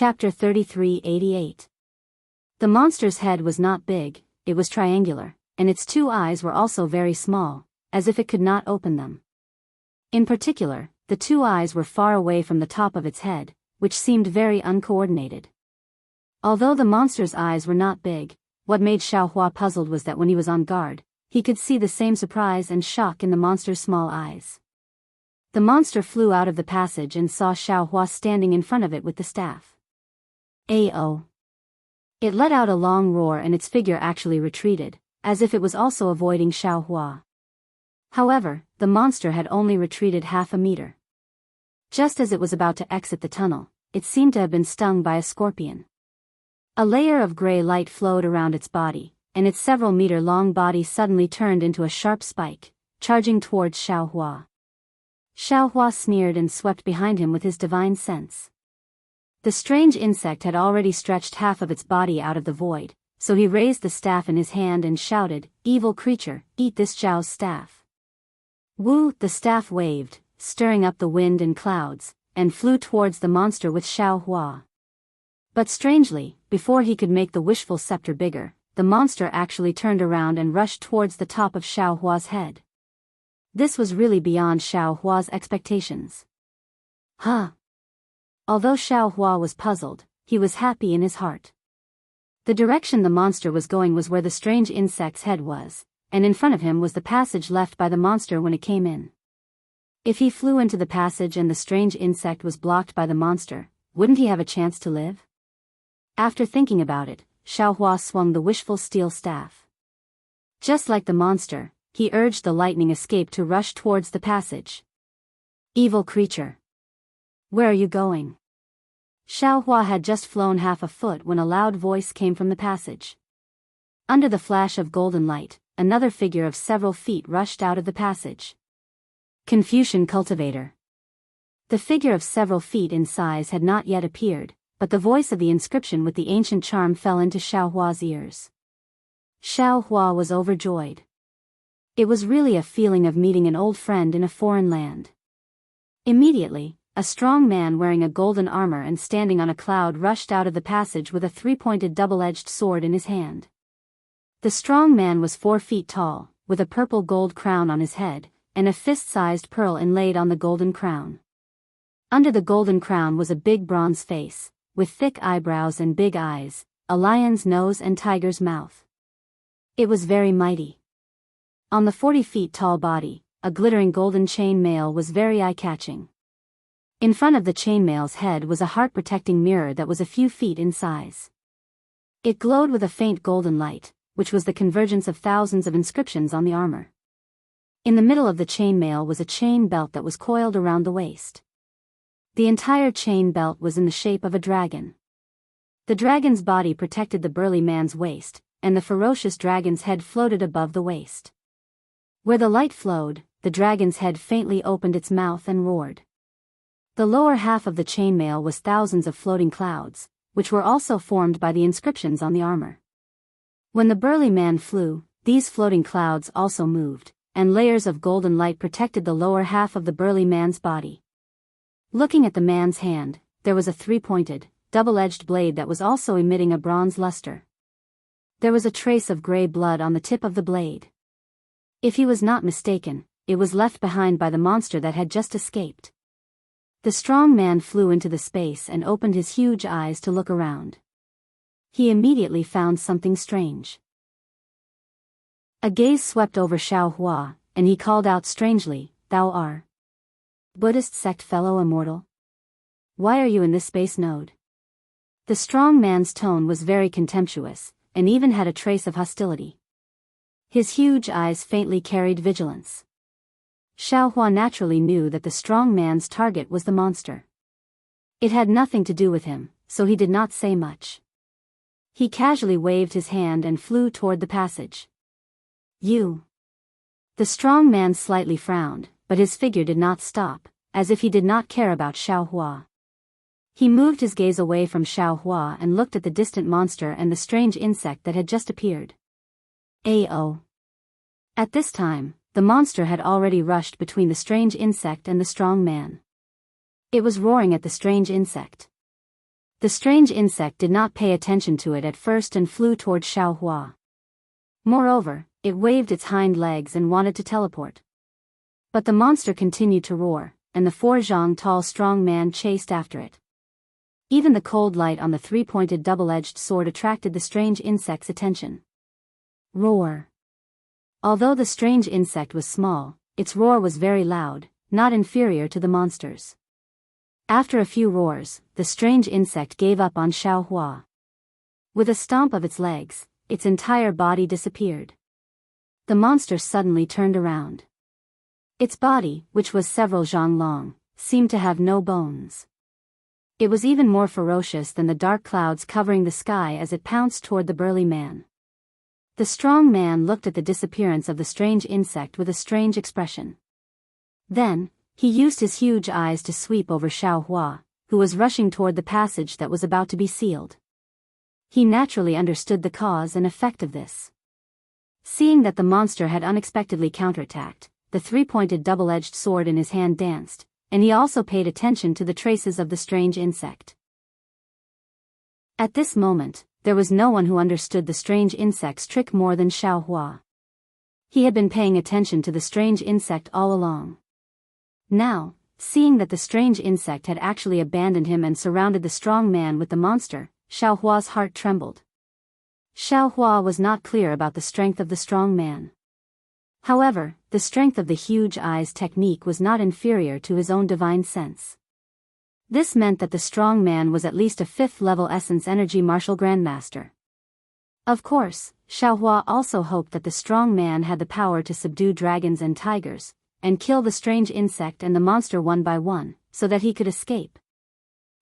Chapter 3388. The monster's head was not big, it was triangular, and its two eyes were also very small, as if it could not open them. In particular, the two eyes were far away from the top of its head, which seemed very uncoordinated. Although the monster's eyes were not big, what made Xiaohua puzzled was that when he was on guard, he could see the same surprise and shock in the monster's small eyes. The monster flew out of the passage and saw Xiaohua standing in front of it with the staff. Ao. It let out a long roar and its figure actually retreated, as if it was also avoiding Xiaohua. However, the monster had only retreated half a meter. Just as it was about to exit the tunnel, it seemed to have been stung by a scorpion. A layer of gray light flowed around its body, and its several-meter-long body suddenly turned into a sharp spike, charging towards Xiaohua. Xiaohua sneered and swept behind him with his divine sense. The strange insect had already stretched half of its body out of the void, so he raised the staff in his hand and shouted, "Evil creature, eat this Zhao's staff." Wu, the staff waved, stirring up the wind and clouds, and flew towards the monster with Xiaohua. But strangely, before he could make the wishful scepter bigger, the monster actually turned around and rushed towards the top of Xiaohua's head. This was really beyond Xiaohua's expectations. Huh! Although Xiaohua was puzzled, he was happy in his heart. The direction the monster was going was where the strange insect's head was, and in front of him was the passage left by the monster when it came in. If he flew into the passage and the strange insect was blocked by the monster, wouldn't he have a chance to live? After thinking about it, Xiaohua swung the wishful steel staff. Just like the monster, he urged the lightning escape to rush towards the passage. Evil creature! Where are you going? Xiaohua had just flown half a foot when a loud voice came from the passage. Under the flash of golden light, another figure of several feet rushed out of the passage. Confucian cultivator. The figure of several feet in size had not yet appeared, but the voice of the inscription with the ancient charm fell into Xiaohua's ears. Xiaohua was overjoyed. It was really a feeling of meeting an old friend in a foreign land. Immediately, a strong man wearing a golden armor and standing on a cloud rushed out of the passage with a three-pointed double-edged sword in his hand. The strong man was 4 feet tall, with a purple gold crown on his head, and a fist-sized pearl inlaid on the golden crown. Under the golden crown was a big bronze face, with thick eyebrows and big eyes, a lion's nose and tiger's mouth. It was very mighty. On the 40 feet tall body, a glittering golden chain mail was very eye-catching. In front of the chainmail's head was a heart-protecting mirror that was a few feet in size. It glowed with a faint golden light, which was the convergence of thousands of inscriptions on the armor. In the middle of the chainmail was a chain belt that was coiled around the waist. The entire chain belt was in the shape of a dragon. The dragon's body protected the burly man's waist, and the ferocious dragon's head floated above the waist. Where the light flowed, the dragon's head faintly opened its mouth and roared. The lower half of the chainmail was thousands of floating clouds, which were also formed by the inscriptions on the armor. When the burly man flew, these floating clouds also moved, and layers of golden light protected the lower half of the burly man's body. Looking at the man's hand, there was a three-pointed, double-edged blade that was also emitting a bronze luster. There was a trace of gray blood on the tip of the blade. If he was not mistaken, it was left behind by the monster that had just escaped. The strong man flew into the space and opened his huge eyes to look around. He immediately found something strange. A gaze swept over Xiaohua, and he called out strangely, "Thou art Buddhist sect fellow immortal? Why are you in this space node?" The strong man's tone was very contemptuous, and even had a trace of hostility. His huge eyes faintly carried vigilance. Xiaohua naturally knew that the strong man's target was the monster. It had nothing to do with him, so he did not say much. He casually waved his hand and flew toward the passage. "You." The strong man slightly frowned, but his figure did not stop, as if he did not care about Xiaohua. He moved his gaze away from Xiaohua and looked at the distant monster and the strange insect that had just appeared. Ao. At this time, the monster had already rushed between the strange insect and the strong man. It was roaring at the strange insect. The strange insect did not pay attention to it at first and flew toward Xiaohua. Moreover, it waved its hind legs and wanted to teleport. But the monster continued to roar, and the 4 zhang tall strong man chased after it. Even the cold light on the 3-pointed double-edged sword attracted the strange insect's attention. Roar. Although the strange insect was small, its roar was very loud, not inferior to the monster's. After a few roars, the strange insect gave up on Xiaohua. With a stomp of its legs, its entire body disappeared. The monster suddenly turned around. Its body, which was several zhang long, seemed to have no bones. It was even more ferocious than the dark clouds covering the sky as it pounced toward the burly man. The strong man looked at the disappearance of the strange insect with a strange expression. Then, he used his huge eyes to sweep over Xiaohua, who was rushing toward the passage that was about to be sealed. He naturally understood the cause and effect of this. Seeing that the monster had unexpectedly counterattacked, the 3-pointed double-edged sword in his hand danced, and he also paid attention to the traces of the strange insect. At this moment, there was no one who understood the strange insect's trick more than Xiaohua. He had been paying attention to the strange insect all along. Now, seeing that the strange insect had actually abandoned him and surrounded the strong man with the monster, Xiaohua's heart trembled. Xiaohua was not clear about the strength of the strong man. However, the strength of the huge eyes technique was not inferior to his own divine sense. This meant that the strong man was at least a 5th-level essence energy martial grandmaster. Of course, Xiaohua also hoped that the strong man had the power to subdue dragons and tigers, and kill the strange insect and the monster one by one, so that he could escape.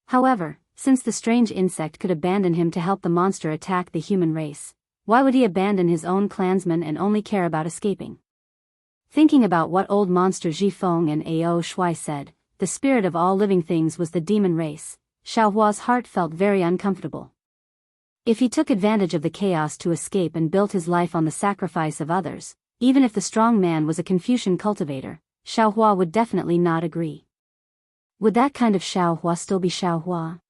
However, since the strange insect could abandon him to help the monster attack the human race, why would he abandon his own clansmen and only care about escaping? Thinking about what old monster Zhifeng and Ao Shui said, the spirit of all living things was the demon race, Xiaohua's heart felt very uncomfortable. If he took advantage of the chaos to escape and built his life on the sacrifice of others, even if the strong man was a Confucian cultivator, Xiaohua would definitely not agree. Would that kind of Xiaohua still be Xiaohua?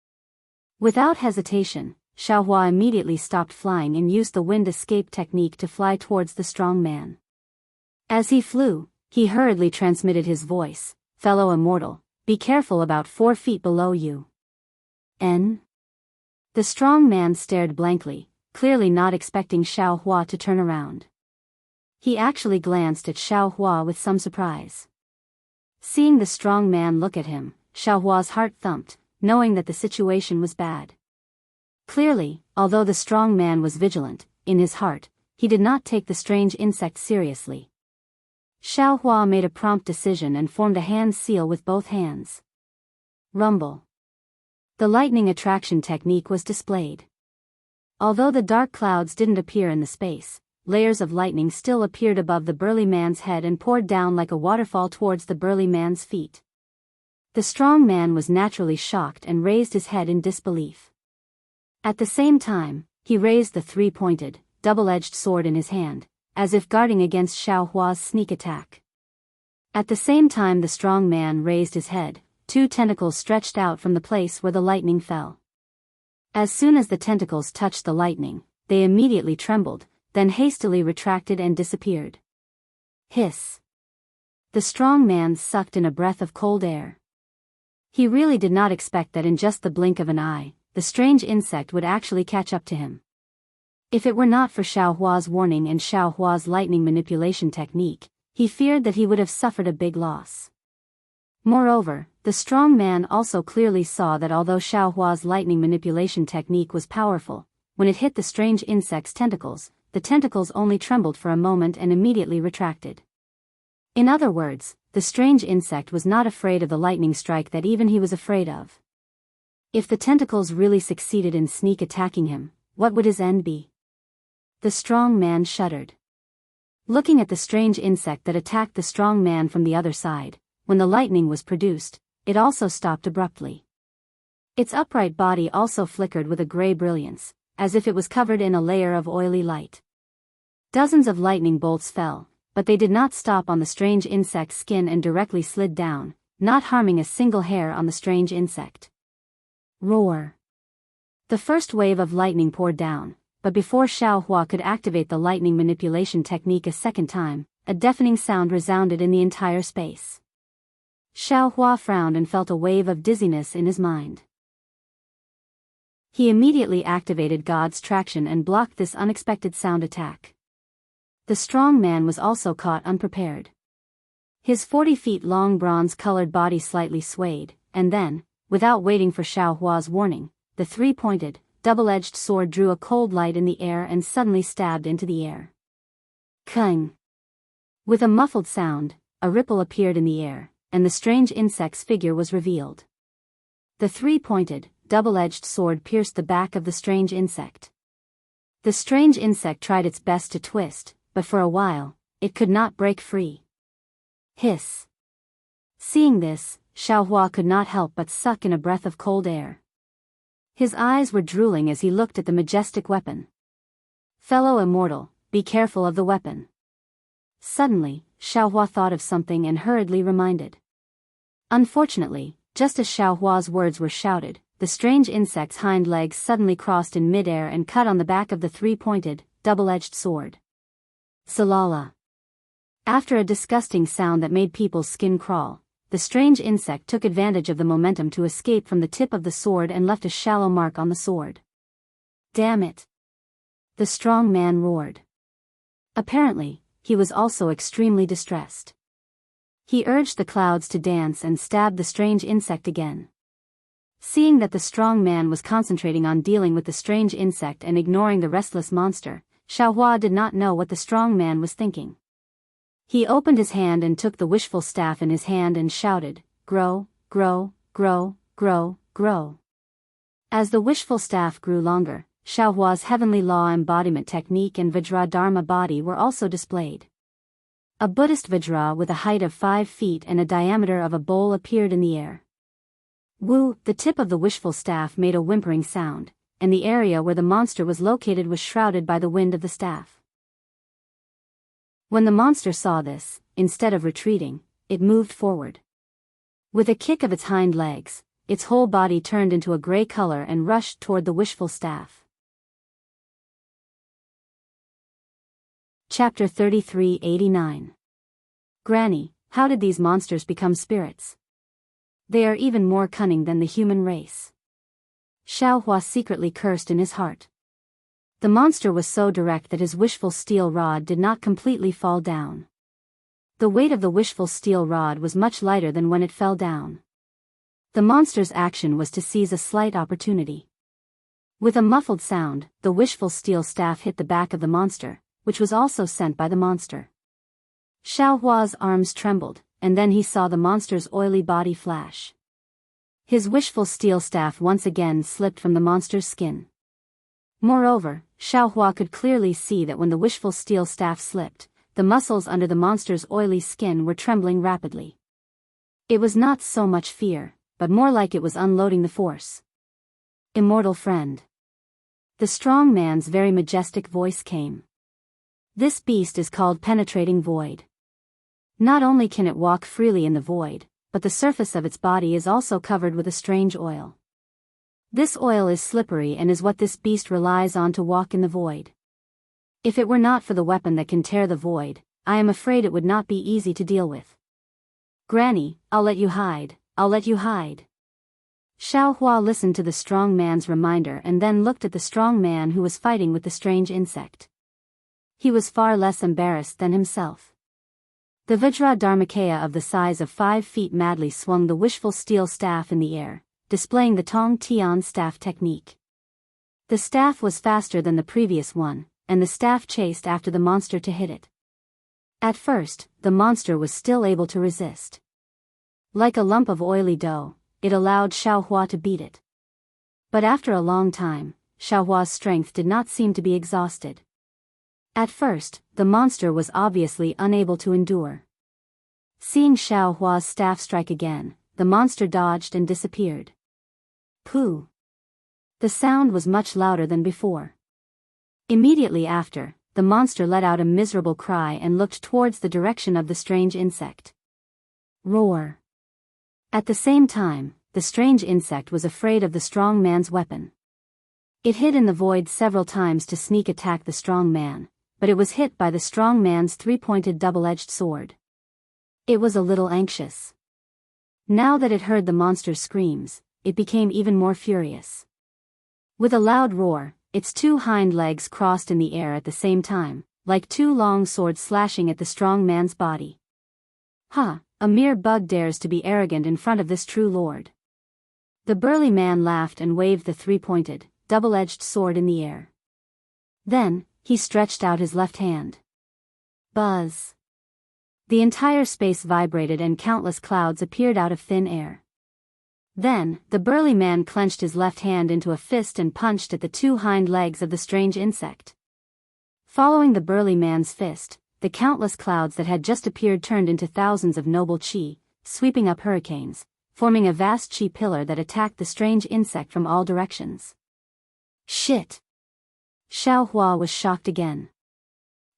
Without hesitation, Xiaohua immediately stopped flying and used the wind escape technique to fly towards the strong man. As he flew, he hurriedly transmitted his voice, "Fellow immortal, be careful about 4 feet below you." N. The strong man stared blankly, clearly not expecting Xiaohua to turn around. He actually glanced at Xiaohua with some surprise. Seeing the strong man look at him, Xiaohua's heart thumped, knowing that the situation was bad. Clearly, although the strong man was vigilant, in his heart, he did not take the strange insect seriously. Xiaohua made a prompt decision and formed a hand seal with both hands. Rumble. The lightning attraction technique was displayed. Although the dark clouds didn't appear in the space, layers of lightning still appeared above the burly man's head and poured down like a waterfall towards the burly man's feet. The strong man was naturally shocked and raised his head in disbelief. At the same time, he raised the 3-pointed, double-edged sword in his hand, as if guarding against Xiaohua's sneak attack. At the same time the strong man raised his head, 2 tentacles stretched out from the place where the lightning fell. As soon as the tentacles touched the lightning, they immediately trembled, then hastily retracted and disappeared. Hiss. The strong man sucked in a breath of cold air. He really did not expect that in just the blink of an eye, the strange insect would actually catch up to him. If it were not for Xiaohua's warning and Xiaohua's lightning manipulation technique, he feared that he would have suffered a big loss. Moreover, the strong man also clearly saw that although Xiaohua's lightning manipulation technique was powerful, when it hit the strange insect's tentacles, the tentacles only trembled for a moment and immediately retracted. In other words, the strange insect was not afraid of the lightning strike that even he was afraid of. If the tentacles really succeeded in sneak attacking him, what would his end be? The strong man shuddered. Looking at the strange insect that attacked the strong man from the other side, when the lightning was produced, it also stopped abruptly. Its upright body also flickered with a gray brilliance, as if it was covered in a layer of oily light. Dozens of lightning bolts fell, but they did not stop on the strange insect's skin and directly slid down, not harming a single hair on the strange insect. Roar. The first wave of lightning poured down, but before Xiaohua could activate the lightning manipulation technique a second time, a deafening sound resounded in the entire space. Xiaohua frowned and felt a wave of dizziness in his mind. He immediately activated God's traction and blocked this unexpected sound attack. The strong man was also caught unprepared. His 40 feet long bronze-colored body slightly swayed, and then, without waiting for Xiaohua's warning, the three-pointed, double-edged sword drew a cold light in the air and suddenly stabbed into the air. Kung! With a muffled sound, a ripple appeared in the air, and the strange insect's figure was revealed. The three-pointed, double-edged sword pierced the back of the strange insect. The strange insect tried its best to twist, but for a while, it could not break free. Hiss! Seeing this, Xiaohua could not help but suck in a breath of cold air. His eyes were drooling as he looked at the majestic weapon. Fellow immortal, be careful of the weapon. Suddenly, Xiaohua thought of something and hurriedly reminded. Unfortunately, just as Xiaohua's words were shouted, the strange insect's hind legs suddenly crossed in midair and cut on the back of the three-pointed, double-edged sword. Salala! After a disgusting sound that made people's skin crawl, the strange insect took advantage of the momentum to escape from the tip of the sword and left a shallow mark on the sword. Damn it! The strong man roared. Apparently, he was also extremely distressed. He urged the clouds to dance and stabbed the strange insect again. Seeing that the strong man was concentrating on dealing with the strange insect and ignoring the restless monster, Xiaohua did not know what the strong man was thinking. He opened his hand and took the wishful staff in his hand and shouted, "Grow, grow, grow, grow, grow." As the wishful staff grew longer, Xiaohua's heavenly law embodiment technique and Vajradharma body were also displayed. A Buddhist Vajra with a height of 5 feet and a diameter of a bowl appeared in the air. Woo! The tip of the wishful staff made a whimpering sound, and the area where the monster was located was shrouded by the wind of the staff. When the monster saw this, instead of retreating, it moved forward. With a kick of its hind legs, its whole body turned into a gray color and rushed toward the wishful staff. Chapter 3389. Granny, how did these monsters become spirits? They are even more cunning than the human race. Xiaohua secretly cursed in his heart. The monster was so direct that his wishful steel rod did not completely fall down. The weight of the wishful steel rod was much lighter than when it fell down. The monster's action was to seize a slight opportunity. With a muffled sound, the wishful steel staff hit the back of the monster, which was also sent by the monster. Xiaohua's arms trembled, and then he saw the monster's oily body flash. His wishful steel staff once again slipped from the monster's skin. Moreover, Xiaohua could clearly see that when the wishful steel staff slipped, the muscles under the monster's oily skin were trembling rapidly. It was not so much fear, but more like it was unloading the force. Immortal friend. The strong man's very majestic voice came. This beast is called Penetrating Void. Not only can it walk freely in the void, but the surface of its body is also covered with a strange oil. This oil is slippery and is what this beast relies on to walk in the void. If it were not for the weapon that can tear the void, I am afraid it would not be easy to deal with. Granny, I'll let you hide, I'll let you hide. Xiaohua listened to the strong man's reminder and then looked at the strong man who was fighting with the strange insect. He was far less embarrassed than himself. The Vajradharmakaya of the size of 5 feet madly swung the wishful steel staff in the air, displaying the Tong Tian staff technique. The staff was faster than the previous one, and the staff chased after the monster to hit it. At first, the monster was still able to resist. Like a lump of oily dough, it allowed Xiaohua to beat it. But after a long time, Xiaohua's strength did not seem to be exhausted. At first, the monster was obviously unable to endure. Seeing Xiaohua's staff strike again, the monster dodged and disappeared. Pooh! The sound was much louder than before. Immediately after, the monster let out a miserable cry and looked towards the direction of the strange insect. Roar! At the same time, the strange insect was afraid of the strong man's weapon. It hid in the void several times to sneak attack the strong man, but it was hit by the strong man's three-pointed double-edged sword. It was a little anxious. Now that it heard the monster's screams, it became even more furious. With a loud roar, its two hind legs crossed in the air at the same time, like two long swords slashing at the strong man's body. "Ha, a mere bug dares to be arrogant in front of this true lord." The burly man laughed and waved the three-pointed, double-edged sword in the air. Then, he stretched out his left hand. Buzz. The entire space vibrated and countless clouds appeared out of thin air. Then, the burly man clenched his left hand into a fist and punched at the two hind legs of the strange insect. Following the burly man's fist, the countless clouds that had just appeared turned into thousands of noble chi, sweeping up hurricanes, forming a vast chi pillar that attacked the strange insect from all directions. Shit! Xiao Hua was shocked again.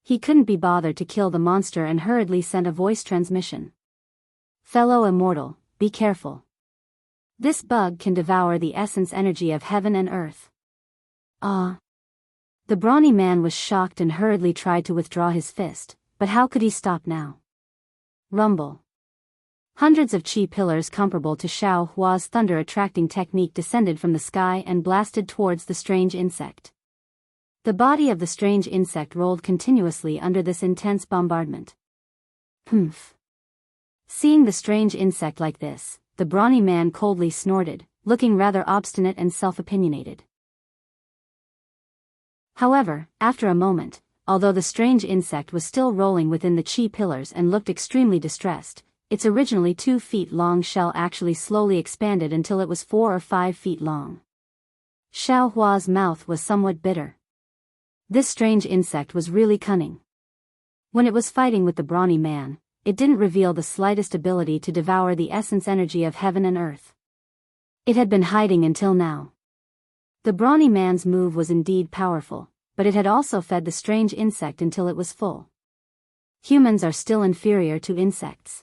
He couldn't be bothered to kill the monster and hurriedly sent a voice transmission. "Fellow immortal, be careful. This bug can devour the essence energy of heaven and earth." Ah! The brawny man was shocked and hurriedly tried to withdraw his fist, but how could he stop now? Rumble. Hundreds of chi pillars comparable to Xiao Hua's thunder-attracting technique descended from the sky and blasted towards the strange insect. The body of the strange insect rolled continuously under this intense bombardment. Humph. Seeing the strange insect like this, the brawny man coldly snorted, looking rather obstinate and self-opinionated. However, after a moment, although the strange insect was still rolling within the chi pillars and looked extremely distressed, its originally 2 feet long shell actually slowly expanded until it was 4 or 5 feet long. Xiao Hua's mouth was somewhat bitter. This strange insect was really cunning. When it was fighting with the brawny man, it didn't reveal the slightest ability to devour the essence energy of heaven and earth. It had been hiding until now. The brawny man's move was indeed powerful, but it had also fed the strange insect until it was full. Humans are still inferior to insects.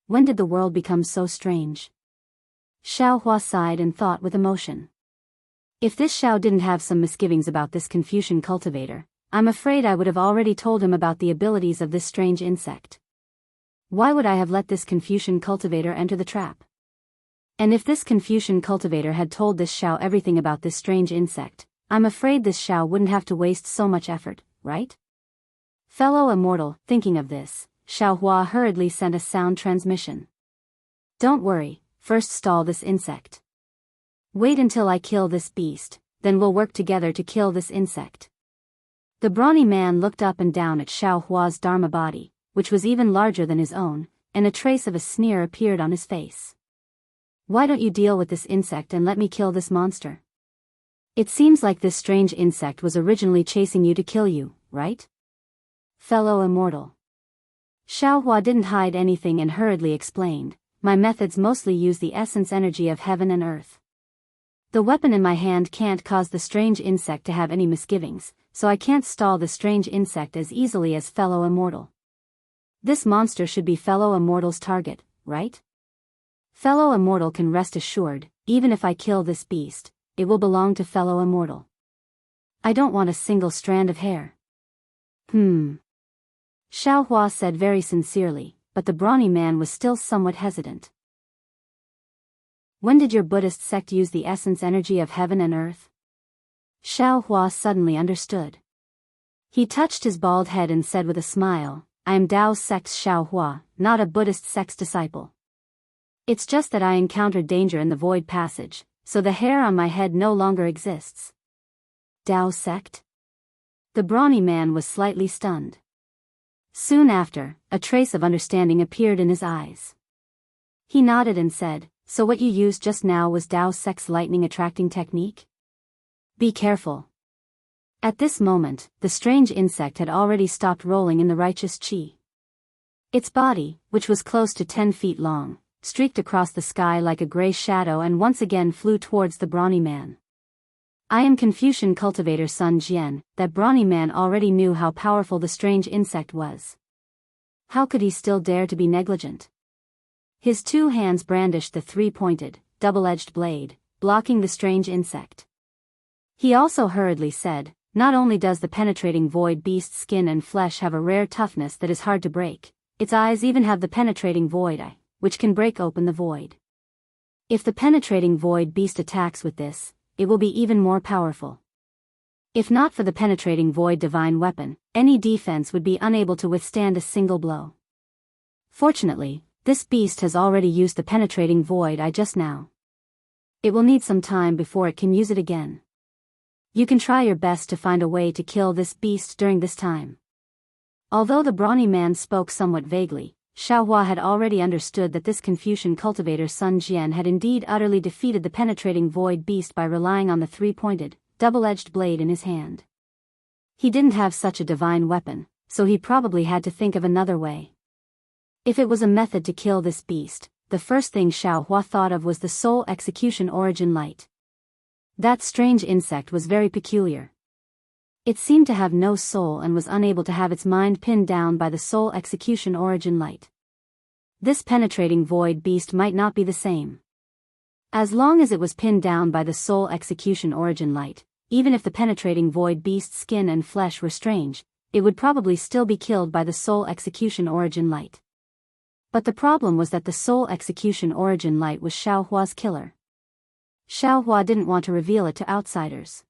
When did the world become so strange? Xiao Hua sighed and thought with emotion. If this Xiao didn't have some misgivings about this Confucian cultivator, I'm afraid I would have already told him about the abilities of this strange insect. Why would I have let this Confucian cultivator enter the trap? And if this Confucian cultivator had told this Xiao everything about this strange insect, I'm afraid this Xiao wouldn't have to waste so much effort, right? Fellow immortal, thinking of this, Xiao Hua hurriedly sent a sound transmission. "Don't worry, first stall this insect. Wait until I kill this beast, then we'll work together to kill this insect." The brawny man looked up and down at Xiao Hua's Dharma body, which was even larger than his own, and a trace of a sneer appeared on his face. "Why don't you deal with this insect and let me kill this monster? It seems like this strange insect was originally chasing you to kill you, right? Fellow immortal." Xiao Hua didn't hide anything and hurriedly explained, "My methods mostly use the essence energy of heaven and earth. The weapon in my hand can't cause the strange insect to have any misgivings, so I can't stall the strange insect as easily as fellow immortal. This monster should be fellow immortal's target, right? Fellow immortal can rest assured, even if I kill this beast, it will belong to fellow immortal. I don't want a single strand of hair." Xiao Hua said very sincerely, but the brawny man was still somewhat hesitant. "When did your Buddhist sect use the essence energy of heaven and earth?" Xiao Hua suddenly understood. He touched his bald head and said with a smile, "I am Tao sect's Xiao Hua, not a Buddhist sect's disciple. It's just that I encountered danger in the void passage, so the hair on my head no longer exists." Tao sect? The brawny man was slightly stunned. Soon after, a trace of understanding appeared in his eyes. He nodded and said, "So what you used just now was Tao sect's lightning attracting technique? Be careful." At this moment, the strange insect had already stopped rolling in the righteous chi. Its body, which was close to 10 feet long, streaked across the sky like a gray shadow and once again flew towards the brawny man. I am Confucian cultivator Sun Jian. That brawny man already knew how powerful the strange insect was. How could he still dare to be negligent? His 2 hands brandished the 3-pointed, double-edged blade, blocking the strange insect. He also hurriedly said, "Not only does the penetrating void beast's skin and flesh have a rare toughness that is hard to break, its eyes even have the penetrating void eye, which can break open the void. If the penetrating void beast attacks with this, it will be even more powerful. If not for the penetrating void divine weapon, any defense would be unable to withstand a single blow. Fortunately, this beast has already used the penetrating void eye just now. It will need some time before it can use it again. You can try your best to find a way to kill this beast during this time." Although the brawny man spoke somewhat vaguely, Xiaohua had already understood that this Confucian cultivator Sun Jian had indeed utterly defeated the penetrating void beast by relying on the three-pointed, double-edged blade in his hand. He didn't have such a divine weapon, so he probably had to think of another way. If it was a method to kill this beast, the first thing Xiaohua thought of was the soul execution origin light. That strange insect was very peculiar. It seemed to have no soul and was unable to have its mind pinned down by the soul execution origin light. This penetrating void beast might not be the same. As long as it was pinned down by the soul execution origin light, even if the penetrating void beast's skin and flesh were strange, it would probably still be killed by the soul execution origin light. But the problem was that the soul execution origin light was Xiaohua's killer. Xiaohua didn't want to reveal it to outsiders.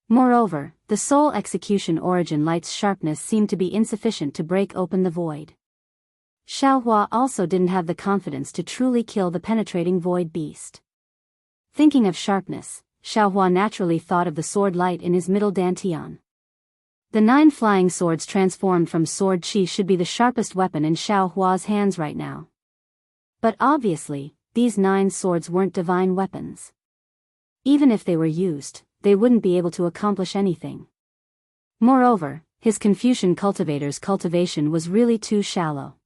Moreover, the soul execution origin light's sharpness seemed to be insufficient to break open the void. Xiaohua also didn't have the confidence to truly kill the penetrating void beast. Thinking of sharpness, Xiaohua naturally thought of the sword light in his middle dantian. The 9 flying swords transformed from sword chi should be the sharpest weapon in Xiaohua's hands right now. But obviously, these 9 swords weren't divine weapons. Even if they were used, they wouldn't be able to accomplish anything. Moreover, his Confucian cultivator's cultivation was really too shallow.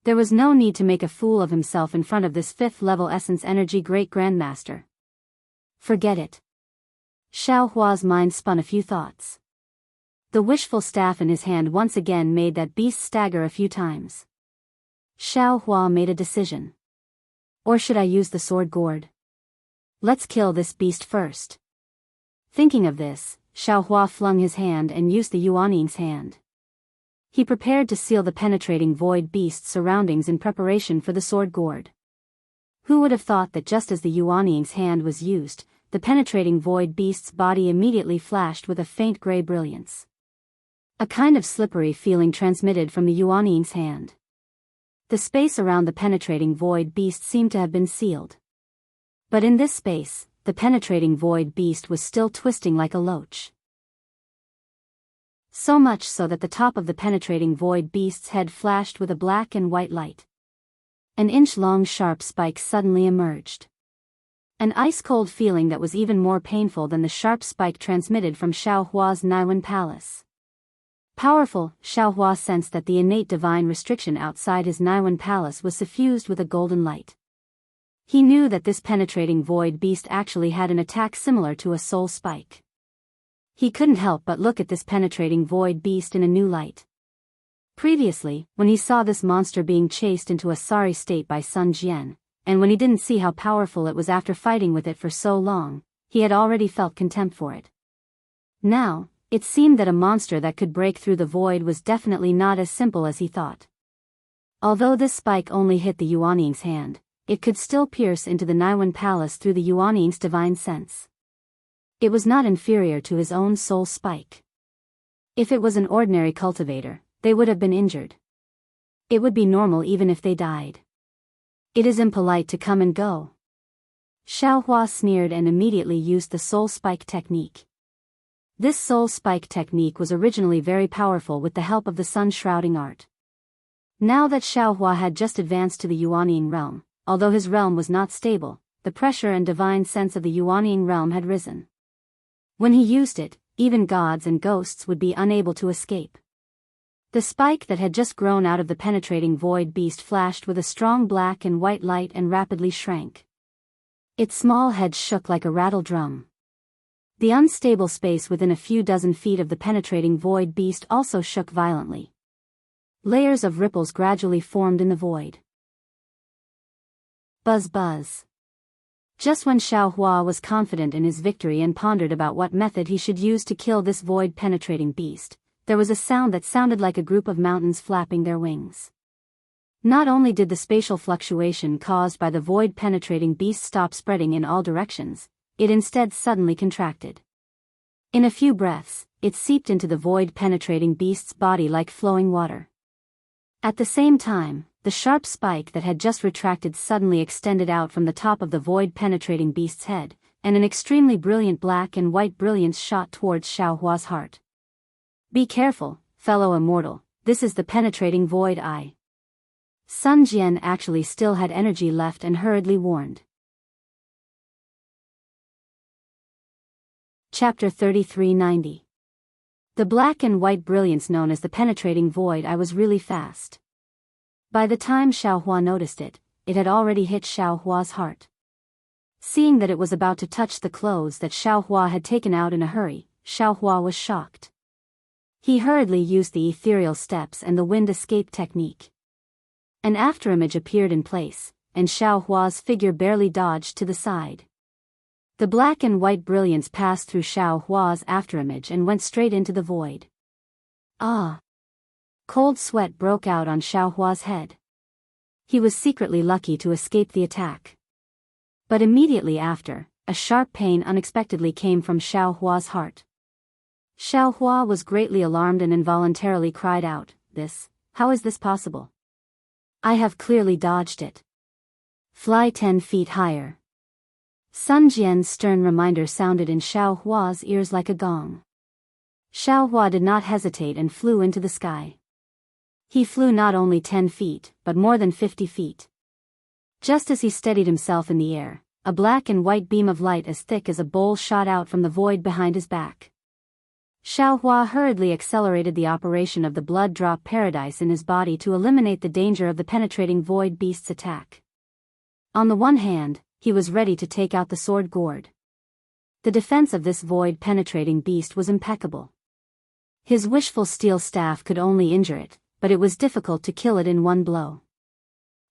There was no need to make a fool of himself in front of this 5th-level essence energy great grandmaster. Forget it. Xiaohua's mind spun a few thoughts. The wishful staff in his hand once again made that beast stagger a few times. Xiaohua made a decision. Or should I use the sword gourd? Let's kill this beast first. Thinking of this, Xiaohua flung his hand and used the Yuanning's hand. He prepared to seal the penetrating void beast's surroundings in preparation for the sword gourd. Who would have thought that just as the Yuanning's hand was used, the penetrating void beast's body immediately flashed with a faint gray brilliance. A kind of slippery feeling transmitted from the Yuanning's hand. The space around the penetrating void beast seemed to have been sealed. But in this space, the penetrating void beast was still twisting like a loach. So much so that the top of the penetrating void beast's head flashed with a black and white light. An inch-long sharp spike suddenly emerged. An ice-cold feeling that was even more painful than the sharp spike transmitted from Xiaohua's Naiwan Palace. Powerful, Xiaohua sensed that the innate divine restriction outside his Naiwan Palace was suffused with a golden light. He knew that this penetrating void beast actually had an attack similar to a soul spike. He couldn't help but look at this penetrating void beast in a new light. Previously, when he saw this monster being chased into a sorry state by Sun Jian, and when he didn't see how powerful it was after fighting with it for so long, he had already felt contempt for it. Now, it seemed that a monster that could break through the void was definitely not as simple as he thought. Although this spike only hit the Yuanning's hand, it could still pierce into the Naiwan Palace through the Yuanning's divine sense. It was not inferior to his own soul spike. If it was an ordinary cultivator, they would have been injured. It would be normal even if they died. It is impolite to come and go. Xiaohua sneered and immediately used the soul spike technique. This soul spike technique was originally very powerful with the help of the sun shrouding art. Now that Xiaohua had just advanced to the Yuanning realm, although his realm was not stable, the pressure and divine sense of the Yuanning realm had risen. When he used it, even gods and ghosts would be unable to escape. The spike that had just grown out of the penetrating void beast flashed with a strong black and white light and rapidly shrank. Its small head shook like a rattle drum. The unstable space within a few dozen feet of the penetrating void beast also shook violently. Layers of ripples gradually formed in the void. Buzz buzz. Just when Xiao Hua was confident in his victory and pondered about what method he should use to kill this void-penetrating beast, there was a sound that sounded like a group of mountains flapping their wings. Not only did the spatial fluctuation caused by the void-penetrating beast stop spreading in all directions, it instead suddenly contracted. In a few breaths, it seeped into the void-penetrating beast's body like flowing water. At the same time, the sharp spike that had just retracted suddenly extended out from the top of the void-penetrating beast's head, and an extremely brilliant black and white brilliance shot towards Xiao Hua's heart. "Be careful, fellow immortal, this is the penetrating void eye." Sun Jian actually still had energy left and hurriedly warned. Chapter 3390. The black and white brilliance known as the penetrating void eye was really fast. By the time Xiao Hua noticed it, it had already hit Xiao Hua's heart. Seeing that it was about to touch the clothes that Xiao Hua had taken out in a hurry, Xiao Hua was shocked. He hurriedly used the ethereal steps and the wind escape technique. An afterimage appeared in place, and Xiao Hua's figure barely dodged to the side. The black and white brilliance passed through Xiao Hua's afterimage and went straight into the void. Ah! Cold sweat broke out on Xiao Hua's head. He was secretly lucky to escape the attack. But immediately after, a sharp pain unexpectedly came from Xiao Hua's heart. Xiao Hua was greatly alarmed and involuntarily cried out, How is this possible? I have clearly dodged it. Fly 10 feet higher." Sun Jian's stern reminder sounded in Xiao Hua's ears like a gong. Xiao Hua did not hesitate and flew into the sky. He flew not only 10 feet, but more than 50 feet. Just as he steadied himself in the air, a black and white beam of light as thick as a bowl shot out from the void behind his back. Xiao Hua hurriedly accelerated the operation of the blood drop paradise in his body to eliminate the danger of the penetrating void beast's attack. On the one hand, he was ready to take out the sword gourd. The defense of this void-penetrating beast was impeccable. His wishful steel staff could only injure it, but it was difficult to kill it in one blow.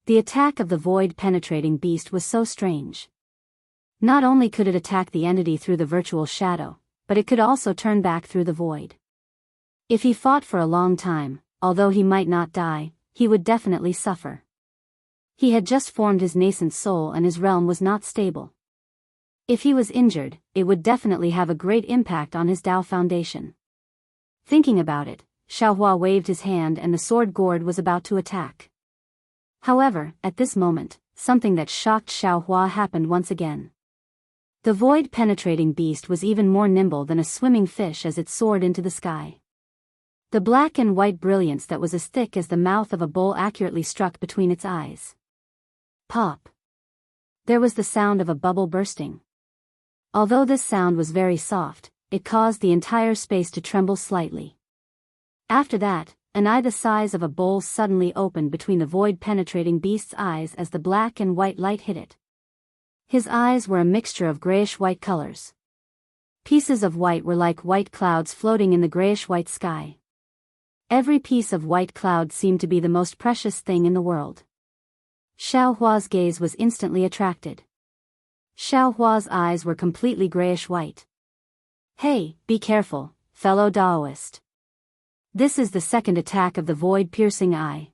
The attack of the void-penetrating beast was so strange. Not only could it attack the entity through the virtual shadow, but it could also turn back through the void. If he fought for a long time, although he might not die, he would definitely suffer. He had just formed his nascent soul and his realm was not stable. If he was injured, it would definitely have a great impact on his Tao foundation. Thinking about it, Xiao Hua waved his hand and the sword gourd was about to attack. However, at this moment, something that shocked Xiao Hua happened once again. The void-penetrating beast was even more nimble than a swimming fish as it soared into the sky. The black and white brilliance that was as thick as the mouth of a bowl accurately struck between its eyes. Pop! There was the sound of a bubble bursting. Although this sound was very soft, it caused the entire space to tremble slightly. After that, an eye the size of a bowl suddenly opened between the void-penetrating beast's eyes as the black and white light hit it. His eyes were a mixture of grayish-white colors. Pieces of white were like white clouds floating in the grayish-white sky. Every piece of white cloud seemed to be the most precious thing in the world. Xiao Hua's gaze was instantly attracted. Xiao Hua's eyes were completely grayish-white. "Hey, be careful, fellow Daoist. This is the second attack of the void-piercing eye."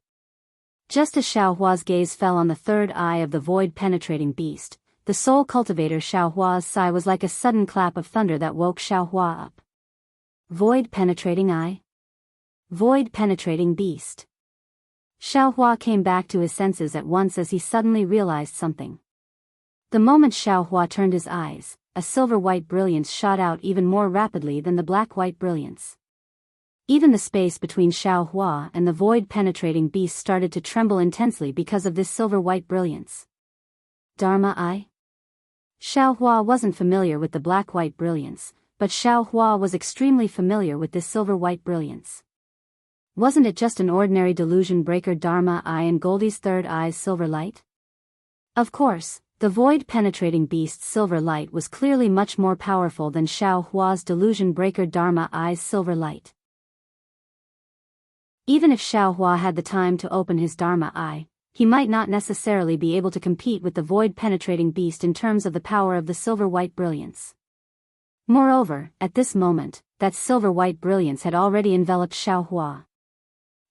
Just as Xiao Hua's gaze fell on the third eye of the void-penetrating beast, the soul cultivator Xiao Hua's sigh was like a sudden clap of thunder that woke Xiao Hua up. Void-penetrating eye? Void-penetrating beast. Xiao Hua came back to his senses at once as he suddenly realized something. The moment Xiao Hua turned his eyes, a silver-white brilliance shot out even more rapidly than the black-white brilliance. Even the space between Xiao Hua and the void-penetrating beast started to tremble intensely because of this silver-white brilliance. Dharma eye? Xiao Hua wasn't familiar with the black-white brilliance, but Xiao Hua was extremely familiar with this silver-white brilliance. Wasn't it just an ordinary delusion breaker Dharma eye and Goldie's third eye's silver light? Of course, the void-penetrating beast's silver light was clearly much more powerful than Xiao Hua's delusion breaker Dharma eye's silver light. Even if Xiao Hua had the time to open his Dharma eye, he might not necessarily be able to compete with the void-penetrating beast in terms of the power of the silver-white brilliance. Moreover, at this moment, that silver-white brilliance had already enveloped Xiaohua.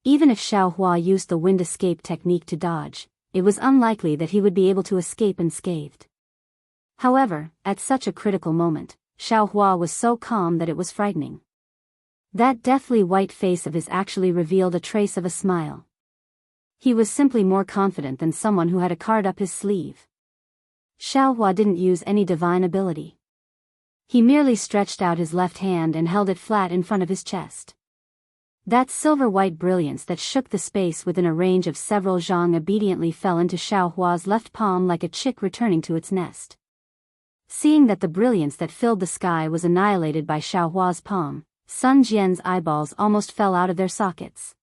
Even if Xiaohua used the wind escape technique to dodge, it was unlikely that he would be able to escape unscathed. However, at such a critical moment, Xiaohua was so calm that it was frightening. That deathly white face of his actually revealed a trace of a smile. He was simply more confident than someone who had a card up his sleeve. Xiaohua didn't use any divine ability. He merely stretched out his left hand and held it flat in front of his chest. That silver-white brilliance that shook the space within a range of several zhang obediently fell into Xiaohua's left palm like a chick returning to its nest. Seeing that the brilliance that filled the sky was annihilated by Xiaohua's palm, Sun Jian's eyeballs almost fell out of their sockets.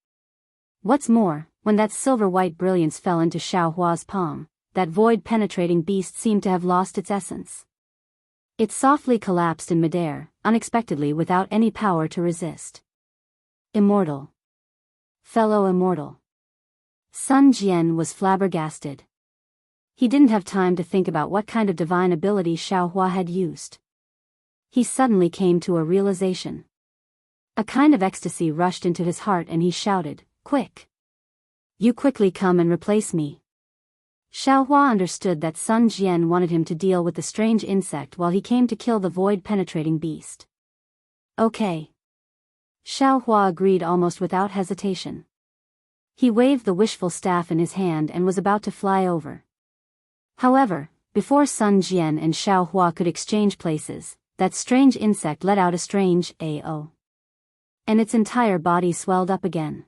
What's more, when that silver-white brilliance fell into Xiaohua's palm, that void-penetrating beast seemed to have lost its essence. It softly collapsed in midair, unexpectedly without any power to resist. Immortal. Fellow immortal. Sun Jian was flabbergasted. He didn't have time to think about what kind of divine ability Xiaohua had used. He suddenly came to a realization. A kind of ecstasy rushed into his heart and he shouted, "Quick! You quickly come and replace me." Xiaohua understood that Sun Jian wanted him to deal with the strange insect while he came to kill the void-penetrating beast. Okay. Xiaohua agreed almost without hesitation. He waved the wishful staff in his hand and was about to fly over. However, before Sun Jian and Xiaohua could exchange places, that strange insect let out a strange "AO." And its entire body swelled up again.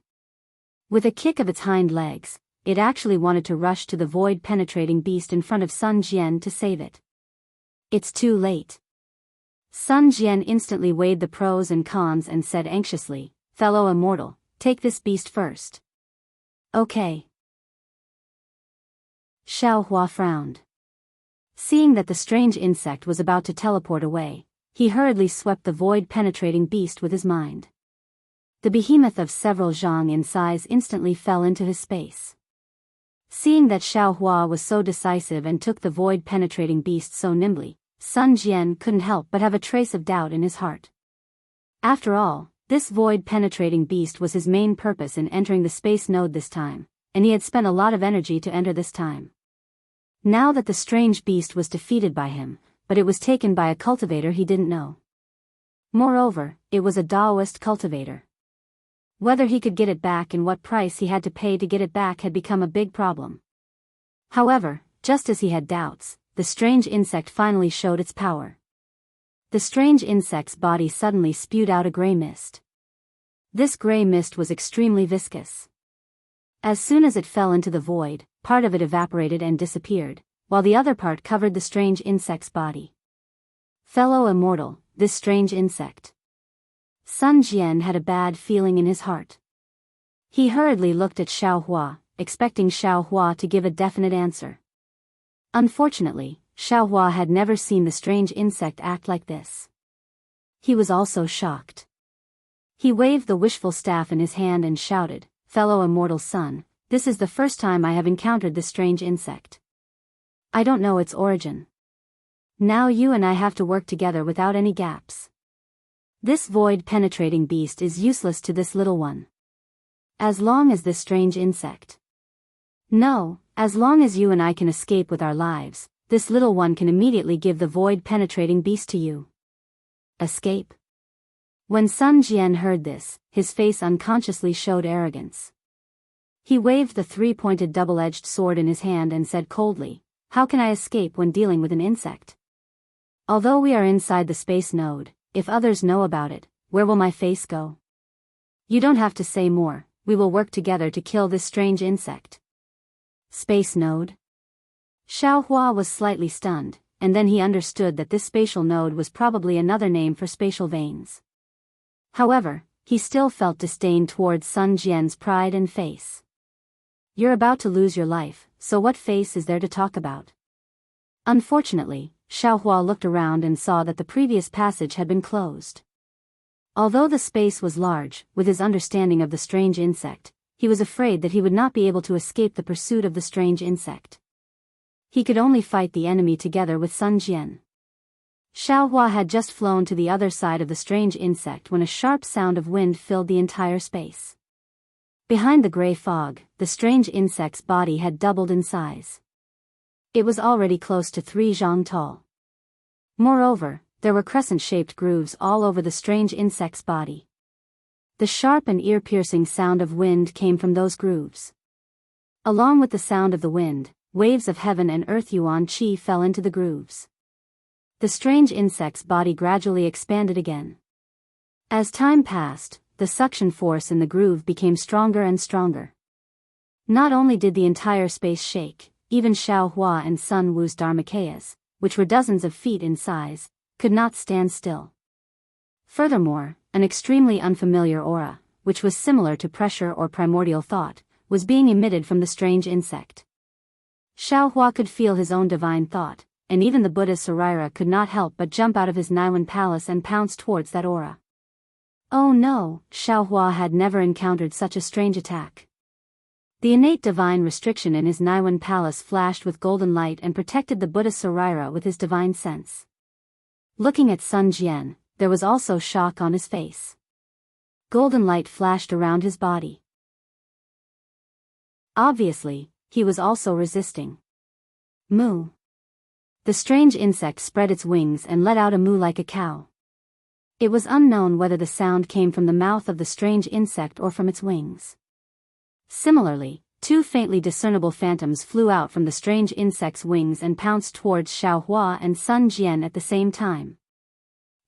With a kick of its hind legs, it actually wanted to rush to the void-penetrating beast in front of Sun Jian to save it. It's too late. Sun Jian instantly weighed the pros and cons and said anxiously, "Fellow immortal, take this beast first." Okay. Xiaohua frowned. Seeing that the strange insect was about to teleport away, he hurriedly swept the void-penetrating beast with his mind. The behemoth of several zhang in size instantly fell into his space. Seeing that Xiaohua was so decisive and took the void-penetrating beast so nimbly, Sun Jian couldn't help but have a trace of doubt in his heart. After all, this void-penetrating beast was his main purpose in entering the space node this time, and he had spent a lot of energy to enter this time. Now that the strange beast was defeated by him, but it was taken by a cultivator he didn't know. Moreover, it was a Taoist cultivator. Whether he could get it back and what price he had to pay to get it back had become a big problem. However, just as he had doubts, the strange insect finally showed its power. The strange insect's body suddenly spewed out a gray mist. This gray mist was extremely viscous. As soon as it fell into the void, part of it evaporated and disappeared, while the other part covered the strange insect's body. Fellow immortal, this strange insect. Sun Jian had a bad feeling in his heart. He hurriedly looked at Xiaohua, expecting Xiaohua to give a definite answer. Unfortunately, Xiaohua had never seen the strange insect act like this. He was also shocked. He waved the wishful staff in his hand and shouted, "Fellow immortal son, this is the first time I have encountered this strange insect. I don't know its origin. Now you and I have to work together without any gaps. This void-penetrating beast is useless to this little one. As long as this strange insect. No, as long as you and I can escape with our lives, this little one can immediately give the void-penetrating beast to you." Escape? When Sun Jian heard this, his face unconsciously showed arrogance. He waved the three-pointed double-edged sword in his hand and said coldly, "How can I escape when dealing with an insect? Although we are inside the space node, if others know about it, where will my face go? You don't have to say more, we will work together to kill this strange insect." Space node? Xiaohua was slightly stunned, and then he understood that this spatial node was probably another name for spatial veins. However, he still felt disdain towards Sun Jian's pride and face. You're about to lose your life, so what face is there to talk about? Unfortunately, Xiaohua looked around and saw that the previous passage had been closed. Although the space was large, with his understanding of the strange insect, he was afraid that he would not be able to escape the pursuit of the strange insect. He could only fight the enemy together with Sun Jian. Xiaohua had just flown to the other side of the strange insect when a sharp sound of wind filled the entire space. Behind the gray fog, the strange insect's body had doubled in size. It was already close to 3 zhang tall. Moreover, there were crescent-shaped grooves all over the strange insect's body. The sharp and ear-piercing sound of wind came from those grooves. Along with the sound of the wind, waves of heaven and earth yuan qi fell into the grooves. The strange insect's body gradually expanded again. As time passed, the suction force in the groove became stronger and stronger. Not only did the entire space shake, even Xiaohua and Sun Wu's Dharmakayas, which were dozens of feet in size, could not stand still. Furthermore, an extremely unfamiliar aura, which was similar to pressure or primordial thought, was being emitted from the strange insect. Xiaohua could feel his own divine thought, and even the Buddha's Saraira could not help but jump out of his Naiwan palace and pounce towards that aura. Oh no, Xiaohua had never encountered such a strange attack. The innate divine restriction in his Naiwan palace flashed with golden light and protected the Buddha's Saraira with his divine sense. Looking at Sun Jian, there was also shock on his face. Golden light flashed around his body. Obviously, he was also resisting. Moo. The strange insect spread its wings and let out a moo like a cow. It was unknown whether the sound came from the mouth of the strange insect or from its wings. Similarly, 2 faintly discernible phantoms flew out from the strange insect's wings and pounced towards Xiaohua and Sun Jian at the same time.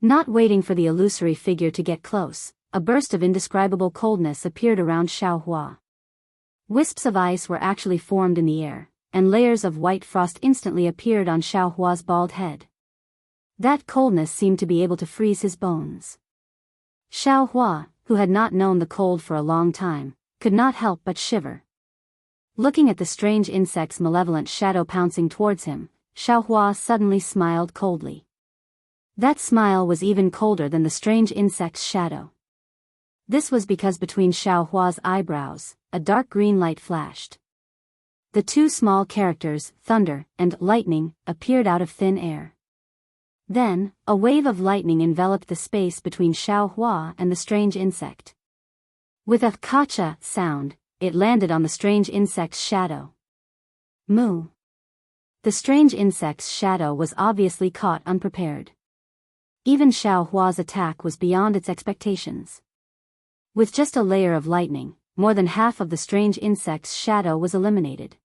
Not waiting for the illusory figure to get close, a burst of indescribable coldness appeared around Xiaohua. Wisps of ice were actually formed in the air, and layers of white frost instantly appeared on Xiaohua's bald head. That coldness seemed to be able to freeze his bones. Xiaohua, who had not known the cold for a long time, could not help but shiver. Looking at the strange insect's malevolent shadow pouncing towards him, Xiaohua suddenly smiled coldly. That smile was even colder than the strange insect's shadow. This was because between Xiaohua's eyebrows, a dark green light flashed. The 2 small characters, thunder and lightning, appeared out of thin air. Then, a wave of lightning enveloped the space between Xiaohua and the strange insect. With a kacha sound, it landed on the strange insect's shadow. Moo. The strange insect's shadow was obviously caught unprepared. Even Xiaohua's attack was beyond its expectations. With just a layer of lightning, more than half of the strange insect's shadow was eliminated.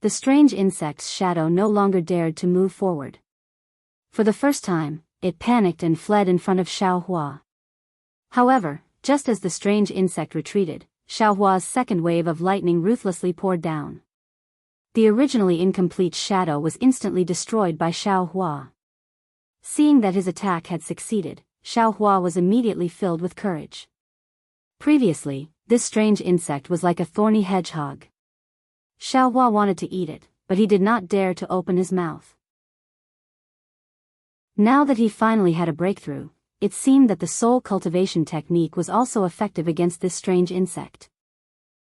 The strange insect's shadow no longer dared to move forward. For the first time, it panicked and fled in front of Xiaohua. However, just as the strange insect retreated, Xiaohua's second wave of lightning ruthlessly poured down. The originally incomplete shadow was instantly destroyed by Xiaohua. Seeing that his attack had succeeded, Xiaohua was immediately filled with courage. Previously, this strange insect was like a thorny hedgehog. Xiaohua wanted to eat it, but he did not dare to open his mouth. Now that he finally had a breakthrough, it seemed that the soul cultivation technique was also effective against this strange insect.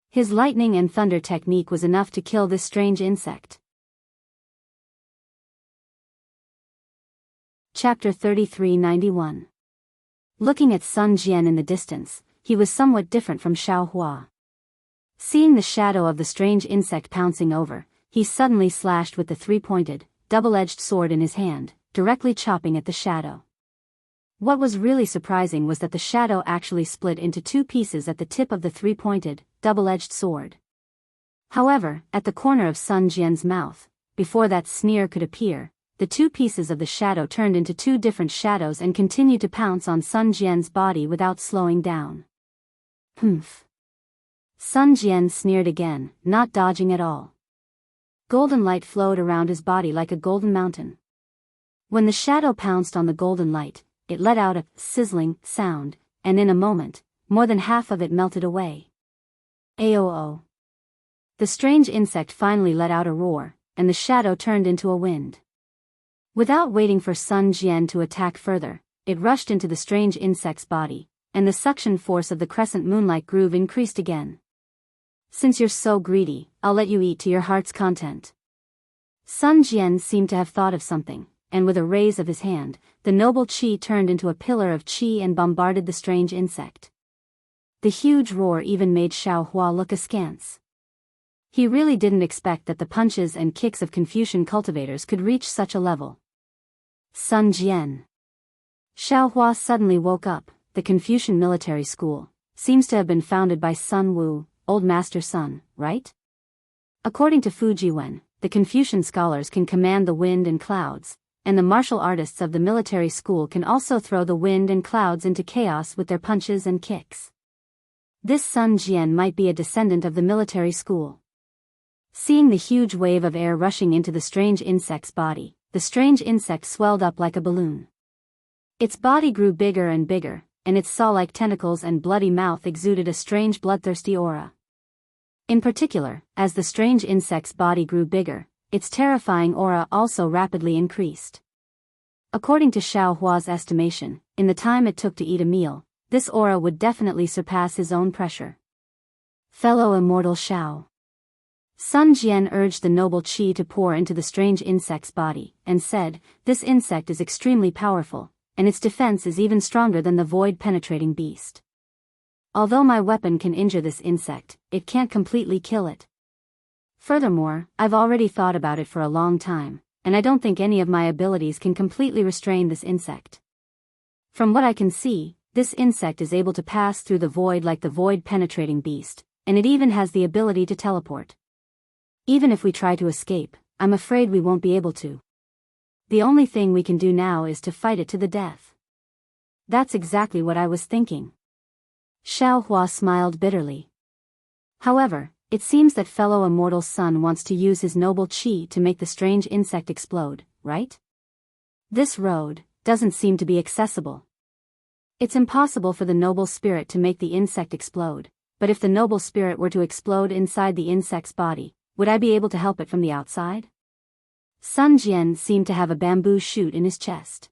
His lightning and thunder technique was enough to kill this strange insect. Chapter 3391. Looking at Sun Jian in the distance, he was somewhat different from Xiaohua. Seeing the shadow of the strange insect pouncing over, he suddenly slashed with the 3-pointed, double-edged sword in his hand, directly chopping at the shadow. What was really surprising was that the shadow actually split into 2 pieces at the tip of the 3-pointed, double-edged sword. However, at the corner of Sun Jian's mouth, before that sneer could appear, the 2 pieces of the shadow turned into 2 different shadows and continued to pounce on Sun Jian's body without slowing down. Humph. Sun Jian sneered again, not dodging at all. Golden light flowed around his body like a golden mountain. When the shadow pounced on the golden light, it let out a sizzling sound, and in a moment, more than half of it melted away. Aoo. The strange insect finally let out a roar, and the shadow turned into a wind. Without waiting for Sun Jian to attack further, it rushed into the strange insect's body, and the suction force of the crescent moon-like groove increased again. Since you're so greedy, I'll let you eat to your heart's content. Sun Jian seemed to have thought of something, and with a raise of his hand, the noble qi turned into a pillar of qi and bombarded the strange insect. The huge roar even made Xiao Hua look askance. He really didn't expect that the punches and kicks of Confucian cultivators could reach such a level. Sun Jian. Xiao Hua suddenly woke up. The Confucian military school seems to have been founded by Sun Wu, Old Master Sun, right? According to Fu Jiwen, the Confucian scholars can command the wind and clouds, and the martial artists of the military school can also throw the wind and clouds into chaos with their punches and kicks. This Sun Jian might be a descendant of the military school. Seeing the huge wave of air rushing into the strange insect's body, the strange insect swelled up like a balloon. Its body grew bigger and bigger, and its saw-like tentacles and bloody mouth exuded a strange bloodthirsty aura. In particular, as the strange insect's body grew bigger, its terrifying aura also rapidly increased. According to Xiao Hua's estimation, in the time it took to eat a meal, this aura would definitely surpass his own pressure. Fellow immortal Xiao. Sun Jian urged the noble qi to pour into the strange insect's body, and said, "This insect is extremely powerful, and its defense is even stronger than the void-penetrating beast. Although my weapon can injure this insect, it can't completely kill it. Furthermore, I've already thought about it for a long time, and I don't think any of my abilities can completely restrain this insect. From what I can see, this insect is able to pass through the void like the void-penetrating beast, and it even has the ability to teleport. Even if we try to escape, I'm afraid we won't be able to. The only thing we can do now is to fight it to the death." "That's exactly what I was thinking." Xiao Hua smiled bitterly. "However, it seems that fellow immortal Sun wants to use his noble qi to make the strange insect explode, right? This road doesn't seem to be accessible. It's impossible for the noble spirit to make the insect explode, but if the noble spirit were to explode inside the insect's body, would I be able to help it from the outside?" Sun Jian seemed to have a bamboo shoot in his chest.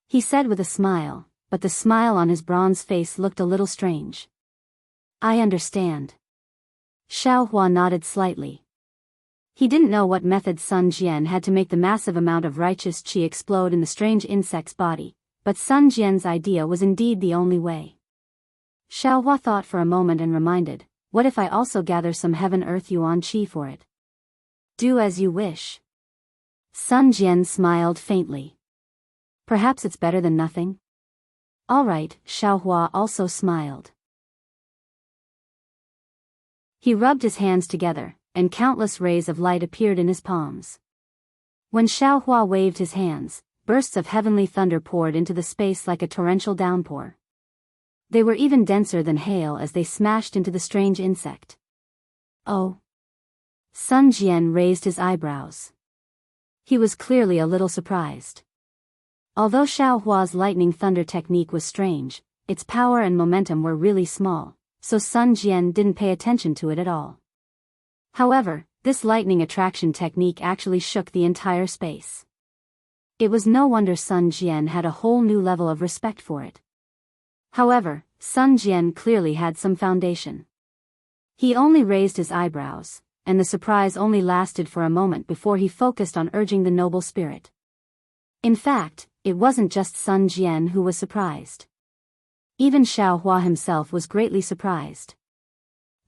He said with a smile, but the smile on his bronze face looked a little strange. "I understand." Xiao Hua nodded slightly. He didn't know what method Sun Jian had to make the massive amount of righteous qi explode in the strange insect's body, but Sun Jian's idea was indeed the only way. Xiao Hua thought for a moment and reminded, "What if I also gather some heaven-earth yuan qi for it?" "Do as you wish." Sun Jian smiled faintly. "Perhaps it's better than nothing?" "All right," Xiao Hua also smiled. He rubbed his hands together, and countless rays of light appeared in his palms. When Xiao Hua waved his hands, bursts of heavenly thunder poured into the space like a torrential downpour. They were even denser than hail as they smashed into the strange insect. "Oh." Sun Jian raised his eyebrows. He was clearly a little surprised. Although Xiao Hua's lightning thunder technique was strange, its power and momentum were really small, so Sun Jian didn't pay attention to it at all. However, this lightning attraction technique actually shook the entire space. It was no wonder Sun Jian had a whole new level of respect for it. However, Sun Jian clearly had some foundation. He only raised his eyebrows, and the surprise only lasted for a moment before he focused on urging the noble spirit. In fact, it wasn't just Sun Jian who was surprised. Even Xiao Hua himself was greatly surprised.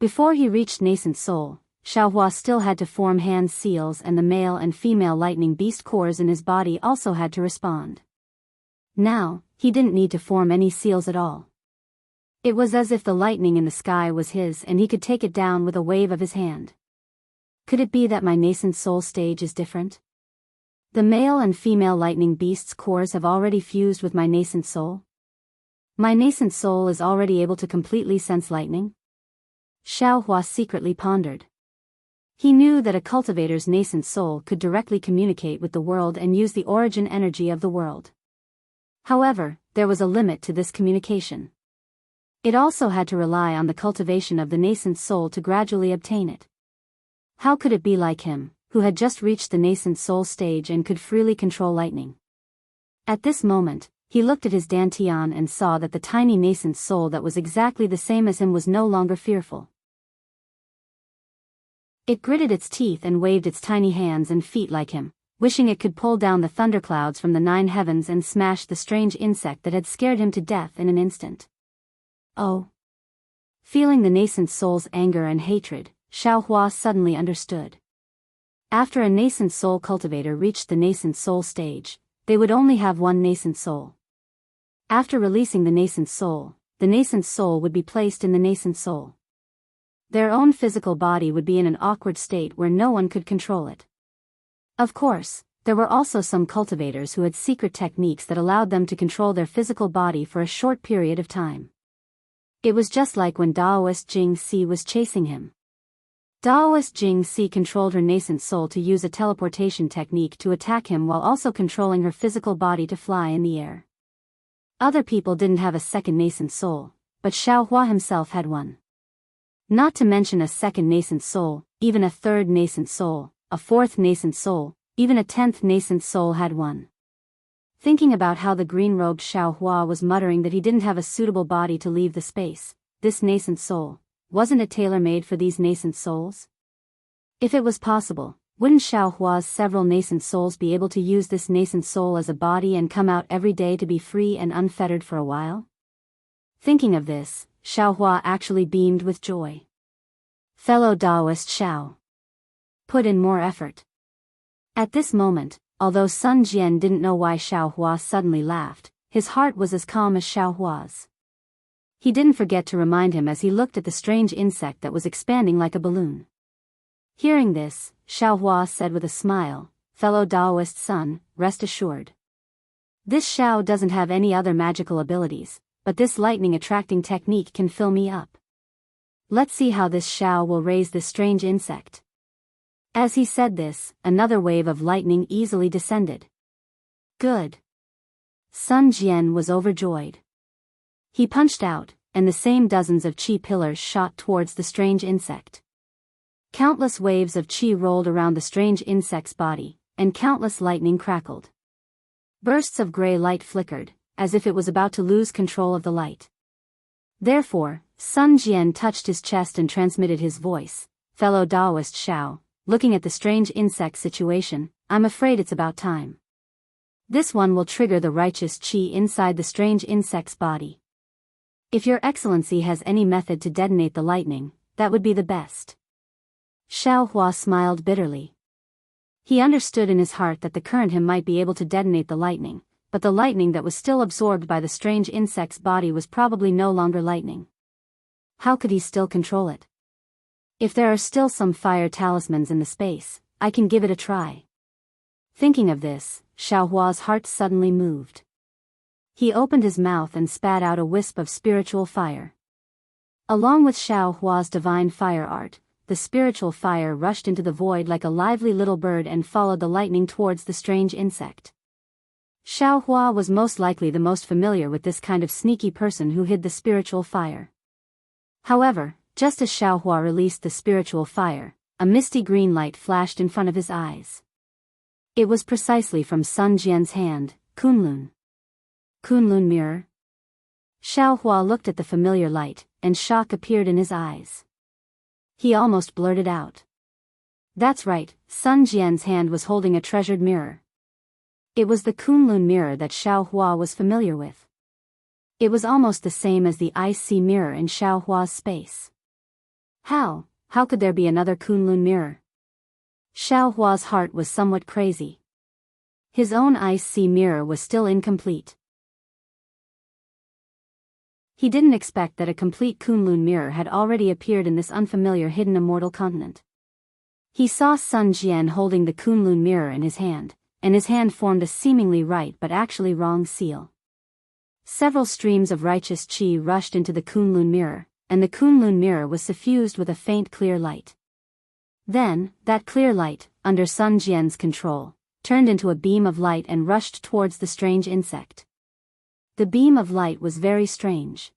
Before he reached nascent soul, Xiao Hua still had to form hand seals, and the male and female lightning beast cores in his body also had to respond. Now, he didn't need to form any seals at all. It was as if the lightning in the sky was his and he could take it down with a wave of his hand. Could it be that my nascent soul stage is different? The male and female lightning beasts' cores have already fused with my nascent soul? My nascent soul is already able to completely sense lightning? Xiao Hua secretly pondered. He knew that a cultivator's nascent soul could directly communicate with the world and use the origin energy of the world. However, there was a limit to this communication. It also had to rely on the cultivation of the nascent soul to gradually obtain it. How could it be like him, who had just reached the nascent soul stage and could freely control lightning? At this moment, he looked at his dantian and saw that the tiny nascent soul that was exactly the same as him was no longer fearful. It gritted its teeth and waved its tiny hands and feet like him, wishing it could pull down the thunderclouds from the 9 heavens and smash the strange insect that had scared him to death in an instant. Oh! Feeling the nascent soul's anger and hatred, Xiaohua suddenly understood. After a nascent soul cultivator reached the nascent soul stage, they would only have one nascent soul. After releasing the nascent soul would be placed in the nascent soul. Their own physical body would be in an awkward state where no one could control it. Of course, there were also some cultivators who had secret techniques that allowed them to control their physical body for a short period of time. It was just like when Daoist Jing Si was chasing him. Daoist Jing Si controlled her nascent soul to use a teleportation technique to attack him while also controlling her physical body to fly in the air. Other people didn't have a second nascent soul, but Xiaohua himself had one. Not to mention a second nascent soul, even a third nascent soul, a fourth nascent soul, even a 10th nascent soul had one. Thinking about how the green-robed Xiaohua was muttering that he didn't have a suitable body to leave the space, this nascent soul, wasn't it tailor-made for these nascent souls? If it was possible, wouldn't Xiaohua's several nascent souls be able to use this nascent soul as a body and come out every day to be free and unfettered for a while? Thinking of this, Xiaohua actually beamed with joy. Fellow Taoist Xiao, put in more effort. At this moment, although Sun Jian didn't know why Xiaohua suddenly laughed, his heart was as calm as Xiaohua's. He didn't forget to remind him as he looked at the strange insect that was expanding like a balloon. Hearing this, Xiaohua said with a smile, "Fellow Taoist son, rest assured. This Xiao doesn't have any other magical abilities, but this lightning-attracting technique can fill me up. Let's see how this Xiao will raise this strange insect." As he said this, another wave of lightning easily descended. Good. Sun Jian was overjoyed. He punched out, and the same dozens of qi pillars shot towards the strange insect. Countless waves of qi rolled around the strange insect's body, and countless lightning crackled. Bursts of gray light flickered, as if it was about to lose control of the light. Therefore, Sun Jian touched his chest and transmitted his voice, "Fellow Taoist Xiao, looking at the strange insect situation, I'm afraid it's about time. This one will trigger the righteous qi inside the strange insect's body. If your excellency has any method to detonate the lightning, that would be the best." Xiaohua smiled bitterly. He understood in his heart that the current him might be able to detonate the lightning, but the lightning that was still absorbed by the strange insect's body was probably no longer lightning. How could he still control it? If there are still some fire talismans in the space, I can give it a try. Thinking of this, Xiaohua's heart suddenly moved. He opened his mouth and spat out a wisp of spiritual fire. Along with Xiaohua's divine fire art, the spiritual fire rushed into the void like a lively little bird and followed the lightning towards the strange insect. Xiaohua was most likely the most familiar with this kind of sneaky person who hid the spiritual fire. However, just as Xiaohua released the spiritual fire, a misty green light flashed in front of his eyes. It was precisely from Sun Jian's hand, Kunlun. Kunlun mirror? Xiaohua looked at the familiar light, and shock appeared in his eyes. He almost blurted out. That's right, Sun Jian's hand was holding a treasured mirror. It was the Kunlun mirror that Xiaohua was familiar with. It was almost the same as the Ice Sea mirror in Xiaohua's space. How could there be another Kunlun mirror? Xiaohua's heart was somewhat crazy. His own Ice Sea mirror was still incomplete. He didn't expect that a complete Kunlun mirror had already appeared in this unfamiliar hidden immortal continent. He saw Sun Jian holding the Kunlun mirror in his hand, and his hand formed a seemingly right but actually wrong seal. Several streams of righteous qi rushed into the Kunlun mirror, and the Kunlun mirror was suffused with a faint clear light. Then, that clear light, under Sun Jian's control, turned into a beam of light and rushed towards the strange insect. The beam of light was very strange.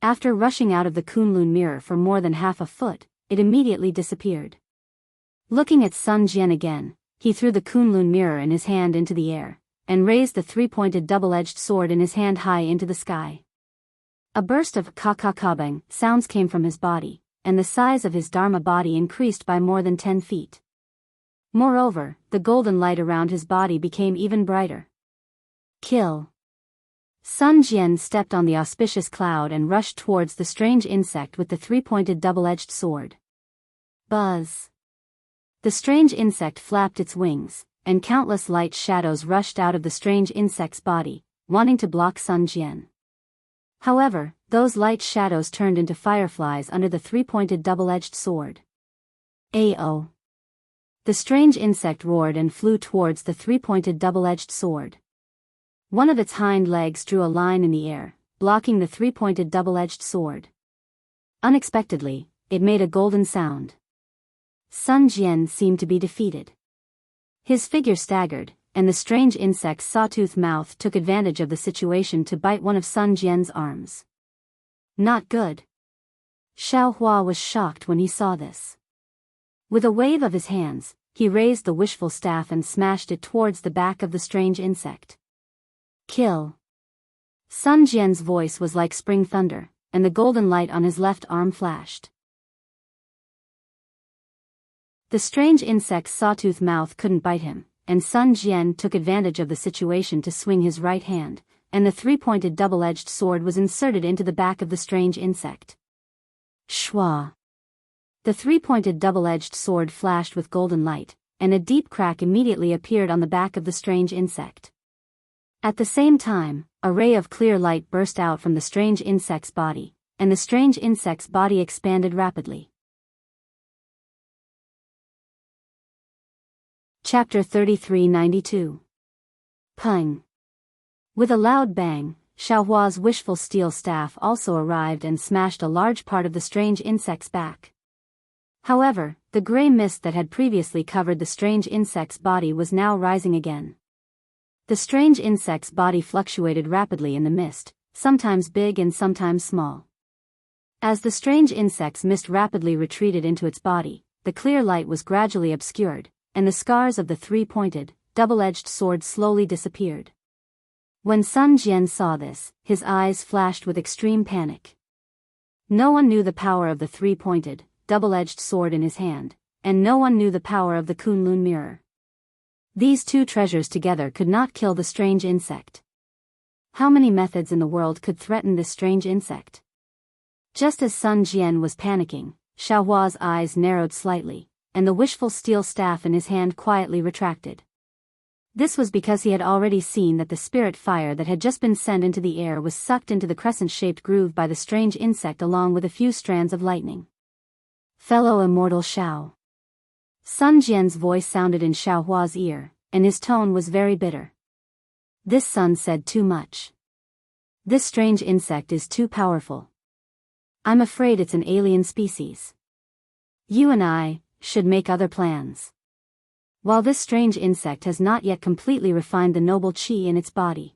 After rushing out of the Kunlun mirror for more than half a foot, it immediately disappeared. Looking at Sun Jian again, he threw the Kunlun mirror in his hand into the air, and raised the three-pointed double-edged sword in his hand high into the sky. A burst of ka-ka-ka-bang sounds came from his body, and the size of his Dharma body increased by more than 10 feet. Moreover, the golden light around his body became even brighter. Kill. Sun Jian stepped on the auspicious cloud and rushed towards the strange insect with the three-pointed double-edged sword. Buzz. The strange insect flapped its wings, and countless light shadows rushed out of the strange insect's body, wanting to block Sun Jian. However, those light shadows turned into fireflies under the three-pointed double-edged sword. Ao. The strange insect roared and flew towards the three-pointed double-edged sword. One of its hind legs drew a line in the air, blocking the three-pointed double-edged sword. Unexpectedly, it made a golden sound. Sun Jian seemed to be defeated. His figure staggered, and the strange insect's sawtooth mouth took advantage of the situation to bite one of Sun Jian's arms. Not good. Xiao Hua was shocked when he saw this. With a wave of his hands, he raised the wishful staff and smashed it towards the back of the strange insect. Kill. Sun Jian's voice was like spring thunder, and the golden light on his left arm flashed. The strange insect's sawtooth mouth couldn't bite him, and Sun Jian took advantage of the situation to swing his right hand, and the three-pointed double-edged sword was inserted into the back of the strange insect. Shwa. The three-pointed double-edged sword flashed with golden light, and a deep crack immediately appeared on the back of the strange insect. At the same time, a ray of clear light burst out from the strange insect's body, and the strange insect's body expanded rapidly. Chapter 3392. Pung. With a loud bang, Xiaohua's wishful steel staff also arrived and smashed a large part of the strange insect's back. However, the gray mist that had previously covered the strange insect's body was now rising again. The strange insect's body fluctuated rapidly in the mist, sometimes big and sometimes small. As the strange insect's mist rapidly retreated into its body, the clear light was gradually obscured, and the scars of the three-pointed, double-edged sword slowly disappeared. When Sun Jian saw this, his eyes flashed with extreme panic. No one knew the power of the three-pointed, double-edged sword in his hand, and no one knew the power of the Kunlun mirror. These two treasures together could not kill the strange insect. How many methods in the world could threaten this strange insect? Just as Sun Jian was panicking, Xiaohua's eyes narrowed slightly, and the wishful steel staff in his hand quietly retracted. This was because he had already seen that the spirit fire that had just been sent into the air was sucked into the crescent-shaped groove by the strange insect along with a few strands of lightning. Fellow immortal Xiao. Sun Jian's voice sounded in Xiaohua's ear, and his tone was very bitter. This son said too much. This strange insect is too powerful. I'm afraid it's an alien species. You and I should make other plans. While this strange insect has not yet completely refined the noble qi in its body.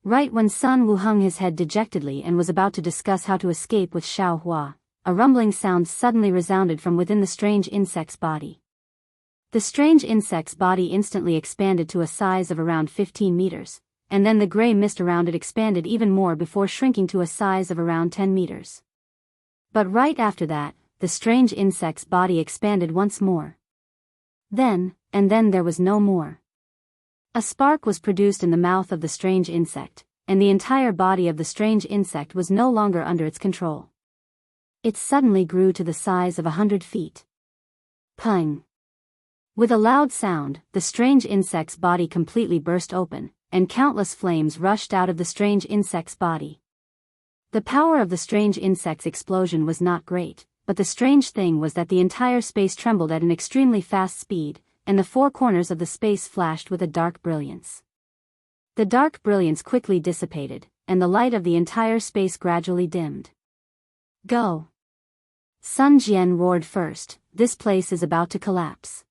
Right when Sun Wu hung his head dejectedly and was about to discuss how to escape with Xiaohua, a rumbling sound suddenly resounded from within the strange insect's body. The strange insect's body instantly expanded to a size of around 15 meters, and then the gray mist around it expanded even more before shrinking to a size of around 10 meters. But right after that, the strange insect's body expanded once more. Then there was no more. A spark was produced in the mouth of the strange insect, and the entire body of the strange insect was no longer under its control. It suddenly grew to the size of 100 feet. Pung. With a loud sound, the strange insect's body completely burst open, and countless flames rushed out of the strange insect's body. The power of the strange insect's explosion was not great, but the strange thing was that the entire space trembled at an extremely fast speed, and the four corners of the space flashed with a dark brilliance. The dark brilliance quickly dissipated, and the light of the entire space gradually dimmed. Go! Sun Jian roared first, this place is about to collapse.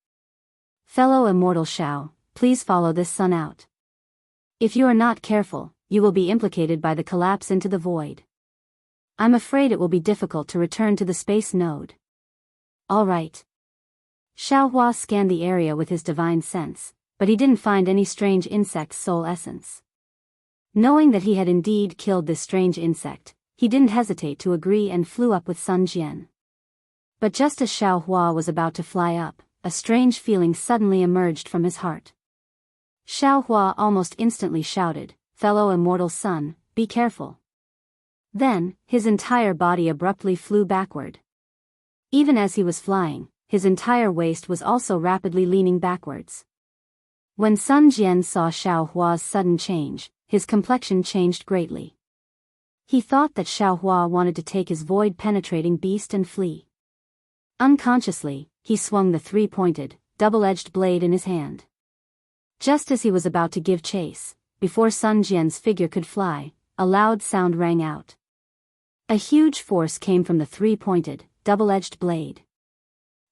Fellow immortal Xiao, please follow this sun out. If you are not careful, you will be implicated by the collapse into the void. I'm afraid it will be difficult to return to the space node. All right. Xiaohua scanned the area with his divine sense, but he didn't find any strange insect's soul essence. Knowing that he had indeed killed this strange insect, he didn't hesitate to agree and flew up with Sun Jian. But just as Xiao Hua was about to fly up, a strange feeling suddenly emerged from his heart. Xiao Hua almost instantly shouted, "Fellow immortal son, be careful." Then, his entire body abruptly flew backward. Even as he was flying, his entire waist was also rapidly leaning backwards. When Sun Jian saw Xiao Hua's sudden change, his complexion changed greatly. He thought that Xiao Hua wanted to take his void-penetrating beast and flee. Unconsciously, he swung the three-pointed, double-edged blade in his hand. Just as he was about to give chase, before Sun Jian's figure could fly, a loud sound rang out. A huge force came from the three-pointed, double-edged blade.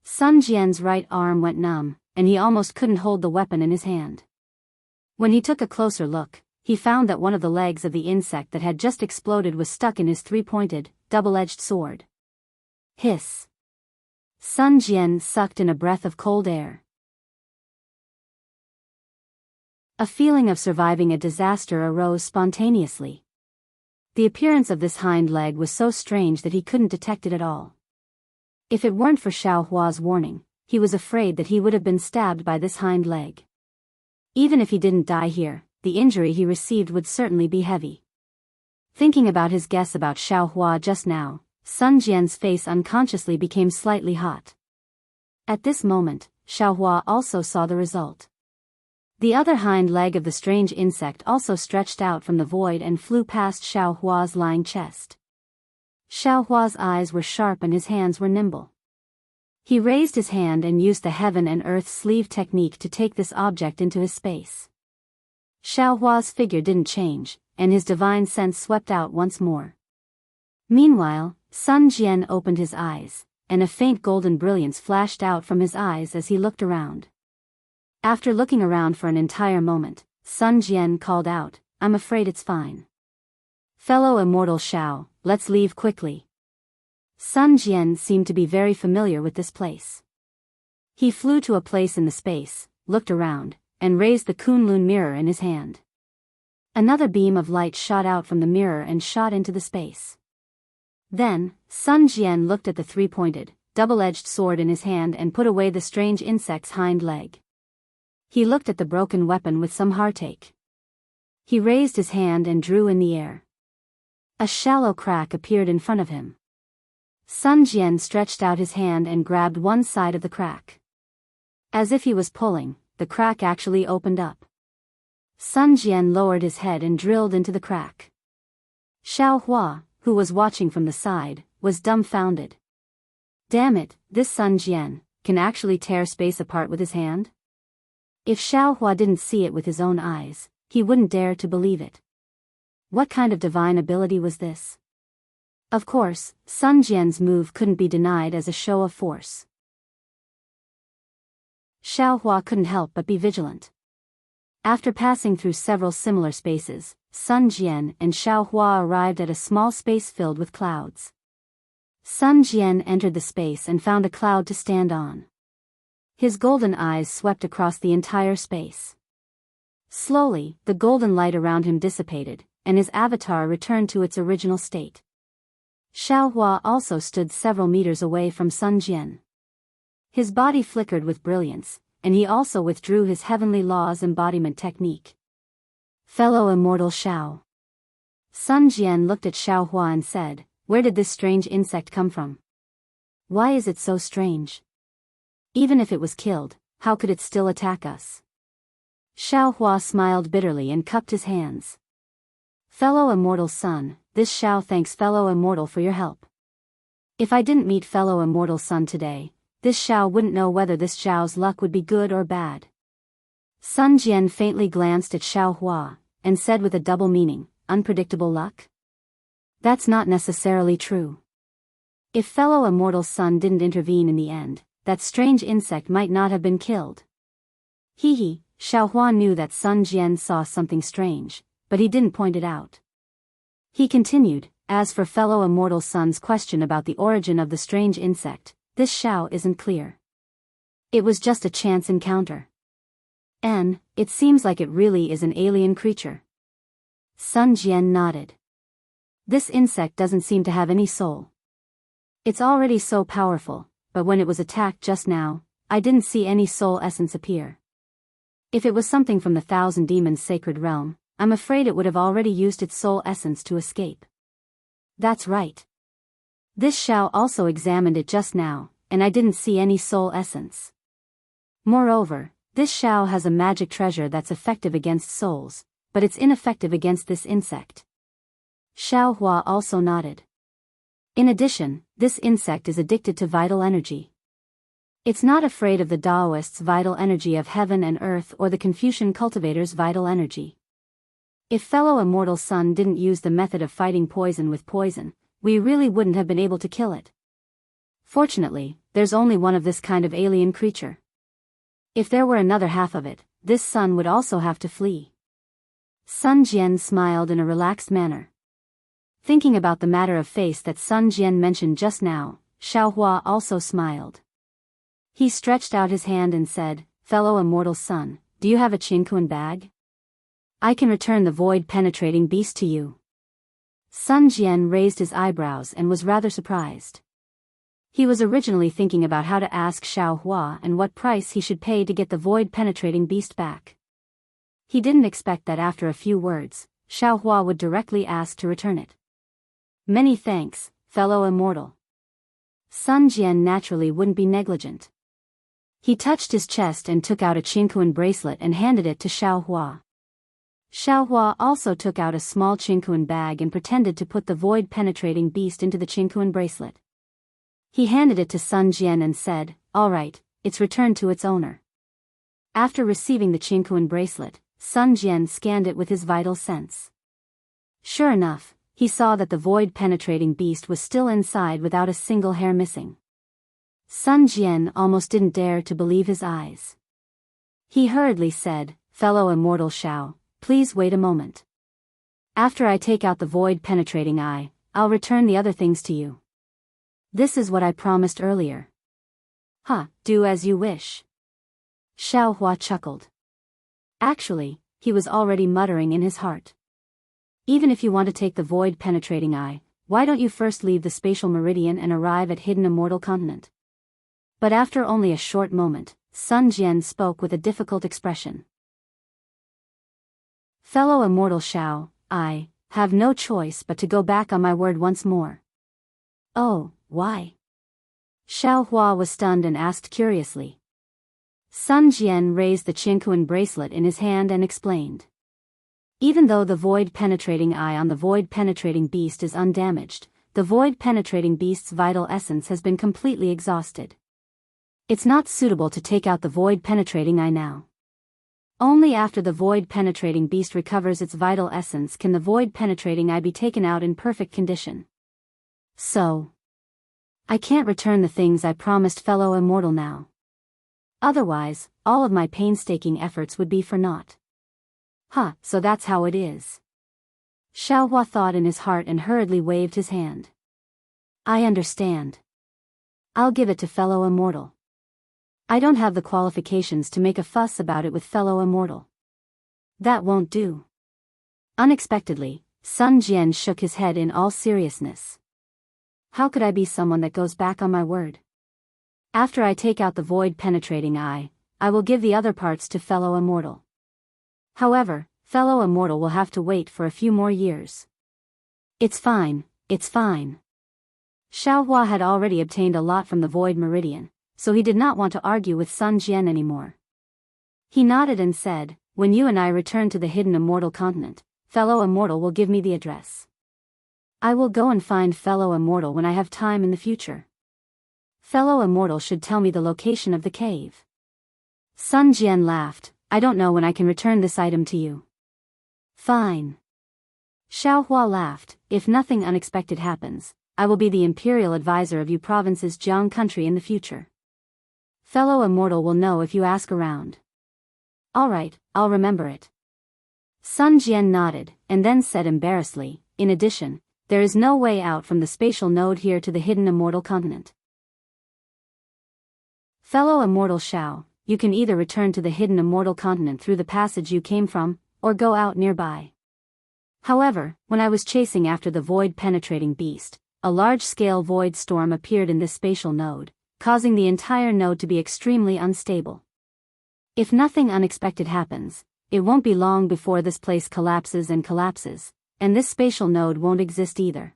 Sun Jian's right arm went numb, and he almost couldn't hold the weapon in his hand. When he took a closer look, he found that one of the legs of the insect that had just exploded was stuck in his three-pointed, double-edged sword. Hiss! Sun Jian sucked in a breath of cold air. A feeling of surviving a disaster arose spontaneously. The appearance of this hind leg was so strange that he couldn't detect it at all. If it weren't for Xiao Hua's warning, he was afraid that he would have been stabbed by this hind leg. Even if he didn't die here, the injury he received would certainly be heavy. Thinking about his guess about Xiao Hua just now, Sun Jian's face unconsciously became slightly hot. At this moment, Xiao Hua also saw the result. The other hind leg of the strange insect also stretched out from the void and flew past Xiao Hua's lying chest. Xiao Hua's eyes were sharp and his hands were nimble. He raised his hand and used the heaven and earth sleeve technique to take this object into his space. Xiao Hua's figure didn't change, and his divine sense swept out once more. Meanwhile, Sun Jian opened his eyes, and a faint golden brilliance flashed out from his eyes as he looked around. After looking around for an entire moment, Sun Jian called out, "I'm afraid it's fine. Fellow immortal Xiao, let's leave quickly." Sun Jian seemed to be very familiar with this place. He flew to a place in the space, looked around, and raised the Kunlun mirror in his hand. Another beam of light shot out from the mirror and shot into the space. Then, Sun Jian looked at the three-pointed, double-edged sword in his hand and put away the strange insect's hind leg. He looked at the broken weapon with some heartache. He raised his hand and drew in the air. A shallow crack appeared in front of him. Sun Jian stretched out his hand and grabbed one side of the crack. As if he was pulling, the crack actually opened up. Sun Jian lowered his head and drilled into the crack. Xiao Hua, who was watching from the side, was dumbfounded. Damn it, this Sun Jian can actually tear space apart with his hand? If Xiao Hua didn't see it with his own eyes, he wouldn't dare to believe it. What kind of divine ability was this? Of course, Sun Jian's move couldn't be denied as a show of force. Xiao Hua couldn't help but be vigilant. After passing through several similar spaces, Sun Jian and Xiao Hua arrived at a small space filled with clouds. Sun Jian entered the space and found a cloud to stand on. His golden eyes swept across the entire space. Slowly, the golden light around him dissipated, and his avatar returned to its original state. Xiao Hua also stood several meters away from Sun Jian. His body flickered with brilliance, and he also withdrew his heavenly laws embodiment technique. Fellow immortal Xiao. Sun Jian looked at Xiao Hua and said, "Where did this strange insect come from? Why is it so strange? Even if it was killed, how could it still attack us?" Xiao Hua smiled bitterly and cupped his hands. "Fellow immortal son, this Xiao thanks fellow immortal for your help. If I didn't meet fellow immortal son today, this Xiao wouldn't know whether this Xiao's luck would be good or bad." Sun Jian faintly glanced at Xiao Hua, and said with a double meaning, "Unpredictable luck? That's not necessarily true. If fellow immortal son didn't intervene in the end, that strange insect might not have been killed." He, Xiao Hua knew that Sun Jian saw something strange, but he didn't point it out. He continued, "As for fellow immortal son's question about the origin of the strange insect, this Xiao isn't clear. It was just a chance encounter. And it seems like it really is an alien creature." Sun Jian nodded. This insect doesn't seem to have any soul. It's already so powerful, but when it was attacked just now, I didn't see any soul essence appear. If it was something from the Thousand Demons' sacred realm, I'm afraid it would have already used its soul essence to escape. That's right. This Xiao also examined it just now, and I didn't see any soul essence. Moreover, this Xiao has a magic treasure that's effective against souls, but it's ineffective against this insect. Xiao Hua also nodded. In addition, this insect is addicted to vital energy. It's not afraid of the Taoists' vital energy of heaven and earth or the Confucian cultivators' vital energy. If fellow immortal Sun didn't use the method of fighting poison with poison, we really wouldn't have been able to kill it. Fortunately, there's only one of this kind of alien creature. If there were another half of it, this Sun would also have to flee. Sun Jian smiled in a relaxed manner. Thinking about the matter of face that Sun Jian mentioned just now, Xiao Hua also smiled. He stretched out his hand and said, "Fellow immortal Sun, do you have a Qinkuan bag? I can return the void-penetrating beast to you." Sun Jian raised his eyebrows and was rather surprised. He was originally thinking about how to ask Xiao Hua and what price he should pay to get the void-penetrating beast back. He didn't expect that after a few words, Xiao Hua would directly ask to return it. "Many thanks, fellow immortal." Sun Jian naturally wouldn't be negligent. He touched his chest and took out a Qinkuan bracelet and handed it to Xiao Hua. Xiao Hua also took out a small Qinkuan bag and pretended to put the void-penetrating beast into the Qinkuan bracelet. He handed it to Sun Jian and said, "All right, it's returned to its owner." After receiving the Qinkuan bracelet, Sun Jian scanned it with his vital sense. Sure enough, he saw that the void-penetrating beast was still inside without a single hair missing. Sun Jian almost didn't dare to believe his eyes. He hurriedly said, "Fellow immortal Xiao, please wait a moment. After I take out the void-penetrating eye, I'll return the other things to you. This is what I promised earlier." Do as you wish." Xiao Hua chuckled. Actually, he was already muttering in his heart. Even if you want to take the void-penetrating eye, why don't you first leave the spatial meridian and arrive at hidden immortal continent? But after only a short moment, Sun Jian spoke with a difficult expression. "Fellow immortal Xiao, I have no choice but to go back on my word once more." "Oh, why?" Xiao Hua was stunned and asked curiously. Sun Jian raised the Qinkuan bracelet in his hand and explained. Even though the void-penetrating eye on the void-penetrating beast is undamaged, the void-penetrating beast's vital essence has been completely exhausted. It's not suitable to take out the void-penetrating eye now. Only after the void-penetrating beast recovers its vital essence can the void-penetrating eye be taken out in perfect condition. So, I can't return the things I promised fellow immortal now. Otherwise, all of my painstaking efforts would be for naught. So that's how it is. Xiao Hua thought in his heart and hurriedly waved his hand. "I understand. I'll give it to fellow immortal. I don't have the qualifications to make a fuss about it with fellow immortal." "That won't do." Unexpectedly, Sun Jian shook his head in all seriousness. "How could I be someone that goes back on my word? After I take out the void-penetrating eye, I will give the other parts to fellow immortal. However, fellow immortal will have to wait for a few more years." It's fine. Xiao Hua had already obtained a lot from the void meridian, so he did not want to argue with Sun Jian anymore. He nodded and said, "When you and I return to the hidden immortal continent, fellow immortal will give me the address. I will go and find fellow immortal when I have time in the future. Fellow immortal should tell me the location of the cave." Sun Jian laughed, "I don't know when I can return this item to you." "Fine." Xiao Hua laughed, "If nothing unexpected happens, I will be the imperial advisor of you province's Jiang country in the future. Fellow immortal will know if you ask around." "All right, I'll remember it." Sun Jian nodded, and then said embarrassedly, "In addition, there is no way out from the spatial node here to the hidden immortal continent. Fellow immortal Xiao, you can either return to the hidden immortal continent through the passage you came from, or go out nearby. However, when I was chasing after the void-penetrating beast, a large-scale void storm appeared in this spatial node, causing the entire node to be extremely unstable. If nothing unexpected happens, it won't be long before this place collapses, and this spatial node won't exist either.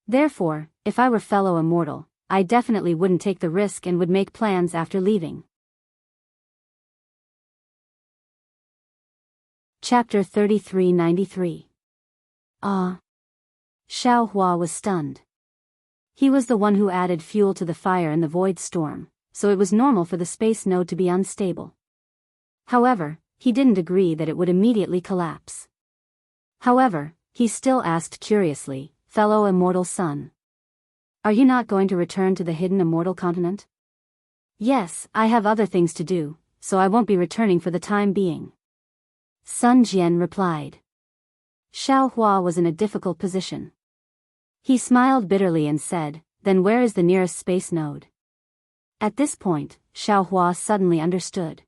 Therefore, if I were fellow immortal, I definitely wouldn't take the risk and would make plans after leaving. Chapter 3393. Xiao Hua was stunned. He was the one who added fuel to the fire in the void storm, so it was normal for the space node to be unstable. However, he didn't agree that it would immediately collapse. However, he still asked curiously, "Fellow immortal son, are you not going to return to the hidden immortal continent?" "Yes, I have other things to do, so I won't be returning for the time being," Sun Jian replied. Xiao Hua was in a difficult position. He smiled bitterly and said, "Then where is the nearest space node?" At this point, Xiao Hua suddenly understood.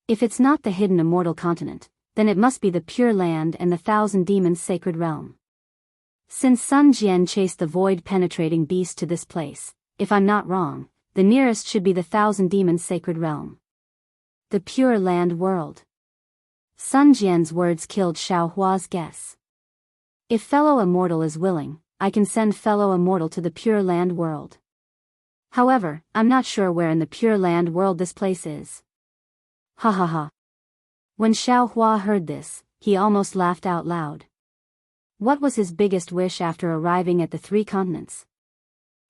If it's not the hidden immortal continent, then it must be the Pure Land and the Thousand Demons' sacred realm. Since Sun Jian chased the void-penetrating beast to this place, if I'm not wrong, the nearest should be the Thousand Demons' sacred realm. The Pure Land world. Sun Jian's words killed Xiao Hua's guess. If fellow immortal is willing, I can send fellow immortal to the Pure Land world. However, I'm not sure where in the Pure Land world this place is. Ha ha ha. When Xiao Hua heard this, he almost laughed out loud. What was his biggest wish after arriving at the three continents?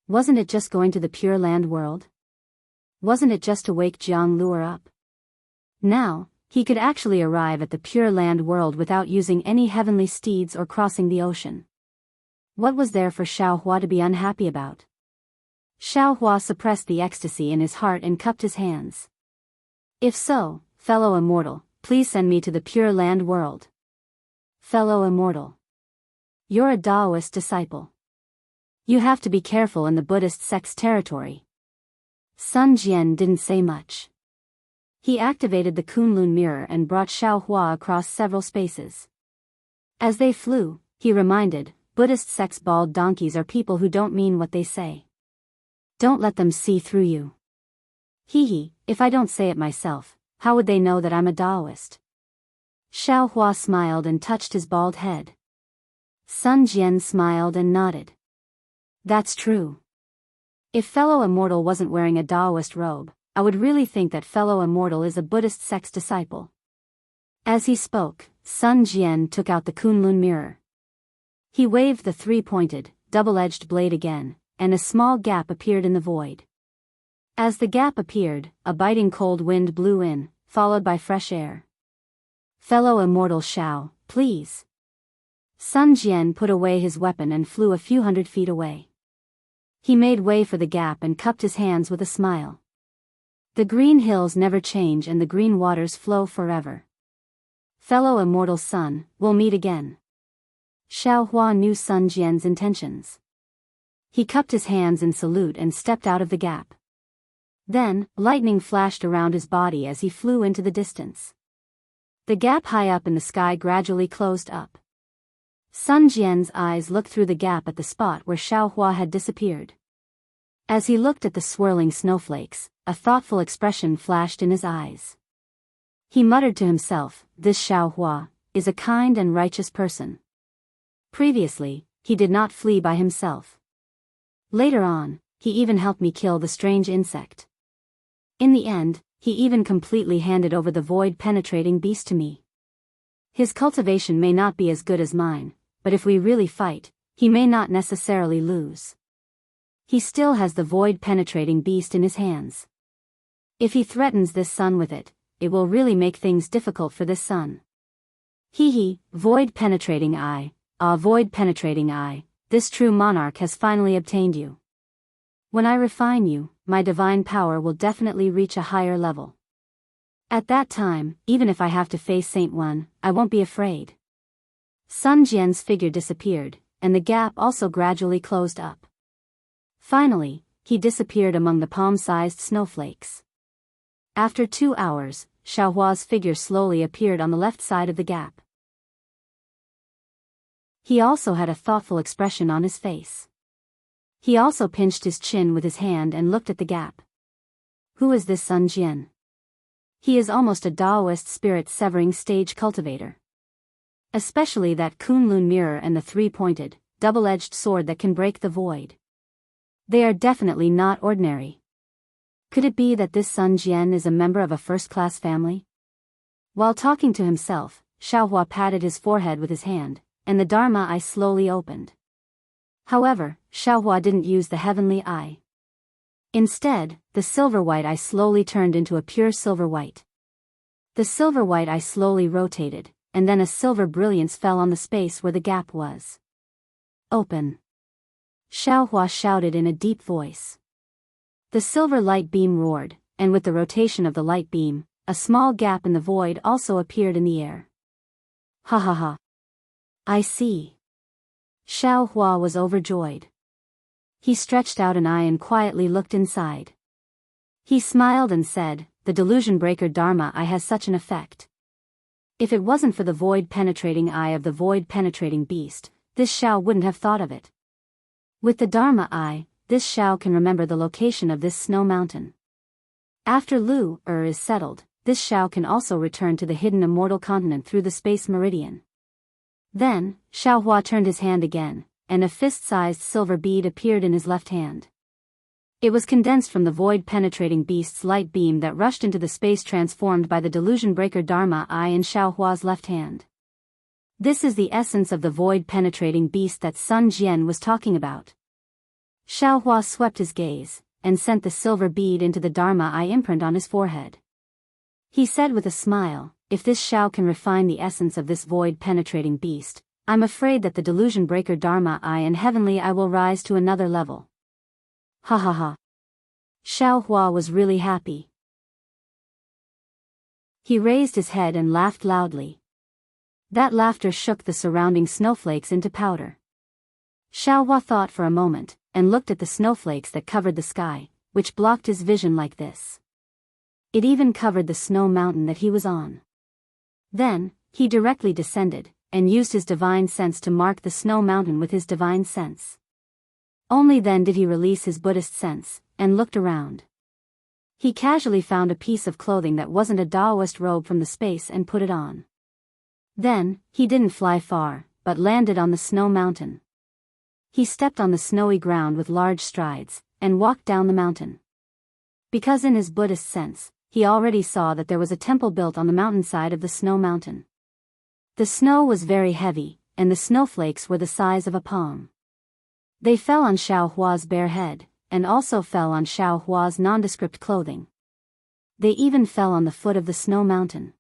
Wasn't it just going to the Pure Land world? Wasn't it just to wake Jiang Luer up? Now, he could actually arrive at the Pure Land world without using any heavenly steeds or crossing the ocean. What was there for Xiao Hua to be unhappy about? Xiao Hua suppressed the ecstasy in his heart and cupped his hands. If so, fellow immortal, please send me to the Pure Land world. Fellow immortal. You're a Taoist disciple. You have to be careful in the Buddhist sect's territory. Sun Jian didn't say much. He activated the Kunlun mirror and brought Xiao Hua across several spaces. As they flew, he reminded, Buddhist sect's bald donkeys are people who don't mean what they say. Don't let them see through you. Hee, if I don't say it myself, how would they know that I'm a Taoist? Xiao Hua smiled and touched his bald head. Sun Jian smiled and nodded. That's true. If fellow immortal wasn't wearing a Taoist robe, I would really think that fellow immortal is a Buddhist sect's disciple. As he spoke, Sun Jian took out the Kunlun mirror. He waved the three-pointed, double-edged blade again, and a small gap appeared in the void. As the gap appeared, a biting cold wind blew in, followed by fresh air. Fellow immortal Xiao, please. Sun Jian put away his weapon and flew a few hundred feet away. He made way for the gap and cupped his hands with a smile. The green hills never change and the green waters flow forever. Fellow immortal son, we'll meet again. Xiao Hua knew Sun Jian's intentions. He cupped his hands in salute and stepped out of the gap. Then, lightning flashed around his body as he flew into the distance. The gap high up in the sky gradually closed up. Sun Jian's eyes looked through the gap at the spot where Xiao Hua had disappeared. As he looked at the swirling snowflakes, a thoughtful expression flashed in his eyes. He muttered to himself, this Xiao Hua is a kind and righteous person. Previously, he did not flee by himself. Later on, he even helped me kill the strange insect. In the end, he even completely handed over the void-penetrating beast to me. His cultivation may not be as good as mine, but if we really fight, he may not necessarily lose. He still has the void-penetrating beast in his hands. If he threatens this sun with it, it will really make things difficult for this sun. Void-penetrating eye, void-penetrating eye, this true monarch has finally obtained you. When I refine you, my divine power will definitely reach a higher level. At that time, even if I have to face Saint One, I won't be afraid. Sun Jian's figure disappeared, and the gap also gradually closed up. Finally, he disappeared among the palm-sized snowflakes. After 2 hours, Xiao Hua's figure slowly appeared on the left side of the gap. He also had a thoughtful expression on his face. He also pinched his chin with his hand and looked at the gap. Who is this Sun Jian? He is almost a Taoist spirit-severing stage cultivator. Especially that Kunlun mirror and the three-pointed, double-edged sword that can break the void. They are definitely not ordinary. Could it be that this Sun Jian is a member of a first-class family? While talking to himself, Xiaohua patted his forehead with his hand, and the Dharma eye slowly opened. However, Xiaohua didn't use the heavenly eye. Instead, the silver-white eye slowly turned into a pure silver-white. The silver-white eye slowly rotated, and then a silver brilliance fell on the space where the gap was. Open! Xiaohua shouted in a deep voice. The silver light beam roared, and with the rotation of the light beam, a small gap in the void also appeared in the air. Ha ha ha! I see. Xiaohua was overjoyed. He stretched out an eye and quietly looked inside. He smiled and said, "The delusion breaker Dharma eye has such an effect. If it wasn't for the void-penetrating eye of the void-penetrating beast, this Xiao wouldn't have thought of it. With the Dharma eye, this Xiao can remember the location of this snow mountain. After Lu is settled, this Xiao can also return to the hidden immortal continent through the space meridian." Then, Xiaohua turned his hand again, and a fist-sized silver bead appeared in his left hand. It was condensed from the void-penetrating beast's light beam that rushed into the space transformed by the delusion breaker Dharma eye in Xiaohua's left hand. This is the essence of the void-penetrating beast that Sun Jian was talking about. Xiaohua swept his gaze, and sent the silver bead into the Dharma eye imprint on his forehead. He said with a smile, "If this Xiao can refine the essence of this void-penetrating beast, I'm afraid that the delusion breaker Dharma eye and heavenly eye will rise to another level." Ha ha ha. Xiaohua was really happy. He raised his head and laughed loudly. That laughter shook the surrounding snowflakes into powder. Xiaohua thought for a moment, and looked at the snowflakes that covered the sky, which blocked his vision like this. It even covered the snow mountain that he was on. Then, he directly descended, and used his divine sense to mark the snow mountain with his divine sense. Only then did he release his Buddhist sense, and looked around. He casually found a piece of clothing that wasn't a Taoist robe from the space and put it on. Then, he didn't fly far, but landed on the snow mountain. He stepped on the snowy ground with large strides, and walked down the mountain. Because in his Buddhist sense, he already saw that there was a temple built on the mountainside of the snow mountain. The snow was very heavy, and the snowflakes were the size of a palm. They fell on Xiaohua's bare head, and also fell on Xiaohua's nondescript clothing. They even fell on the foot of the snow mountain.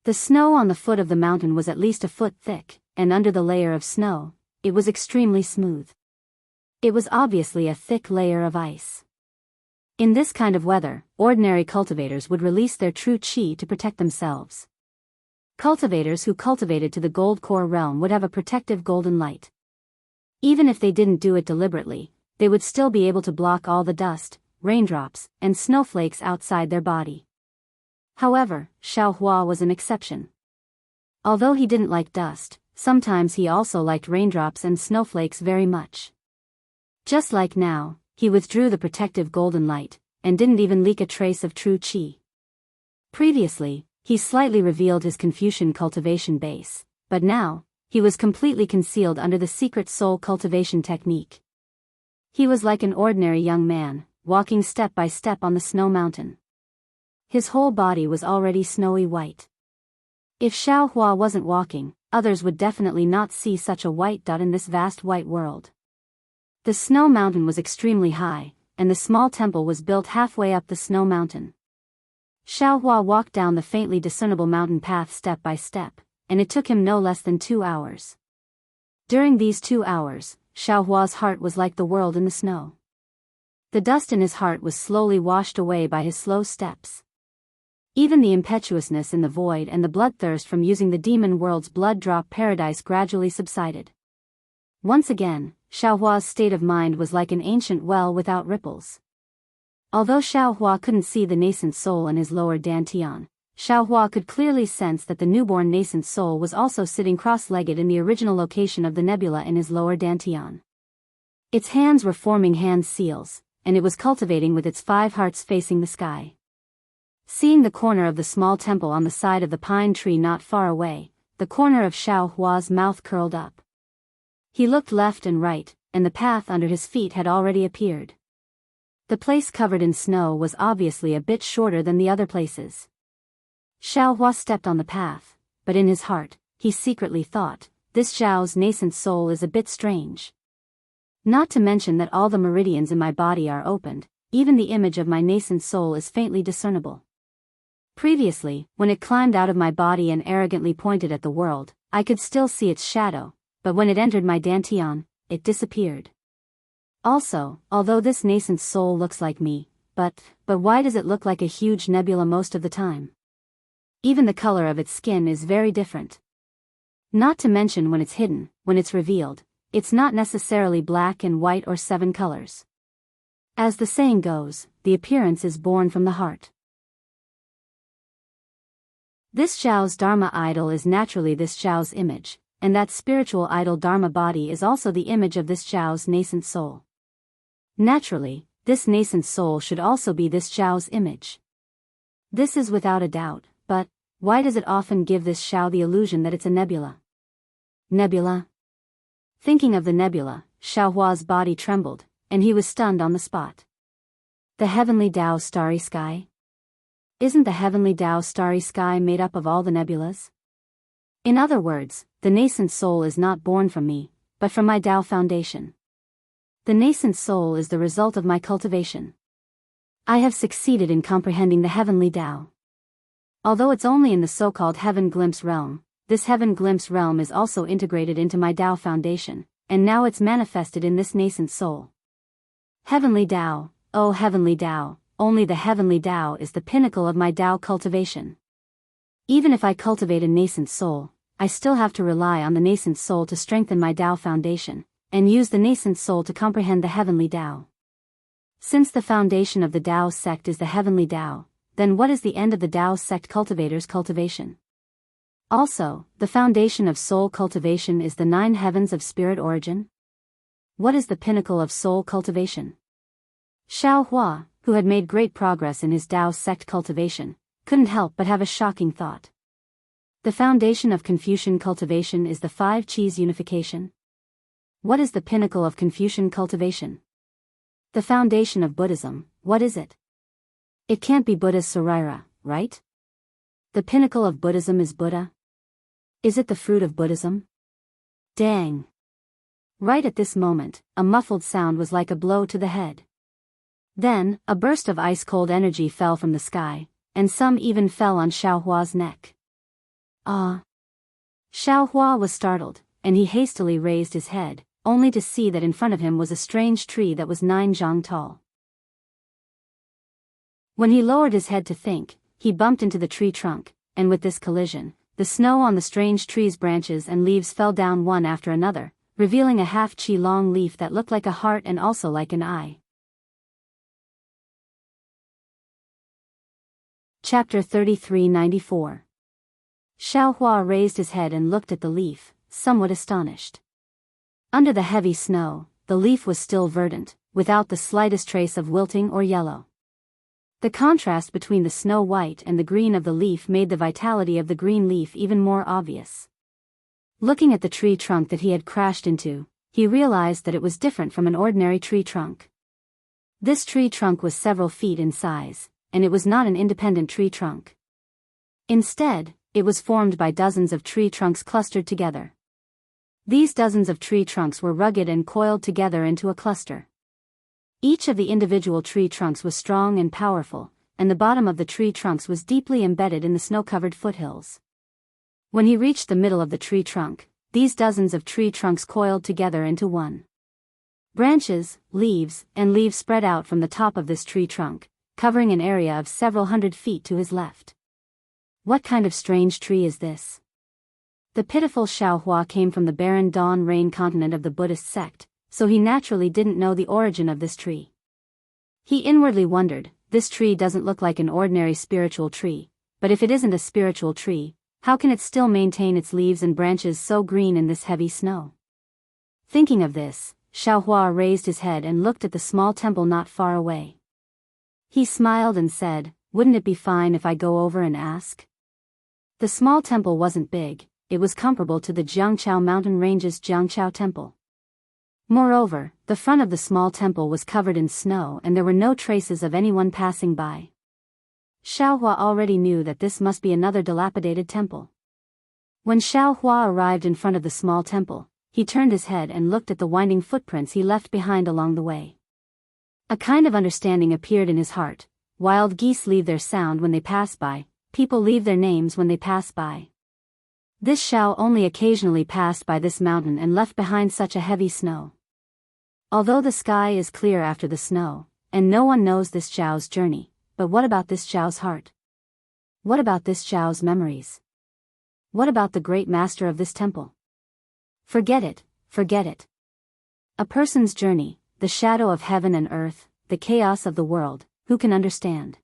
The snow on the foot of the mountain was at least a foot thick, and under the layer of snow, it was extremely smooth. It was obviously a thick layer of ice. In this kind of weather, ordinary cultivators would release their true qi to protect themselves. Cultivators who cultivated to the gold core realm would have a protective golden light. Even if they didn't do it deliberately, they would still be able to block all the dust, raindrops, and snowflakes outside their body. However, Xiaohua was an exception. Although he didn't like dust, sometimes he also liked raindrops and snowflakes very much. Just like now, he withdrew the protective golden light, and didn't even leak a trace of true qi. Previously, he slightly revealed his Confucian cultivation base, but now, he was completely concealed under the secret soul cultivation technique. He was like an ordinary young man, walking step by step on the snow mountain. His whole body was already snowy white. If Xiaohua wasn't walking, others would definitely not see such a white dot in this vast white world. The snow mountain was extremely high, and the small temple was built halfway up the snow mountain. Xiaohua walked down the faintly discernible mountain path step by step, and it took him no less than 2 hours. During these 2 hours, Xiaohua's heart was like the world in the snow. The dust in his heart was slowly washed away by his slow steps. Even the impetuousness in the void and the bloodthirst from using the demon world's blood-drop paradise gradually subsided. Once again, Xiaohua's state of mind was like an ancient well without ripples. Although Xiaohua couldn't see the nascent soul in his lower dantian, Xiaohua could clearly sense that the newborn nascent soul was also sitting cross-legged in the original location of the nebula in his lower dantian. Its hands were forming hand seals, and it was cultivating with its 5 hearts facing the sky. Seeing the corner of the small temple on the side of the pine tree not far away, the corner of Xiaohua's mouth curled up. He looked left and right, and the path under his feet had already appeared. The place covered in snow was obviously a bit shorter than the other places. Xiaohua stepped on the path, but in his heart, he secretly thought, this Zhao's nascent soul is a bit strange. Not to mention that all the meridians in my body are opened, even the image of my nascent soul is faintly discernible. Previously, when it climbed out of my body and arrogantly pointed at the world, I could still see its shadow, but when it entered my dantian, it disappeared. Also, although this nascent soul looks like me, but why does it look like a huge nebula most of the time? Even the color of its skin is very different. Not to mention when it's hidden, when it's revealed, it's not necessarily black and white or 7 colors. As the saying goes, the appearance is born from the heart. This Zhao's Dharma idol is naturally this Zhao's image, and that spiritual idol Dharma body is also the image of this Zhao's nascent soul. Naturally, this nascent soul should also be this Zhao's image. This is without a doubt, but why does it often give this Zhao the illusion that it's a nebula? Nebula? Thinking of the nebula, Xiaohua's body trembled, and he was stunned on the spot. The heavenly Tao starry sky? Isn't the heavenly Tao starry sky made up of all the nebulas? In other words, the nascent soul is not born from me, but from my Tao foundation. The nascent soul is the result of my cultivation. I have succeeded in comprehending the heavenly Tao. Although it's only in the so-called heaven glimpse realm, this heaven glimpse realm is also integrated into my Tao foundation, and now it's manifested in this nascent soul. Heavenly Tao, oh heavenly Tao, only the heavenly Tao is the pinnacle of my Tao cultivation. Even if I cultivate a nascent soul, I still have to rely on the nascent soul to strengthen my Tao foundation, and use the nascent soul to comprehend the heavenly Tao. Since the foundation of the Tao sect is the heavenly Tao, then what is the end of the Tao sect cultivator's cultivation? Also, the foundation of soul cultivation is the 9 heavens of spirit origin? What is the pinnacle of soul cultivation? Xiaohua, who had made great progress in his Tao sect cultivation, couldn't help but have a shocking thought. The foundation of Confucian cultivation is the 5 Qis unification. What is the pinnacle of Confucian cultivation? The foundation of Buddhism, what is it? It can't be Buddha's Sarira, right? The pinnacle of Buddhism is Buddha? Is it the fruit of Buddhism? Dang! Right at this moment, a muffled sound was like a blow to the head. Then, a burst of ice-cold energy fell from the sky, and some even fell on Xiaohua's neck. Ah! Xiaohua was startled, and he hastily raised his head, only to see that in front of him was a strange tree that was 9 zhang tall. When he lowered his head to think, he bumped into the tree trunk, and with this collision, the snow on the strange tree's branches and leaves fell down one after another, revealing a half-qi long leaf that looked like a heart and also like an eye. Chapter 3394. Xiaohua raised his head and looked at the leaf, somewhat astonished. Under the heavy snow, the leaf was still verdant, without the slightest trace of wilting or yellow. The contrast between the snow white and the green of the leaf made the vitality of the green leaf even more obvious. Looking at the tree trunk that he had crashed into, he realized that it was different from an ordinary tree trunk. This tree trunk was several feet in size, and it was not an independent tree trunk. Instead, it was formed by dozens of tree trunks clustered together. These dozens of tree trunks were rugged and coiled together into a cluster. Each of the individual tree trunks was strong and powerful, and the bottom of the tree trunks was deeply embedded in the snow-covered foothills. When he reached the middle of the tree trunk, these dozens of tree trunks coiled together into one. Branches, leaves, and leaves spread out from the top of this tree trunk, covering an area of several hundred feet to his left. What kind of strange tree is this? The pitiful Xiaohua came from the barren dawn rain continent of the Buddhist sect, so he naturally didn't know the origin of this tree. He inwardly wondered, this tree doesn't look like an ordinary spiritual tree, but if it isn't a spiritual tree, how can it still maintain its leaves and branches so green in this heavy snow? Thinking of this, Xiaohua raised his head and looked at the small temple not far away. He smiled and said, "Wouldn't it be fine if I go over and ask?" The small temple wasn't big, it was comparable to the Jiangqiao mountain range's Jiangqiao temple. Moreover, the front of the small temple was covered in snow and there were no traces of anyone passing by. Xiaohua already knew that this must be another dilapidated temple. When Xiaohua arrived in front of the small temple, he turned his head and looked at the winding footprints he left behind along the way. A kind of understanding appeared in his heart. Wild geese leave their sound when they pass by, people leave their names when they pass by. This Xiao only occasionally passed by this mountain and left behind such a heavy snow. Although the sky is clear after the snow, and no one knows this Xiao's journey, but what about this Xiao's heart? What about this Xiao's memories? What about the great master of this temple? Forget it, forget it. A person's journey, the shadow of heaven and earth, the chaos of the world, who can understand?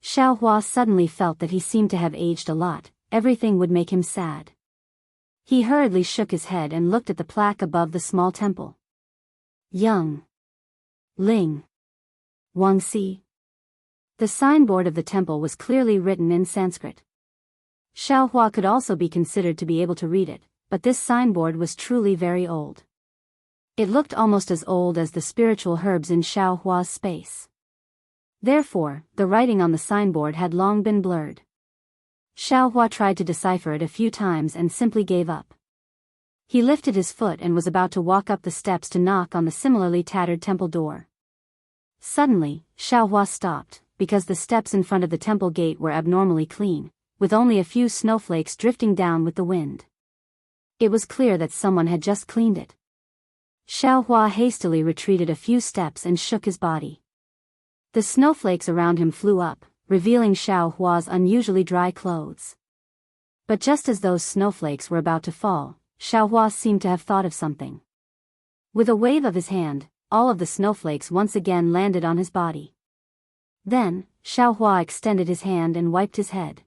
Xiaohua suddenly felt that he seemed to have aged a lot, everything would make him sad. He hurriedly shook his head and looked at the plaque above the small temple. Young. Ling. Wangxi. The signboard of the temple was clearly written in Sanskrit. Xiaohua could also be considered to be able to read it, but this signboard was truly very old. It looked almost as old as the spiritual herbs in Xiaohua's space. Therefore, the writing on the signboard had long been blurred. Xiaohua tried to decipher it a few times and simply gave up. He lifted his foot and was about to walk up the steps to knock on the similarly tattered temple door. Suddenly, Xiaohua stopped, because the steps in front of the temple gate were abnormally clean, with only a few snowflakes drifting down with the wind. It was clear that someone had just cleaned it. Xiaohua hastily retreated a few steps and shook his body. The snowflakes around him flew up, revealing Xiaohua's unusually dry clothes. But just as those snowflakes were about to fall, Xiaohua seemed to have thought of something. With a wave of his hand, all of the snowflakes once again landed on his body. Then, Xiaohua extended his hand and wiped his head.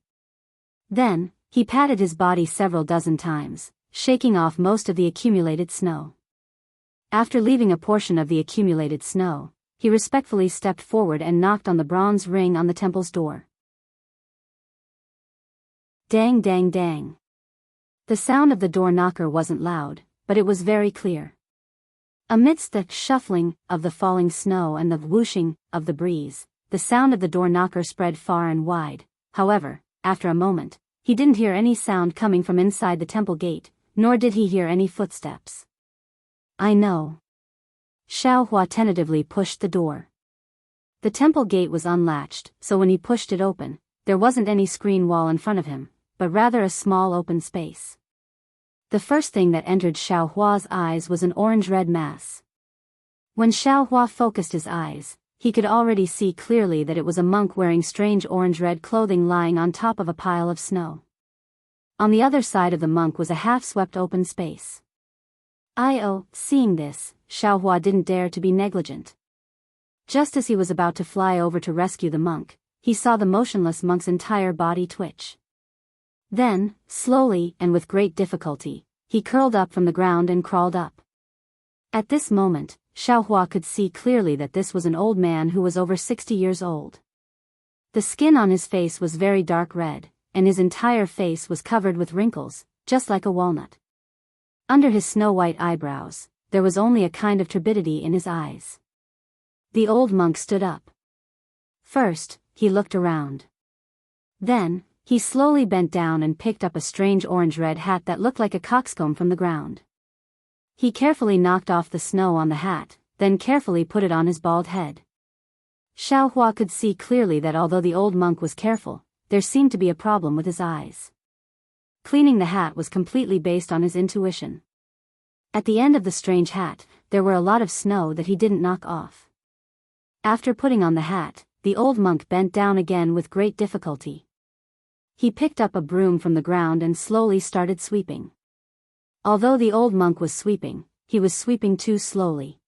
Then, he patted his body several dozen times, shaking off most of the accumulated snow. After leaving a portion of the accumulated snow, he respectfully stepped forward and knocked on the bronze ring on the temple's door. Dang dang dang. The sound of the door knocker wasn't loud, but it was very clear. Amidst the shuffling of the falling snow and the whooshing of the breeze, the sound of the door knocker spread far and wide. However, after a moment, he didn't hear any sound coming from inside the temple gate, nor did he hear any footsteps. I know. Xiaohua tentatively pushed the door. The temple gate was unlatched, so when he pushed it open, there wasn't any screen wall in front of him, but rather a small open space. The first thing that entered Xiaohua's eyes was an orange-red mass. When Xiaohua focused his eyes, he could already see clearly that it was a monk wearing strange orange-red clothing lying on top of a pile of snow. On the other side of the monk was a half-swept open space. Seeing this, Xiaohua didn't dare to be negligent. Just as he was about to fly over to rescue the monk, he saw the motionless monk's entire body twitch. Then, slowly and with great difficulty, he curled up from the ground and crawled up. At this moment, Xiaohua could see clearly that this was an old man who was over 60 years old. The skin on his face was very dark red, and his entire face was covered with wrinkles, just like a walnut. Under his snow-white eyebrows, there was only a kind of turbidity in his eyes. The old monk stood up. First, he looked around. Then, he slowly bent down and picked up a strange orange-red hat that looked like a coxcomb from the ground. He carefully knocked off the snow on the hat, then carefully put it on his bald head. Xiaohua could see clearly that although the old monk was careful, there seemed to be a problem with his eyes. Cleaning the hat was completely based on his intuition. At the end of the strange hat, there were a lot of snow that he didn't knock off. After putting on the hat, the old monk bent down again with great difficulty. He picked up a broom from the ground and slowly started sweeping. Although the old monk was sweeping, he was sweeping too slowly.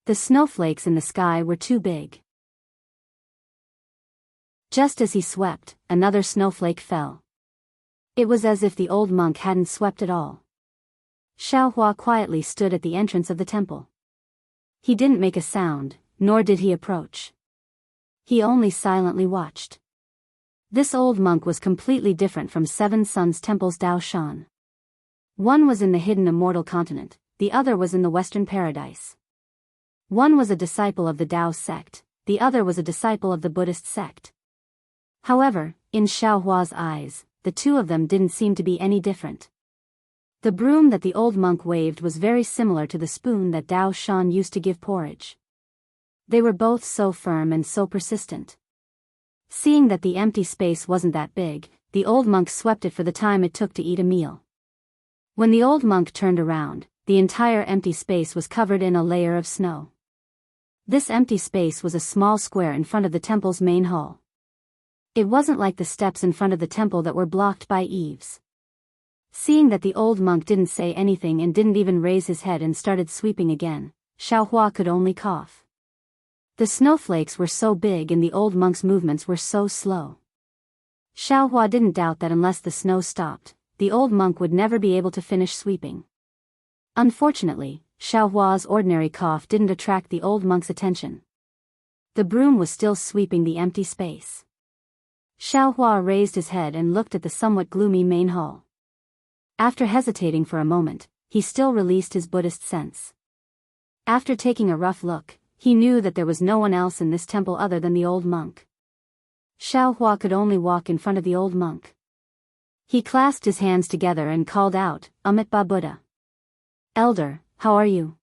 The snowflakes in the sky were too big. Just as he swept, another snowflake fell. It was as if the old monk hadn't swept at all. Xiaohua quietly stood at the entrance of the temple. He didn't make a sound, nor did he approach. He only silently watched. This old monk was completely different from Seven Suns Temple's Dao Shan. One was in the hidden immortal continent, the other was in the Western Paradise. One was a disciple of the Dao sect, the other was a disciple of the Buddhist sect. However, in Xiaohua's eyes, the two of them didn't seem to be any different. The broom that the old monk waved was very similar to the spoon that Dao Shan used to give porridge. They were both so firm and so persistent. Seeing that the empty space wasn't that big, the old monk swept it for the time it took to eat a meal. When the old monk turned around, the entire empty space was covered in a layer of snow. This empty space was a small square in front of the temple's main hall. It wasn't like the steps in front of the temple that were blocked by eaves. Seeing that the old monk didn't say anything and didn't even raise his head and started sweeping again, Xiaohua could only cough. The snowflakes were so big and the old monk's movements were so slow. Xiaohua didn't doubt that unless the snow stopped, the old monk would never be able to finish sweeping. Unfortunately, Xiaohua's ordinary cough didn't attract the old monk's attention. The broom was still sweeping the empty space. Xiaohua raised his head and looked at the somewhat gloomy main hall. After hesitating for a moment, he still released his Buddhist sense. After taking a rough look, he knew that there was no one else in this temple other than the old monk. Xiaohua could only walk in front of the old monk. He clasped his hands together and called out, "Amitabha Buddha. Elder, how are you?"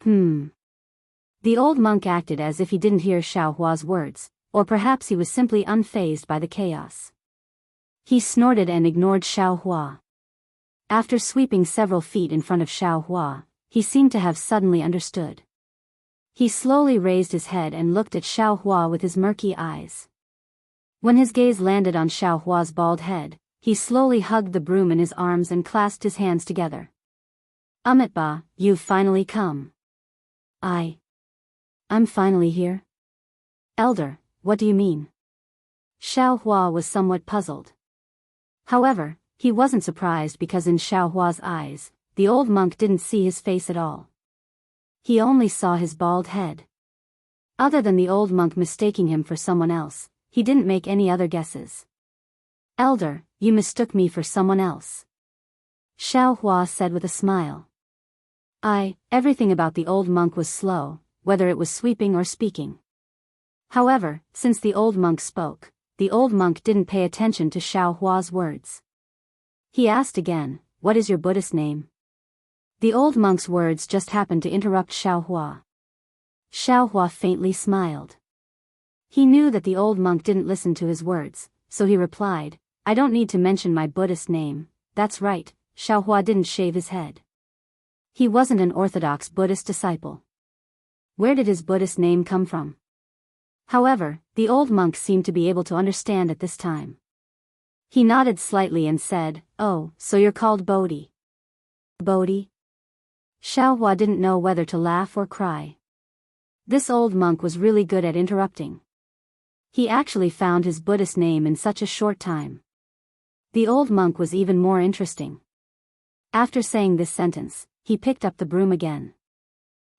The old monk acted as if he didn't hear Xiaohua's words, or perhaps he was simply unfazed by the chaos. He snorted and ignored Xiaohua. After sweeping several feet in front of Xiaohua, he seemed to have suddenly understood. He slowly raised his head and looked at Xiaohua with his murky eyes. When his gaze landed on Xiaohua's bald head, he slowly hugged the broom in his arms and clasped his hands together. "Amitabha, you've finally come." I'm finally here?" "Elder, what do you mean?" Xiaohua was somewhat puzzled. However, he wasn't surprised because in Xiaohua's eyes, the old monk didn't see his face at all. He only saw his bald head. Other than the old monk mistaking him for someone else, he didn't make any other guesses. "Elder, you mistook me for someone else," Xiaohua said with a smile. Everything about the old monk was slow, whether it was sweeping or speaking. However, since the old monk spoke, the old monk didn't pay attention to Xiaohua's words. He asked again, "What is your Buddhist name?" The old monk's words just happened to interrupt Xiaohua. Xiaohua faintly smiled. He knew that the old monk didn't listen to his words, so he replied, "I don't need to mention my Buddhist name." That's right, Xiaohua didn't shave his head. He wasn't an orthodox Buddhist disciple. Where did his Buddhist name come from? However, the old monk seemed to be able to understand at this time. He nodded slightly and said, "Oh, so you're called Bodhi." Bodhi? Xiaohua didn't know whether to laugh or cry. This old monk was really good at interrupting. He actually found his Buddhist name in such a short time. The old monk was even more interesting. After saying this sentence, he picked up the broom again.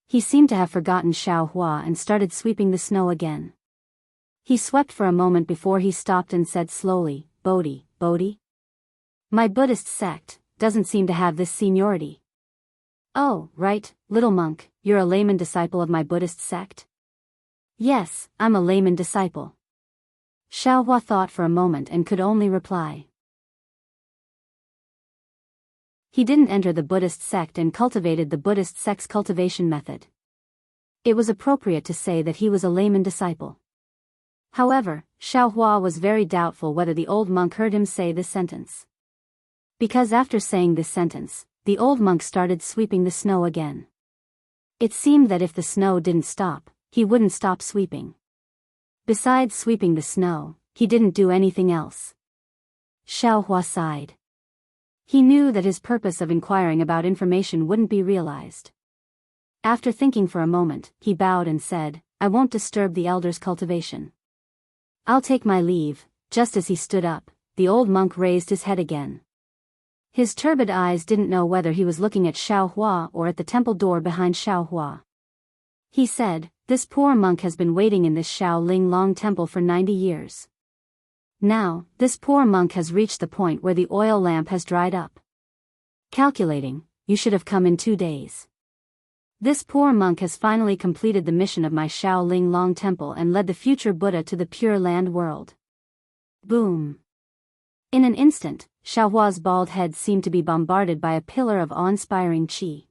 He seemed to have forgotten Xiaohua and started sweeping the snow again. He swept for a moment before he stopped and said slowly, "Bodhi, Bodhi? My Buddhist sect doesn't seem to have this seniority." "Oh, right, little monk, you're a layman disciple of my Buddhist sect?" "Yes, I'm a layman disciple." Xiaohua thought for a moment and could only reply. He didn't enter the Buddhist sect and cultivated the Buddhist sect's cultivation method. It was appropriate to say that he was a layman disciple. However, Xiaohua was very doubtful whether the old monk heard him say this sentence. Because after saying this sentence, the old monk started sweeping the snow again. It seemed that if the snow didn't stop, he wouldn't stop sweeping. Besides sweeping the snow, he didn't do anything else. Xiaohua sighed. He knew that his purpose of inquiring about information wouldn't be realized. After thinking for a moment, he bowed and said, "I won't disturb the elder's cultivation." I'll take my leave." Just as he stood up, the old monk raised his head again. His turbid eyes didn't know whether he was looking at Xiaohua or at the temple door behind Xiaohua. He said, "This poor monk has been waiting in this Shaolin Long temple for 90 years. Now, this poor monk has reached the point where the oil lamp has dried up. Calculating, you should have come in 2 days. This poor monk has finally completed the mission of my Shaolin Long temple and led the future Buddha to the Pure Land world." Boom. In an instant, Xiaohua's bald head seemed to be bombarded by a pillar of awe-inspiring qi.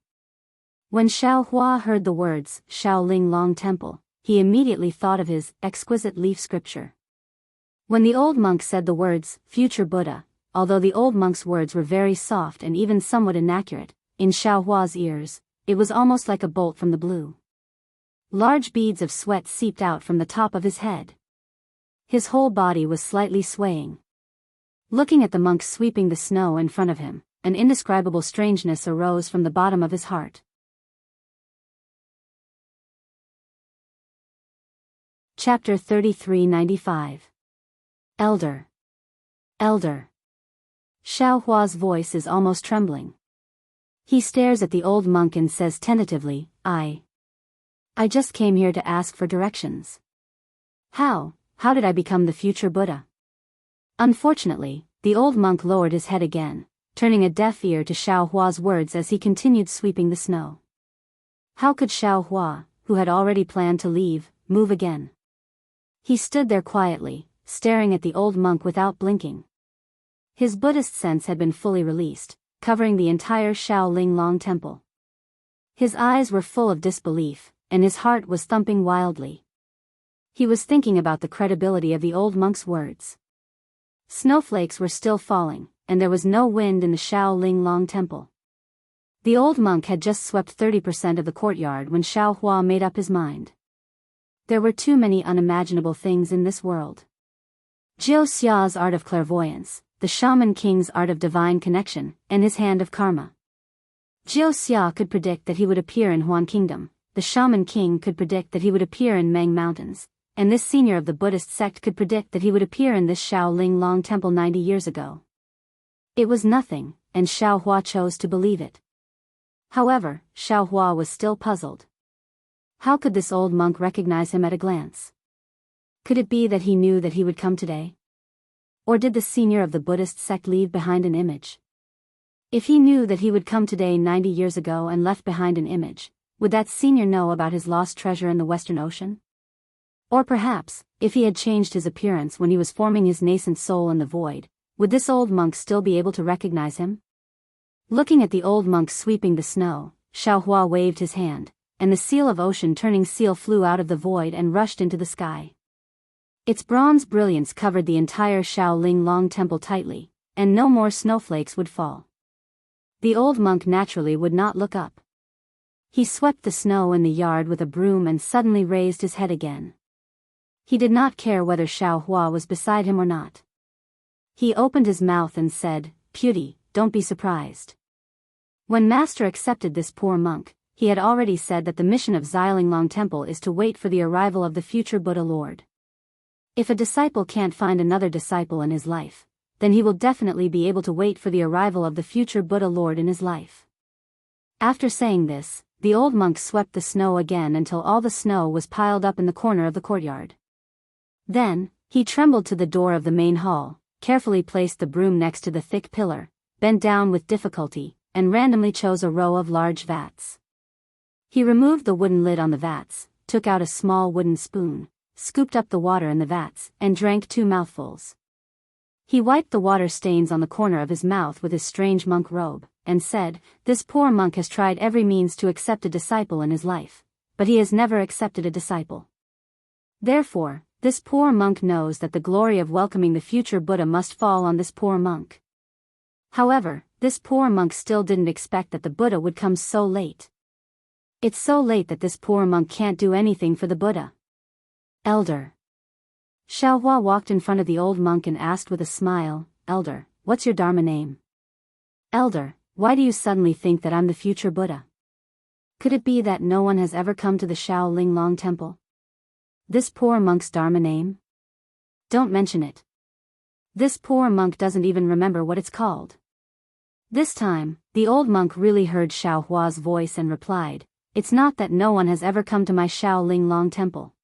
When Xiaohua heard the words, Shaolin Long Temple, he immediately thought of his exquisite leaf scripture. When the old monk said the words, future Buddha, although the old monk's words were very soft and even somewhat inaccurate, in Xiaohua's ears, it was almost like a bolt from the blue. Large beads of sweat seeped out from the top of his head. His whole body was slightly swaying. Looking at the monk sweeping the snow in front of him, an indescribable strangeness arose from the bottom of his heart. Chapter 3395. Elder. Elder. Xiaohua's voice is almost trembling. He stares at the old monk and says tentatively, I just came here to ask for directions. How did I become the future Buddha? Unfortunately, the old monk lowered his head again, turning a deaf ear to Xiaohua's words as he continued sweeping the snow. How could Xiaohua, who had already planned to leave, move again? He stood there quietly, staring at the old monk without blinking. His Buddhist sense had been fully released, covering the entire Shaolin Long temple. His eyes were full of disbelief, and his heart was thumping wildly. He was thinking about the credibility of the old monk's words. Snowflakes were still falling, and there was no wind in the Shaolin Long temple. The old monk had just swept 30% of the courtyard when Xiaohua made up his mind. There were too many unimaginable things in this world. Jiu Xia's art of clairvoyance, the shaman king's art of divine connection, and his hand of karma. Jiu Xia could predict that he would appear in Huan Kingdom, the shaman king could predict that he would appear in Meng Mountains, and this senior of the Buddhist sect could predict that he would appear in this Shaolin Long temple 90 years ago. It was nothing, and Xiaohua chose to believe it. However, Xiaohua was still puzzled. How could this old monk recognize him at a glance? Could it be that he knew that he would come today? Or did the senior of the Buddhist sect leave behind an image? If he knew that he would come today 90 years ago and left behind an image, would that senior know about his lost treasure in the Western Ocean? Or perhaps, if he had changed his appearance when he was forming his nascent soul in the void, would this old monk still be able to recognize him? Looking at the old monk sweeping the snow, Xiaohua waved his hand, and the seal of ocean turning seal flew out of the void and rushed into the sky. Its bronze brilliance covered the entire Shaolin Long temple tightly, and no more snowflakes would fall. The old monk naturally would not look up. He swept the snow in the yard with a broom and suddenly raised his head again. He did not care whether Xiaohua was beside him or not. He opened his mouth and said, "Beauty, don't be surprised." When Master accepted this poor monk, he had already said that the mission of Xiaoling Long Temple is to wait for the arrival of the future Buddha Lord. If a disciple can't find another disciple in his life, then he will definitely be able to wait for the arrival of the future Buddha Lord in his life. After saying this, the old monk swept the snow again until all the snow was piled up in the corner of the courtyard. Then, he trembled to the door of the main hall, carefully placed the broom next to the thick pillar, bent down with difficulty, and randomly chose a row of large vats. He removed the wooden lid on the vats, took out a small wooden spoon, scooped up the water in the vats, and drank 2 mouthfuls. He wiped the water stains on the corner of his mouth with his strange monk robe, and said, "This poor monk has tried every means to accept a disciple in his life, but he has never accepted a disciple. Therefore, this poor monk knows that the glory of welcoming the future Buddha must fall on this poor monk." However, this poor monk still didn't expect that the Buddha would come so late. It's so late that this poor monk can't do anything for the Buddha. Elder. Xiaohua walked in front of the old monk and asked with a smile, "Elder, what's your Dharma name?" "Elder, why do you suddenly think that I'm the future Buddha? Could it be that no one has ever come to the Shaolin Long Temple?" This poor monk's Dharma name? Don't mention it. This poor monk doesn't even remember what it's called. This time, the old monk really heard Xiao Hua's voice and replied, "It's not that no one has ever come to my Shaolin Long temple.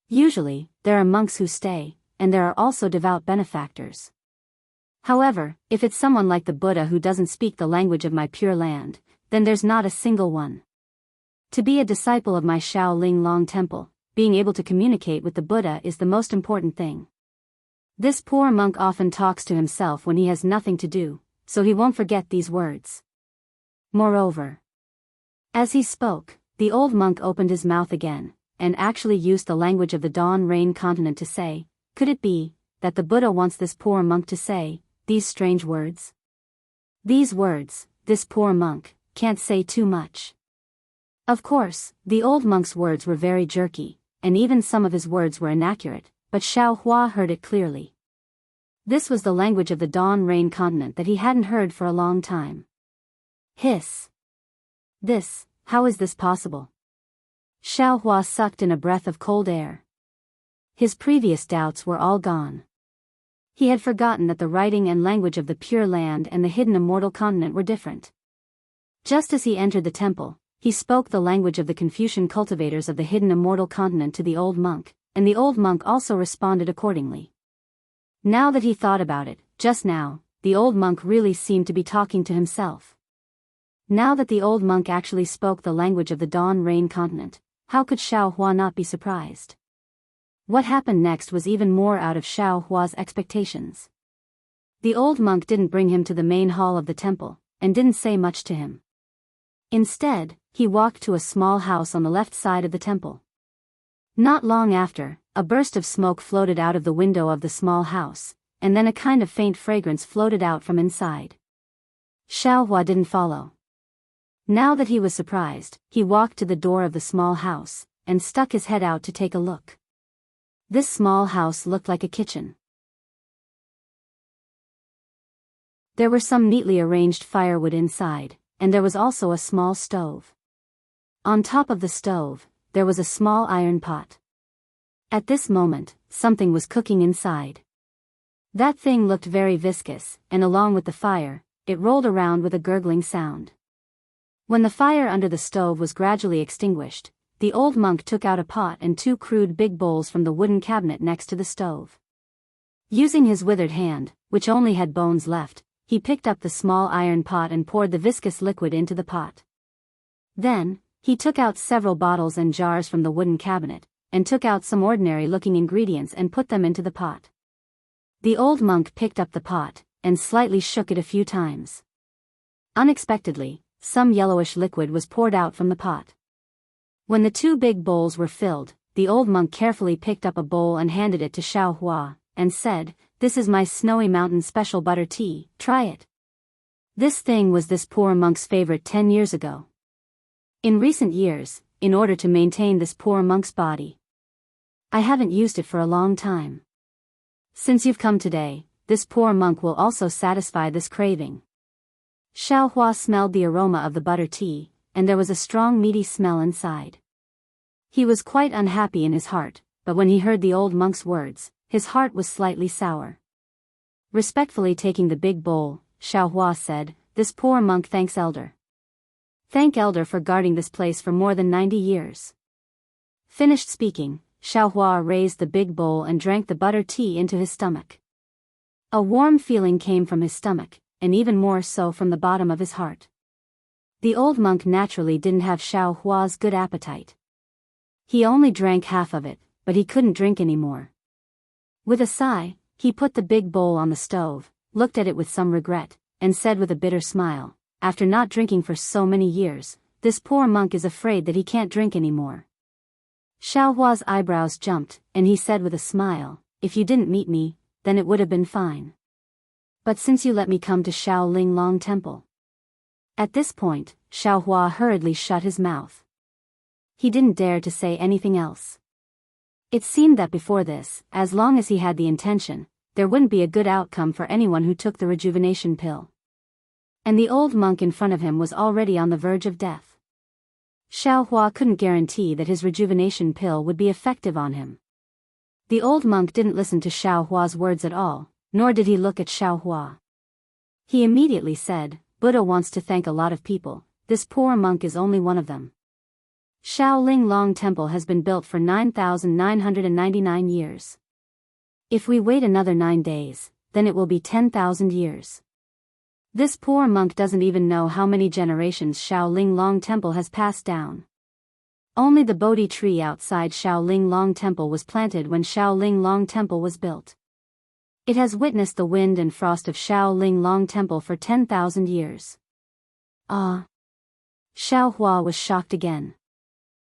Usually, there are monks who stay, and there are also devout benefactors. However, if it's someone like the Buddha who doesn't speak the language of my pure land, then there's not a single one. To be a disciple of my Shaolin Long temple, being able to communicate with the Buddha is the most important thing." This poor monk often talks to himself when he has nothing to do, so he won't forget these words. Moreover, as he spoke, the old monk opened his mouth again, and actually used the language of the Dawn Rain continent to say, "Could it be that the Buddha wants this poor monk to say these strange words?" These words, this poor monk can't say too much. Of course, the old monk's words were very jerky, and even some of his words were inaccurate, but Xiao Hua heard it clearly. This was the language of the Dawn Rain continent that he hadn't heard for a long time. Hiss. This, how is this possible? Xiao Hua sucked in a breath of cold air. His previous doubts were all gone. He had forgotten that the writing and language of the Pure Land and the hidden immortal continent were different. Just as he entered the temple, he spoke the language of the Confucian cultivators of the hidden immortal continent to the old monk, and the old monk also responded accordingly. Now that he thought about it, just now, the old monk really seemed to be talking to himself. Now that the old monk actually spoke the language of the Dawn Rain continent, how could Xiao Hua not be surprised? What happened next was even more out of Xiao Hua's expectations. The old monk didn't bring him to the main hall of the temple, and didn't say much to him. Instead, he walked to a small house on the left side of the temple. Not long after, a burst of smoke floated out of the window of the small house, and then a kind of faint fragrance floated out from inside. Xiao Hua didn't follow. Now that he was surprised, he walked to the door of the small house, and stuck his head out to take a look. This small house looked like a kitchen. There were some neatly arranged firewood inside, and there was also a small stove. On top of the stove, there was a small iron pot. At this moment, something was cooking inside. That thing looked very viscous, and along with the fire, it rolled around with a gurgling sound. When the fire under the stove was gradually extinguished, the old monk took out a pot and two crude big bowls from the wooden cabinet next to the stove. Using his withered hand, which only had bones left, he picked up the small iron pot and poured the viscous liquid into the pot. Then, he took out several bottles and jars from the wooden cabinet, and took out some ordinary-looking ingredients and put them into the pot. The old monk picked up the pot, and slightly shook it a few times. Unexpectedly, some yellowish liquid was poured out from the pot. When the two big bowls were filled, the old monk carefully picked up a bowl and handed it to Xiao Hua, and said, "This is my Snowy Mountain special butter tea, try it." This thing was this poor monk's favorite 10 years ago. In recent years, in order to maintain this poor monk's body, I haven't used it for a long time. Since you've come today, this poor monk will also satisfy this craving. Xiao Hua smelled the aroma of the butter tea, and there was a strong meaty smell inside. He was quite unhappy in his heart, but when he heard the old monk's words, his heart was slightly sour. Respectfully taking the big bowl, Xiao Hua said, "This poor monk thanks Elder. Thank Elder for guarding this place for more than 90 years. Finished speaking, Xiao Hua raised the big bowl and drank the butter tea into his stomach. A warm feeling came from his stomach, and even more so from the bottom of his heart. The old monk naturally didn't have Xiao Hua's good appetite. He only drank half of it, but he couldn't drink any more. With a sigh, he put the big bowl on the stove, looked at it with some regret, and said with a bitter smile, "After not drinking for so many years, this poor monk is afraid that he can't drink any more." Xiao Hua's eyebrows jumped, and he said with a smile, "If you didn't meet me, then it would have been fine. But since you let me come to Shaolin Long Temple." At this point, Xiao Hua hurriedly shut his mouth. He didn't dare to say anything else. It seemed that before this, as long as he had the intention, there wouldn't be a good outcome for anyone who took the rejuvenation pill. And the old monk in front of him was already on the verge of death. Xiao Hua couldn't guarantee that his rejuvenation pill would be effective on him. The old monk didn't listen to Xiao Hua's words at all, nor did he look at Xiao Hua. He immediately said, Buddha wants to thank a lot of people, this poor monk is only one of them. Shaolin Long Temple has been built for 9,999 years. If we wait another 9 days, then it will be 10,000 years. This poor monk doesn't even know how many generations Shaolin Long Temple has passed down. Only the Bodhi tree outside Shaolin Long Temple was planted when Shaolin Long Temple was built. It has witnessed the wind and frost of Shaolin Long Temple for 10,000 years. Ah! Xiao Hua was shocked again.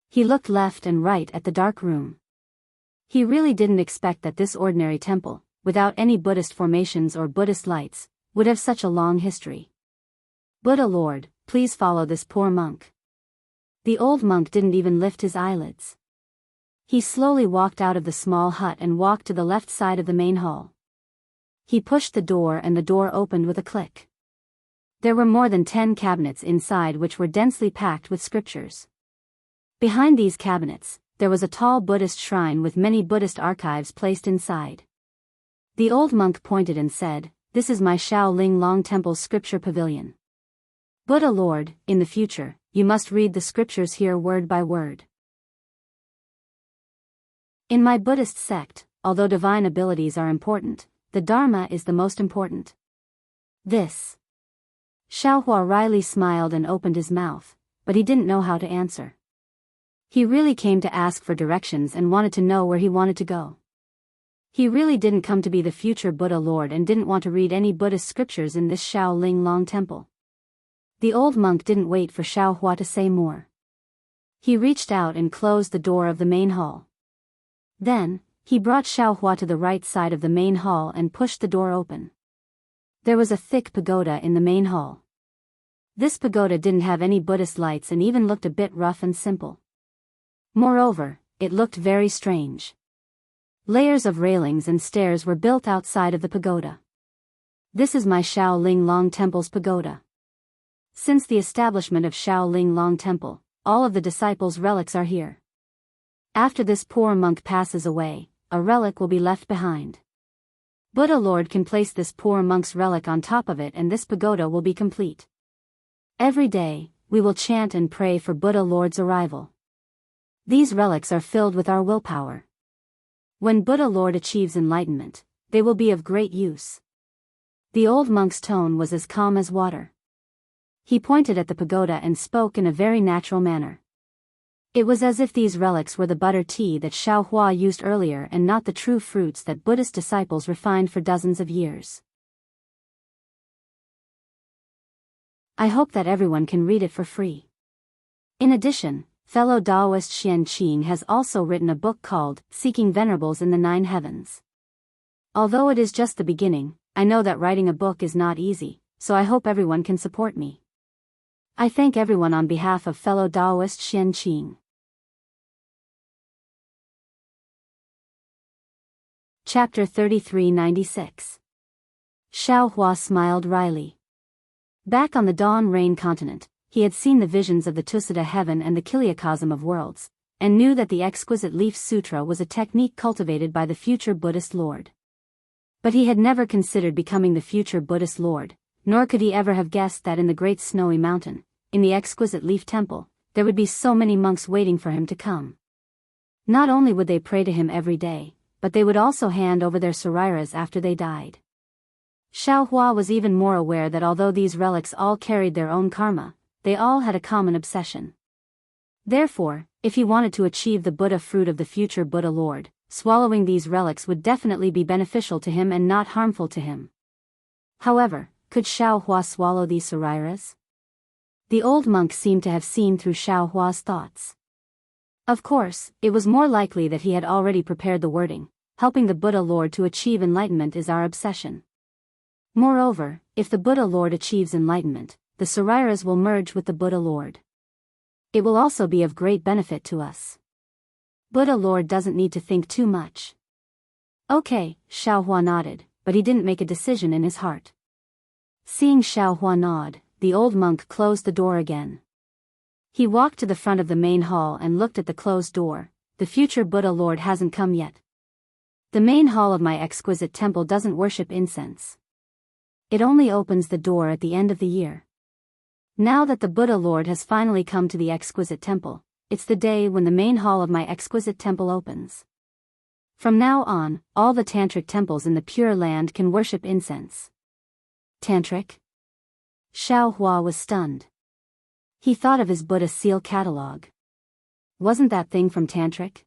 He looked left and right at the dark room. He really didn't expect that this ordinary temple, without any Buddhist formations or Buddhist lights, would have such a long history. Buddha Lord, please follow this poor monk. The old monk didn't even lift his eyelids. He slowly walked out of the small hut and walked to the left side of the main hall. He pushed the door and the door opened with a click. There were more than 10 cabinets inside which were densely packed with scriptures. Behind these cabinets, there was a tall Buddhist shrine with many Buddhist archives placed inside. The old monk pointed and said, This is my Shaolin Long Temple's scripture pavilion. Buddha Lord, in the future, you must read the scriptures here word by word. In my Buddhist sect, although divine abilities are important, the Dharma is the most important. This. Xiao Hua wryly smiled and opened his mouth, but he didn't know how to answer. He really came to ask for directions and wanted to know where he wanted to go. He really didn't come to be the future Buddha Lord and didn't want to read any Buddhist scriptures in this Shaolin Long Temple. The old monk didn't wait for Xiao Hua to say more. He reached out and closed the door of the main hall. Then, he brought Xiao Hua to the right side of the main hall and pushed the door open. There was a thick pagoda in the main hall. This pagoda didn't have any Buddhist lights and even looked a bit rough and simple. Moreover, it looked very strange. Layers of railings and stairs were built outside of the pagoda. This is my Shaolin Long Temple's pagoda. Since the establishment of Shaolin Long Temple, all of the disciples' relics are here. After this poor monk passes away, a relic will be left behind. Buddha Lord can place this poor monk's relic on top of it and this pagoda will be complete. Every day, we will chant and pray for Buddha Lord's arrival. These relics are filled with our willpower. When Buddha Lord achieves enlightenment, they will be of great use. The old monk's tone was as calm as water. He pointed at the pagoda and spoke in a very natural manner. It was as if these relics were the butter tea that Xiao Hua used earlier and not the true fruits that Buddhist disciples refined for dozens of years. I hope that everyone can read it for free. In addition, fellow Taoist Xian Qing has also written a book called Seeking Venerables in the Nine Heavens. Although it is just the beginning, I know that writing a book is not easy, so I hope everyone can support me. I thank everyone on behalf of fellow Taoist Xian Qing. Chapter 3396. Xiao Hua smiled wryly. Back on the Dawn Rain continent, he had seen the visions of the Tusita heaven and the Kiliacosm of worlds, and knew that the exquisite leaf sutra was a technique cultivated by the future Buddhist Lord. But he had never considered becoming the future Buddhist Lord, nor could he ever have guessed that in the great snowy mountain, in the exquisite leaf temple, there would be so many monks waiting for him to come. Not only would they pray to him every day, but they would also hand over their sariras after they died. Xiao Hua was even more aware that although these relics all carried their own karma, they all had a common obsession. Therefore, if he wanted to achieve the Buddha fruit of the future Buddha Lord, swallowing these relics would definitely be beneficial to him and not harmful to him. However, could Xiao Hua swallow these sariras? The old monk seemed to have seen through Xiao Hua's thoughts. Of course, it was more likely that he had already prepared the wording, helping the Buddha Lord to achieve enlightenment is our obsession. Moreover, if the Buddha Lord achieves enlightenment, the sariras will merge with the Buddha Lord. It will also be of great benefit to us. Buddha Lord doesn't need to think too much. Okay, Xiao Hua nodded, but he didn't make a decision in his heart. Seeing Xiao Hua nod, the old monk closed the door again. He walked to the front of the main hall and looked at the closed door. The future Buddha Lord hasn't come yet. The main hall of my exquisite temple doesn't worship incense. It only opens the door at the end of the year. Now that the Buddha Lord has finally come to the exquisite temple, it's the day when the main hall of my exquisite temple opens. From now on, all the tantric temples in the Pure Land can worship incense. Tantric? Xiao Hua was stunned. He thought of his Buddha seal catalog. Wasn't that thing from Tantric?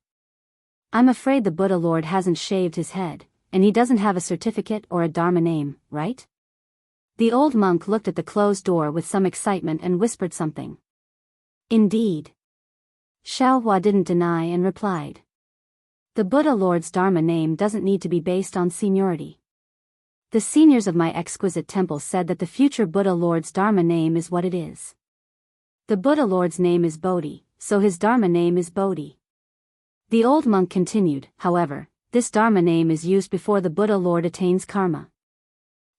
I'm afraid the Buddha Lord hasn't shaved his head, and he doesn't have a certificate or a Dharma name, right? The old monk looked at the closed door with some excitement and whispered something. Indeed. Xiao Hua didn't deny and replied. The Buddha Lord's Dharma name doesn't need to be based on seniority. The seniors of my exquisite temple said that the future Buddha Lord's Dharma name is what it is. The Buddha Lord's name is Bodhi, so his Dharma name is Bodhi. The old monk continued, however, this Dharma name is used before the Buddha Lord attains karma.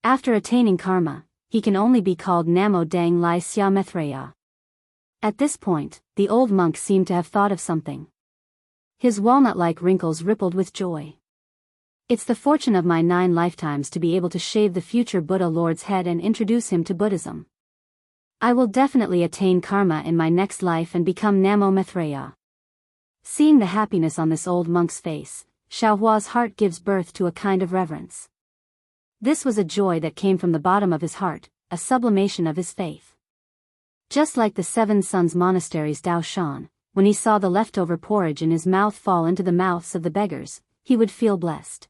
After attaining karma, he can only be called Namo Dang Lai Xia Methreya. At this point, the old monk seemed to have thought of something. His walnut-like wrinkles rippled with joy. It's the fortune of my 9 lifetimes to be able to shave the future Buddha Lord's head and introduce him to Buddhism. I will definitely attain karma in my next life and become Namo Methreya. Seeing the happiness on this old monk's face, Xiao Hua's heart gives birth to a kind of reverence. This was a joy that came from the bottom of his heart, a sublimation of his faith. Just like the 7 Sons Monastery's Dao Shan, when he saw the leftover porridge in his mouth fall into the mouths of the beggars, he would feel blessed.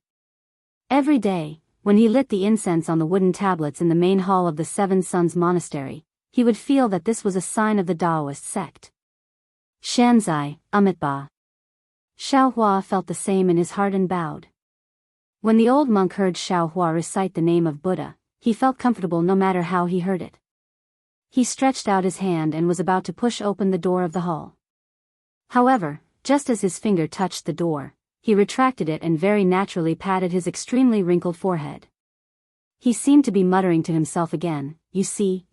Every day, when he lit the incense on the wooden tablets in the main hall of the 7 Sons Monastery, he would feel that this was a sign of the Taoist sect. Shanzai, Amitba. Xiao Hua felt the same in his heart and bowed. When the old monk heard Xiao Hua recite the name of Buddha, he felt comfortable no matter how he heard it. He stretched out his hand and was about to push open the door of the hall. However, just as his finger touched the door, he retracted it and very naturally patted his extremely wrinkled forehead. He seemed to be muttering to himself again, you see,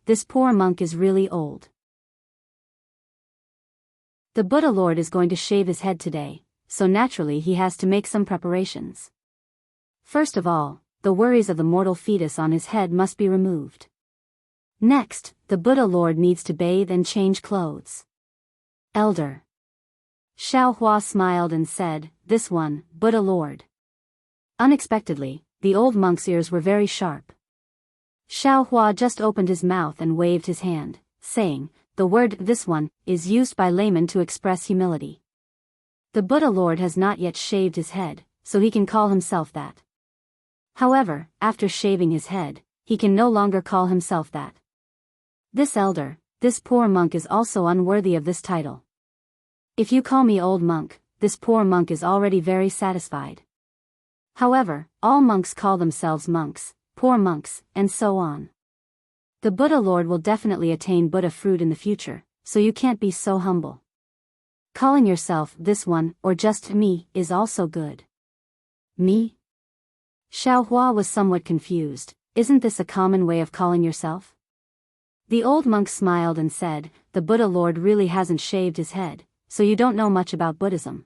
this poor monk is really old. The Buddha Lord is going to shave his head today, so naturally he has to make some preparations. First of all, the worries of the mortal fetus on his head must be removed. Next, the Buddha Lord needs to bathe and change clothes. Elder. Xiao Hua smiled and said, this one, Buddha Lord. Unexpectedly, the old monk's ears were very sharp. Xiao Hua just opened his mouth and waved his hand, saying, the word this one is used by laymen to express humility. The Buddha Lord has not yet shaved his head, so he can call himself that. However, after shaving his head, he can no longer call himself that. This elder, this poor monk is also unworthy of this title. If you call me old monk, this poor monk is already very satisfied. However, all monks call themselves monks, poor monks, and so on. The Buddha Lord will definitely attain Buddha fruit in the future, so you can't be so humble. Calling yourself this one or just me is also good. Me? Xiao Hua was somewhat confused. Isn't this a common way of calling yourself? The old monk smiled and said, the Buddha Lord really hasn't shaved his head, so you don't know much about Buddhism.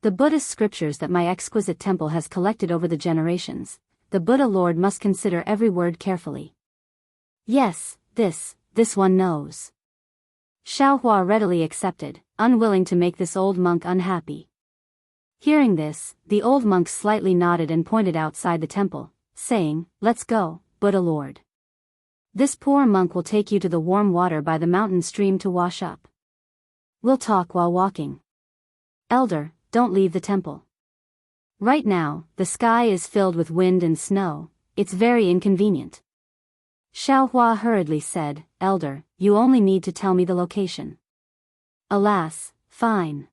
The Buddhist scriptures that my exquisite temple has collected over the generations, the Buddha Lord must consider every word carefully. Yes, this one knows. Xiao Hua readily accepted, unwilling to make this old monk unhappy. Hearing this, the old monk slightly nodded and pointed outside the temple, saying, let's go, Buddha Lord. This poor monk will take you to the warm water by the mountain stream to wash up. We'll talk while walking. Elder, don't leave the temple. Right now, the sky is filled with wind and snow, it's very inconvenient. Xiao Hua hurriedly said, Elder, you only need to tell me the location. Alas, fine.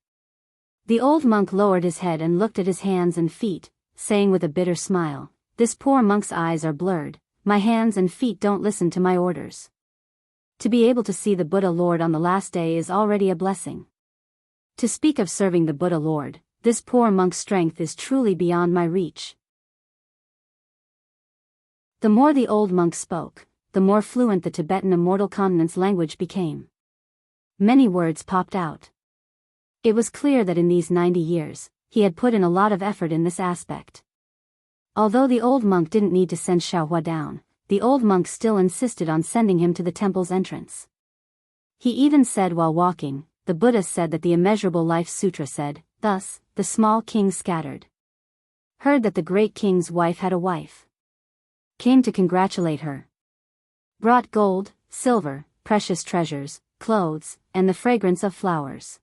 The old monk lowered his head and looked at his hands and feet, saying with a bitter smile, this poor monk's eyes are blurred, my hands and feet don't listen to my orders. To be able to see the Buddha Lord on the last day is already a blessing. To speak of serving the Buddha Lord, this poor monk's strength is truly beyond my reach. The more the old monk spoke, the more fluent the Tibetan Immortal Continent's language became. Many words popped out. It was clear that in these 90 years, he had put in a lot of effort in this aspect. Although the old monk didn't need to send Xiaohua down, the old monk still insisted on sending him to the temple's entrance. He even said while walking, the Buddha said that the Immeasurable Life Sutra said, thus, the small king scattered. Heard that the great king's wife had a wife. Came to congratulate her. Brought gold, silver, precious treasures, clothes, and the fragrance of flowers.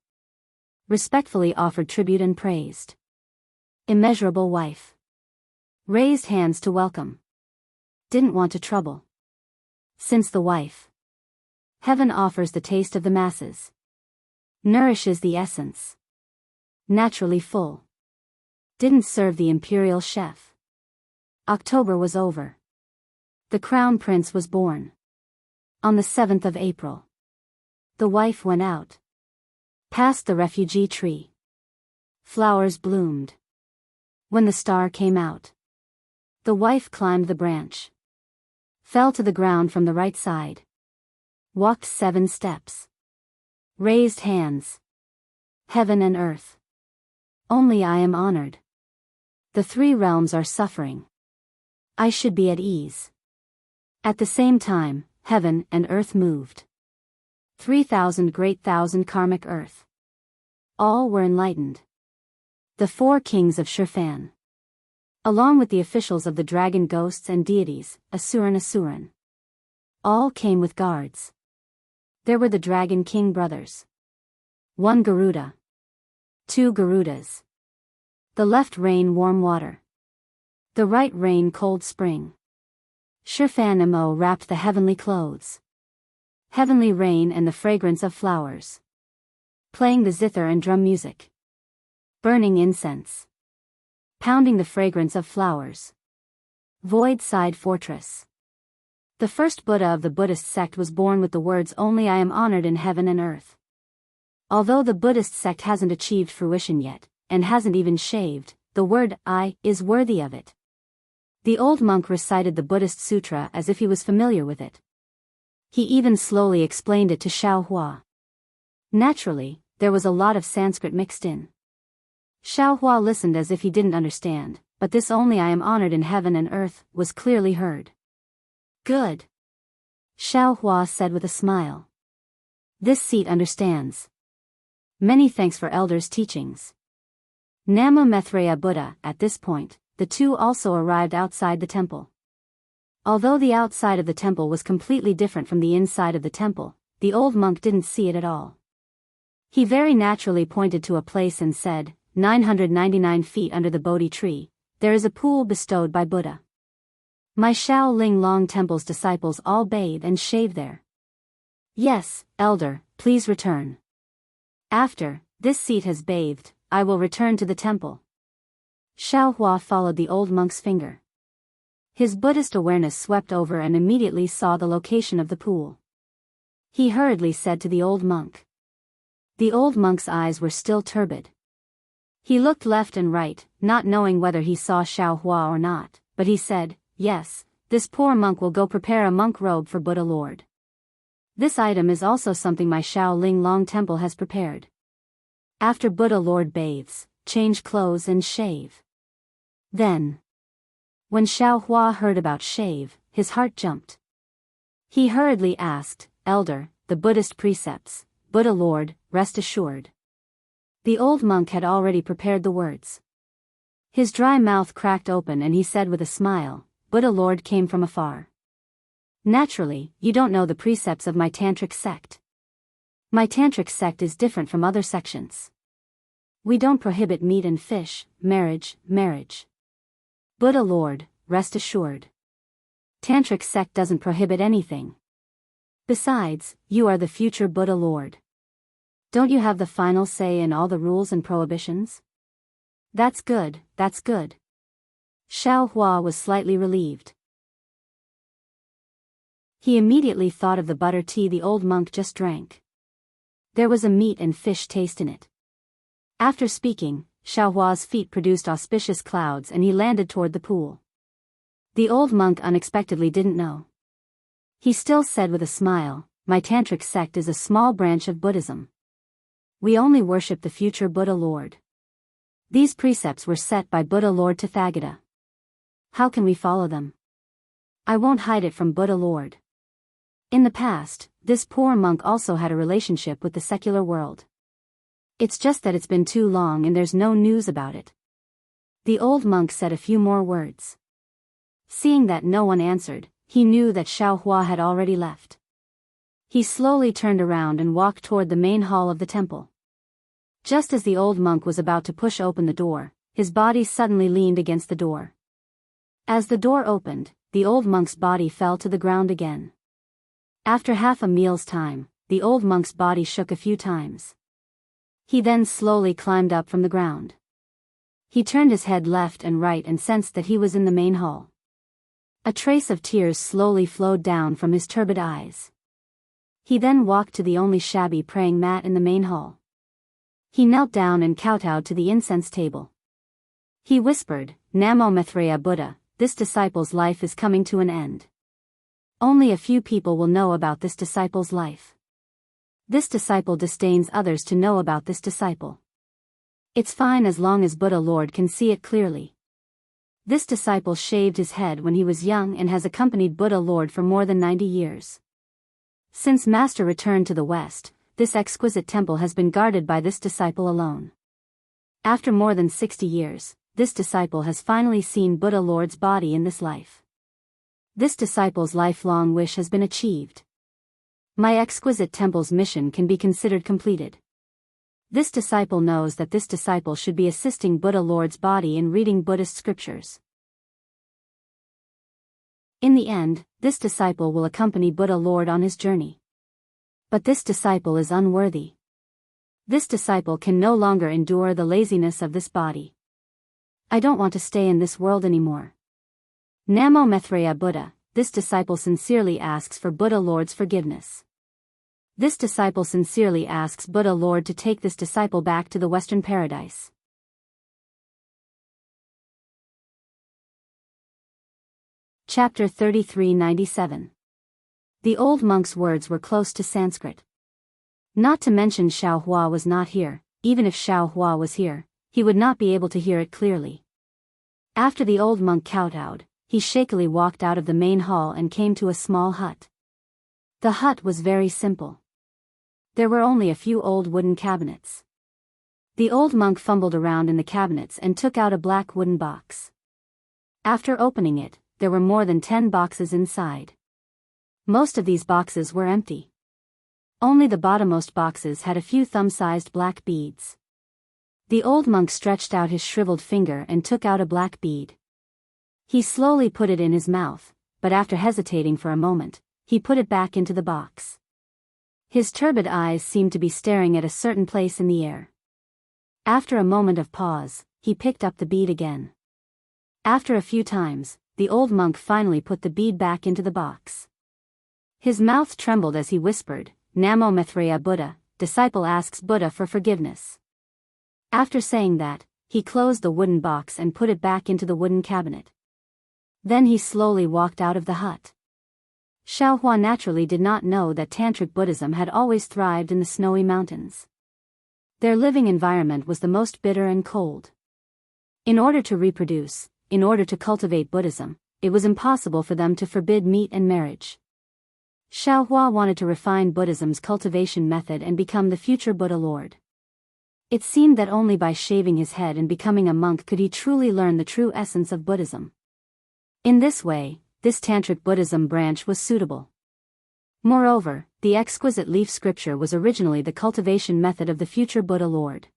Respectfully offered tribute and praised. Immeasurable wife. Raised hands to welcome. Didn't want to trouble. Since the wife. Heaven offers the taste of the masses. Nourishes the essence. Naturally full. Didn't serve the imperial chef. October was over. The crown prince was born. On the 7th of April. The wife went out. Past the refugee tree. Flowers bloomed. When the star came out. The wife climbed the branch. Fell to the ground from the right side. Walked 7 steps. Raised hands. Heaven and earth. Only I am honored. The 3 realms are suffering. I should be at ease. At the same time, heaven and earth moved. 3,000 great thousand karmic earth. All were enlightened. The 4 kings of Shurfan. Along with the officials of the dragon ghosts and deities, Asuran. All came with guards. There were the Dragon King brothers. 1 Garuda. 2 Garudas. The left rain warm water. The right rain cold spring. Shurfan Mo wrapped the heavenly clothes. Heavenly rain and the fragrance of flowers. Playing the zither and drum music. Burning incense. Pounding the fragrance of flowers. Void side fortress. The first Buddha of the Buddhist sect was born with the words only I am honored in heaven and earth. Although the Buddhist sect hasn't achieved fruition yet, and hasn't even shaved, the word I is worthy of it. The old monk recited the Buddhist sutra as if he was familiar with it. He even slowly explained it to Xiaohua. Naturally, there was a lot of Sanskrit mixed in. Xiaohua listened as if he didn't understand, but this only I am honored in heaven and earth was clearly heard. Good. Xiaohua said with a smile. This seat understands. Many thanks for elders' teachings. Nama Maitreya Buddha. At this point, the 2 also arrived outside the temple. Although the outside of the temple was completely different from the inside of the temple, the old monk didn't see it at all. He very naturally pointed to a place and said, 999 feet under the Bodhi tree, there is a pool bestowed by Buddha. My Shaolin Long Temple's disciples all bathe and shave there. Yes, elder, please return. After this seat has bathed, I will return to the temple. Xiaohua followed the old monk's finger. His Buddhist awareness swept over and immediately saw the location of the pool. He hurriedly said to the old monk. The old monk's eyes were still turbid. He looked left and right, not knowing whether he saw Xiaohua or not, but he said, yes, this poor monk will go prepare a monk robe for Buddha Lord. This item is also something my Shaolin Long Temple has prepared. After Buddha Lord bathes, change clothes and shave. Then, when Xiaohua heard about shave, his heart jumped. He hurriedly asked, Elder, the Buddhist precepts, Buddha Lord, rest assured. The old monk had already prepared the words. His dry mouth cracked open and he said with a smile, Buddha Lord came from afar. Naturally, you don't know the precepts of my tantric sect. My tantric sect is different from other sections. We don't prohibit meat and fish, marriage. Buddha Lord, rest assured. Tantric sect doesn't prohibit anything. Besides, you are the future Buddha Lord. Don't you have the final say in all the rules and prohibitions? That's good. Xiaohua was slightly relieved. He immediately thought of the butter tea the old monk just drank. There was a meat and fish taste in it. After speaking, Xiaohua's feet produced auspicious clouds and he landed toward the pool. The old monk unexpectedly didn't know. He still said with a smile, my tantric sect is a small branch of Buddhism. We only worship the future Buddha Lord. These precepts were set by Buddha Lord Tathagata. How can we follow them? I won't hide it from Buddha Lord. In the past, this poor monk also had a relationship with the secular world. It's just that it's been too long and there's no news about it. The old monk said a few more words. Seeing that no one answered, he knew that Xiao Hua had already left. He slowly turned around and walked toward the main hall of the temple. Just as the old monk was about to push open the door, his body suddenly leaned against the door. As the door opened, the old monk's body fell to the ground again. After half a meal's time, the old monk's body shook a few times. He then slowly climbed up from the ground. He turned his head left and right and sensed that he was in the main hall. A trace of tears slowly flowed down from his turbid eyes. He then walked to the only shabby praying mat in the main hall. He knelt down and kowtowed to the incense table. He whispered, "Namo Maitreya Buddha, this disciple's life is coming to an end. Only a few people will know about this disciple's life. This disciple disdains others to know about this disciple. It's fine as long as Buddha Lord can see it clearly. This disciple shaved his head when he was young and has accompanied Buddha Lord for more than 90 years. Since Master returned to the West, this exquisite temple has been guarded by this disciple alone. After more than 60 years, this disciple has finally seen Buddha Lord's body in this life. This disciple's lifelong wish has been achieved. My exquisite temple's mission can be considered completed. This disciple knows that this disciple should be assisting Buddha Lord's body in reading Buddhist scriptures. In the end, this disciple will accompany Buddha Lord on his journey. But this disciple is unworthy. This disciple can no longer endure the laziness of this body. I don't want to stay in this world anymore. Namo Maitreya Buddha, this disciple sincerely asks for Buddha Lord's forgiveness. This disciple sincerely asks Buddha Lord to take this disciple back to the Western paradise. Chapter 3397. The old monk's words were close to Sanskrit. Not to mention Xiao Hua was not here. Even if Xiao Hua was here, he would not be able to hear it clearly. After the old monk kowtowed, he shakily walked out of the main hall and came to a small hut. The hut was very simple. There were only a few old wooden cabinets. The old monk fumbled around in the cabinets and took out a black wooden box. After opening it, there were more than 10 boxes inside. Most of these boxes were empty. Only the bottommost boxes had a few thumb-sized black beads. The old monk stretched out his shriveled finger and took out a black bead. He slowly put it in his mouth, but after hesitating for a moment, he put it back into the box. His turbid eyes seemed to be staring at a certain place in the air. After a moment of pause, he picked up the bead again. After a few times, the old monk finally put the bead back into the box. His mouth trembled as he whispered, "Namo Maitreya Buddha, disciple asks Buddha for forgiveness." After saying that, he closed the wooden box and put it back into the wooden cabinet. Then he slowly walked out of the hut. Xiao Hua naturally did not know that Tantric Buddhism had always thrived in the snowy mountains. Their living environment was the most bitter and cold. In order to reproduce, in order to cultivate Buddhism, it was impossible for them to forbid meat and marriage. Xiao Hua wanted to refine Buddhism's cultivation method and become the future Buddha Lord. It seemed that only by shaving his head and becoming a monk could he truly learn the true essence of Buddhism. In this way, this Tantric Buddhism branch was suitable. Moreover, the exquisite leaf scripture was originally the cultivation method of the future Buddha Lord.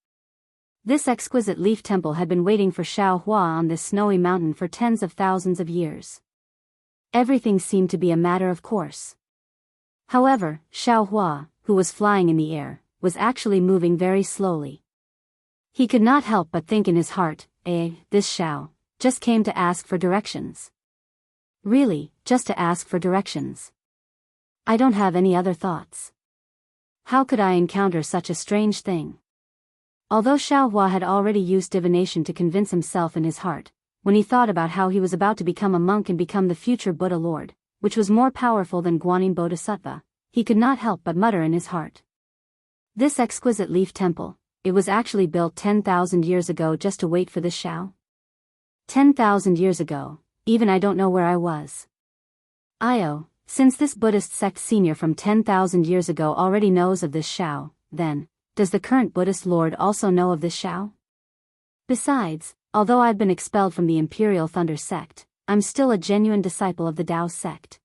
This exquisite leaf temple had been waiting for Xiao Hua on this snowy mountain for tens of thousands of years. Everything seemed to be a matter of course. However, Xiao Hua, who was flying in the air, was actually moving very slowly. He could not help but think in his heart, this Xiao just came to ask for directions. Really, just to ask for directions. I don't have any other thoughts. How could I encounter such a strange thing? Although Xiao Hua had already used divination to convince himself in his heart, when he thought about how he was about to become a monk and become the future Buddha Lord, which was more powerful than Guanyin Bodhisattva, he could not help but mutter in his heart. This exquisite leaf temple, it was actually built 10,000 years ago just to wait for this Xiao? 10,000 years ago, even I don't know where I was. Since this Buddhist sect senior from 10,000 years ago already knows of this Xiao, then, does the current Buddhist lord also know of this Xiao? Besides, although I've been expelled from the Imperial Thunder sect, I'm still a genuine disciple of the Tao sect.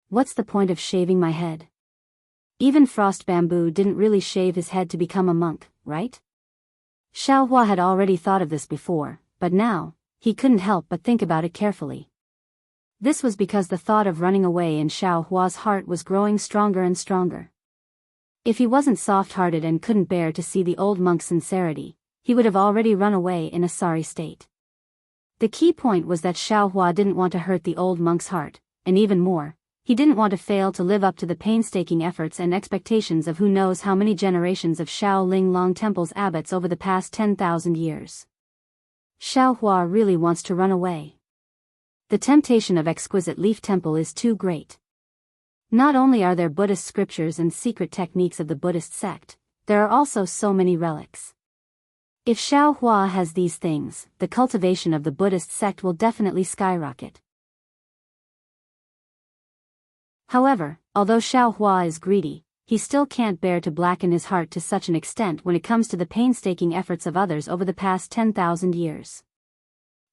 What's the point of shaving my head? Even Frost Bamboo didn't really shave his head to become a monk, right? Xiao Hua had already thought of this before, but now, he couldn't help but think about it carefully. This was because the thought of running away in Xiao Hua's heart was growing stronger and stronger. If he wasn't soft-hearted and couldn't bear to see the old monk's sincerity, he would have already run away in a sorry state. The key point was that Xiao Hua didn't want to hurt the old monk's heart, and even more, he didn't want to fail to live up to the painstaking efforts and expectations of who knows how many generations of Shaolin Long Temple's abbots over the past 10,000 years. Xiao Hua really wants to run away. The temptation of Exquisite Leaf Temple is too great. Not only are there Buddhist scriptures and secret techniques of the Buddhist sect, there are also so many relics. If Xiao Hua has these things, the cultivation of the Buddhist sect will definitely skyrocket. However, although Xiao Hua is greedy, he still can't bear to blacken his heart to such an extent when it comes to the painstaking efforts of others over the past 10,000 years.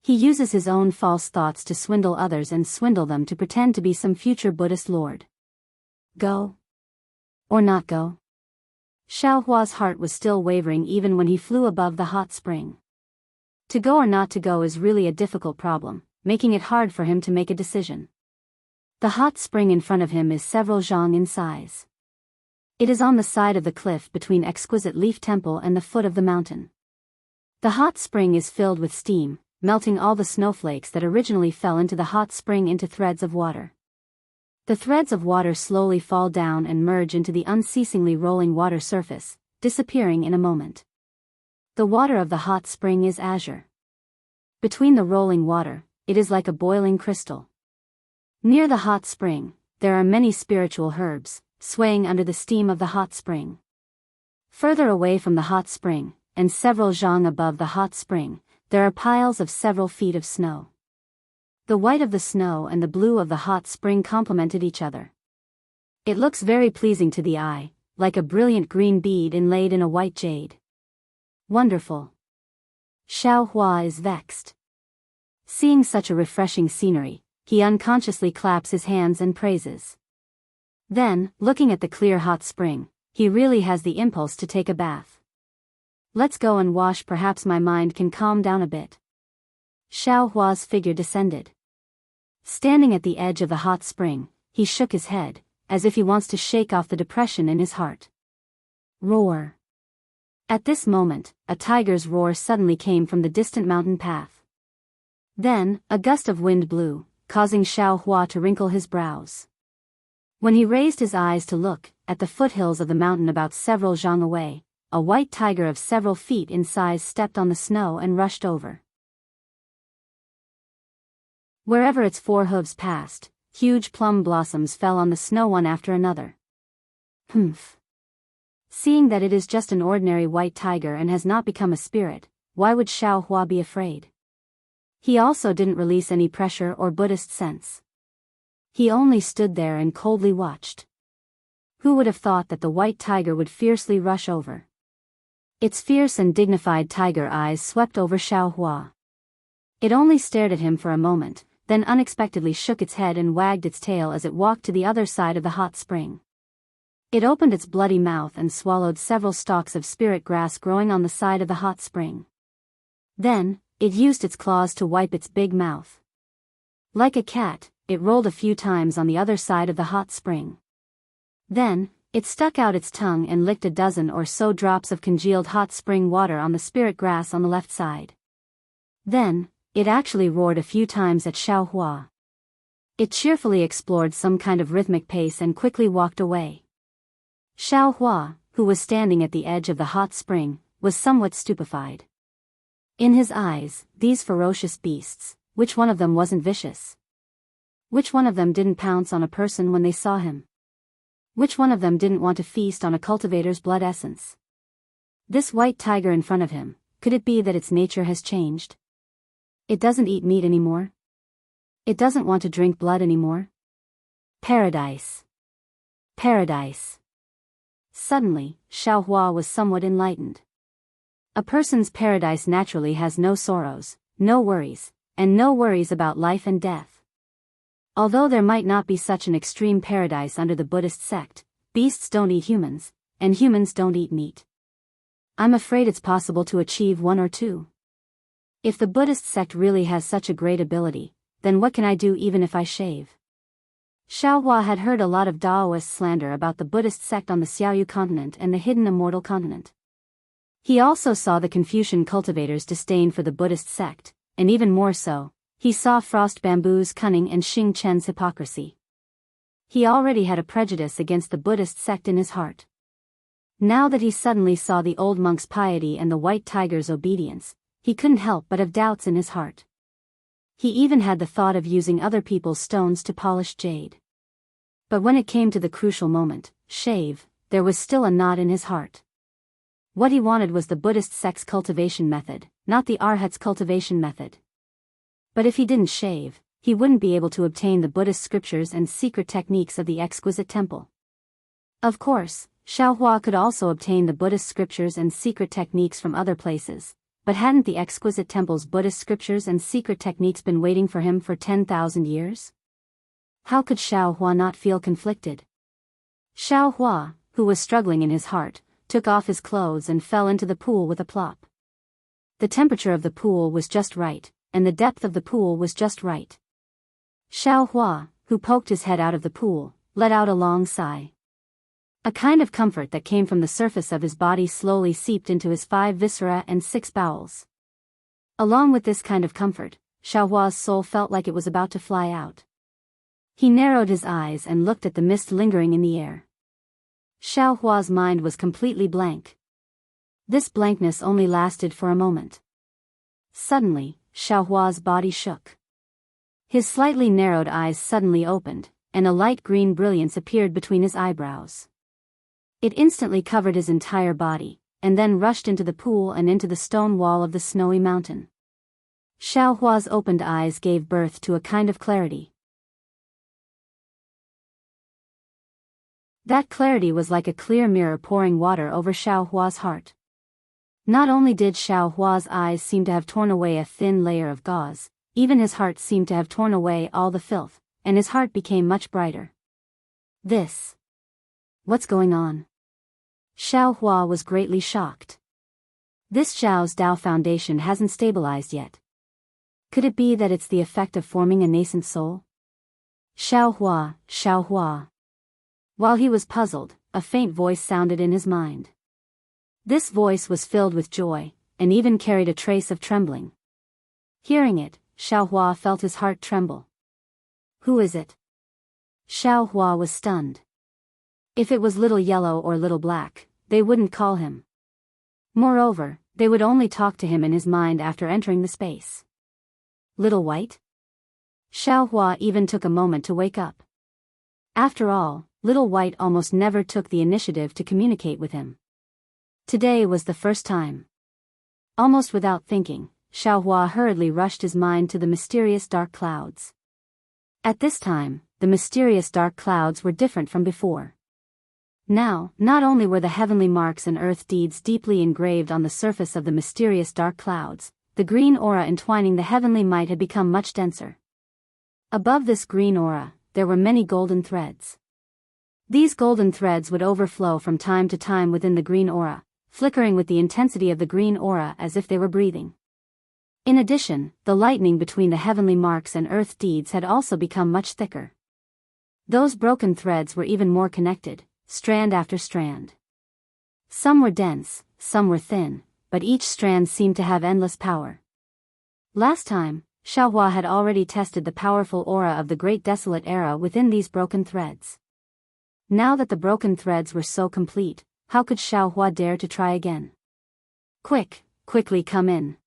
He uses his own false thoughts to swindle others and swindle them to pretend to be some future Buddhist lord. Go? Or not go? Xiao Hua's heart was still wavering even when he flew above the hot spring. To go or not to go is really a difficult problem, making it hard for him to make a decision. The hot spring in front of him is several zhang in size. It is on the side of the cliff between Exquisite Leaf Temple and the foot of the mountain. The hot spring is filled with steam, melting all the snowflakes that originally fell into the hot spring into threads of water. The threads of water slowly fall down and merge into the unceasingly rolling water surface, disappearing in a moment. The water of the hot spring is azure. Between the rolling water, it is like a boiling crystal. Near the hot spring, there are many spiritual herbs, swaying under the steam of the hot spring. Further away from the hot spring, and several zhang above the hot spring, there are piles of several feet of snow. The white of the snow and the blue of the hot spring complemented each other. It looks very pleasing to the eye, like a brilliant green bead inlaid in a white jade. Wonderful. Xiao Hua is vexed. Seeing such a refreshing scenery, he unconsciously claps his hands and praises. Then, looking at the clear hot spring, he really has the impulse to take a bath. Let's go and wash, perhaps my mind can calm down a bit. Xiao Hua's figure descended. Standing at the edge of the hot spring, he shook his head, as if he wants to shake off the depression in his heart. Roar. At this moment, a tiger's roar suddenly came from the distant mountain path. Then, a gust of wind blew, causing Xiao Hua to wrinkle his brows. When he raised his eyes to look, at the foothills of the mountain about several zhang away, a white tiger of several feet in size stepped on the snow and rushed over. Wherever its four hooves passed, huge plum blossoms fell on the snow one after another. Humph. Seeing that it is just an ordinary white tiger and has not become a spirit, why would Xiao Hua be afraid? He also didn't release any pressure or Buddhist sense. He only stood there and coldly watched. Who would have thought that the white tiger would fiercely rush over? Its fierce and dignified tiger eyes swept over Xiao Hua. It only stared at him for a moment, then unexpectedly shook its head and wagged its tail as it walked to the other side of the hot spring. It opened its bloody mouth and swallowed several stalks of spirit grass growing on the side of the hot spring. Then, it used its claws to wipe its big mouth. Like a cat, it rolled a few times on the other side of the hot spring. Then, it stuck out its tongue and licked a dozen or so drops of congealed hot spring water on the spirit grass on the left side. Then, it actually roared a few times at Xiao Hua. It cheerfully explored some kind of rhythmic pace and quickly walked away. Xiao Hua, who was standing at the edge of the hot spring, was somewhat stupefied. In his eyes, these ferocious beasts, which one of them wasn't vicious? Which one of them didn't pounce on a person when they saw him? Which one of them didn't want to feast on a cultivator's blood essence? This white tiger in front of him, could it be that its nature has changed? It doesn't eat meat anymore? It doesn't want to drink blood anymore? Paradise. Paradise. Suddenly, Xiaohua was somewhat enlightened. A person's paradise naturally has no sorrows, no worries, and no worries about life and death. Although there might not be such an extreme paradise under the Buddhist sect, beasts don't eat humans, and humans don't eat meat. I'm afraid it's possible to achieve one or two. If the Buddhist sect really has such a great ability, then what can I do even if I shave? Xiaohua had heard a lot of Taoist slander about the Buddhist sect on the Xiaoyu continent and the hidden immortal continent. He also saw the Confucian cultivators' disdain for the Buddhist sect, and even more so, he saw Frost Bamboo's cunning and Xing Chen's hypocrisy. He already had a prejudice against the Buddhist sect in his heart. Now that he suddenly saw the old monk's piety and the white tiger's obedience, he couldn't help but have doubts in his heart. He even had the thought of using other people's stones to polish jade. But when it came to the crucial moment, shave, there was still a knot in his heart. What he wanted was the Buddhist sect's cultivation method, not the Arhat's cultivation method. But if he didn't shave, he wouldn't be able to obtain the Buddhist scriptures and secret techniques of the exquisite temple. Of course, Xiaohua could also obtain the Buddhist scriptures and secret techniques from other places, but hadn't the exquisite temple's Buddhist scriptures and secret techniques been waiting for him for 10,000 years? How could Xiaohua not feel conflicted? Xiaohua, who was struggling in his heart, took off his clothes and fell into the pool with a plop. The temperature of the pool was just right, and the depth of the pool was just right. Xiaohua, who poked his head out of the pool, let out a long sigh. A kind of comfort that came from the surface of his body slowly seeped into his 5 viscera and 6 bowels. Along with this kind of comfort, Xiaohua's soul felt like it was about to fly out. He narrowed his eyes and looked at the mist lingering in the air. Xiaohua's mind was completely blank. This blankness only lasted for a moment. Suddenly, Xiaohua's body shook. His slightly narrowed eyes suddenly opened, and a light green brilliance appeared between his eyebrows. It instantly covered his entire body, and then rushed into the pool and into the stone wall of the snowy mountain. Xiaohua's opened eyes gave birth to a kind of clarity. That clarity was like a clear mirror pouring water over Xiaohua's heart. Not only did Xiaohua's eyes seem to have torn away a thin layer of gauze, even his heart seemed to have torn away all the filth, and his heart became much brighter. What's going on? Xiaohua was greatly shocked. This Zhao's Dao foundation hasn't stabilized yet. Could it be that it's the effect of forming a nascent soul? Xiaohua. While he was puzzled, a faint voice sounded in his mind. This voice was filled with joy, and even carried a trace of trembling. Hearing it, Xiaohua felt his heart tremble. Who is it? Xiaohua was stunned. If it was Little Yellow or Little Black, they wouldn't call him. Moreover, they would only talk to him in his mind after entering the space. Little White? Xiaohua even took a moment to wake up. After all, Little White almost never took the initiative to communicate with him. Today was the first time. Almost without thinking, Xiaohua hurriedly rushed his mind to the mysterious dark clouds. At this time, the mysterious dark clouds were different from before. Now, not only were the heavenly marks and earth deeds deeply engraved on the surface of the mysterious dark clouds, the green aura entwining the heavenly might had become much denser. Above this green aura, there were many golden threads. These golden threads would overflow from time to time within the green aura, flickering with the intensity of the green aura as if they were breathing. In addition, the lightning between the heavenly marks and earth deeds had also become much thicker. Those broken threads were even more connected, strand after strand. Some were dense, some were thin, but each strand seemed to have endless power. Last time, Xiaohua had already tested the powerful aura of the Great Desolate Era within these broken threads. Now that the broken threads were so complete, how could Xiaohua dare to try again? Quickly come in.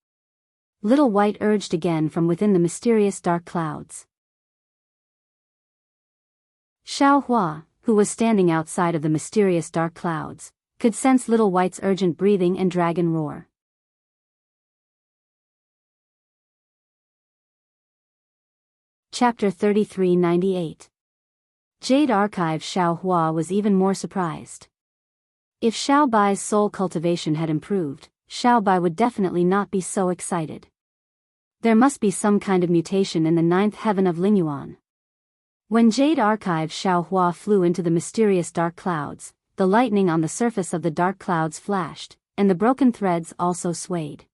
Little White urged again from within the mysterious dark clouds. Xiaohua, who was standing outside of the mysterious dark clouds, could sense Little White's urgent breathing and dragon roar. Chapter 3398. Jade Archive. Xiao Hua was even more surprised. If Xiao Bai's soul cultivation had improved, Xiao Bai would definitely not be so excited. There must be some kind of mutation in the ninth heaven of Lingyuan. When Jade Archive Xiao Hua flew into the mysterious dark clouds, the lightning on the surface of the dark clouds flashed, and the broken threads also swayed.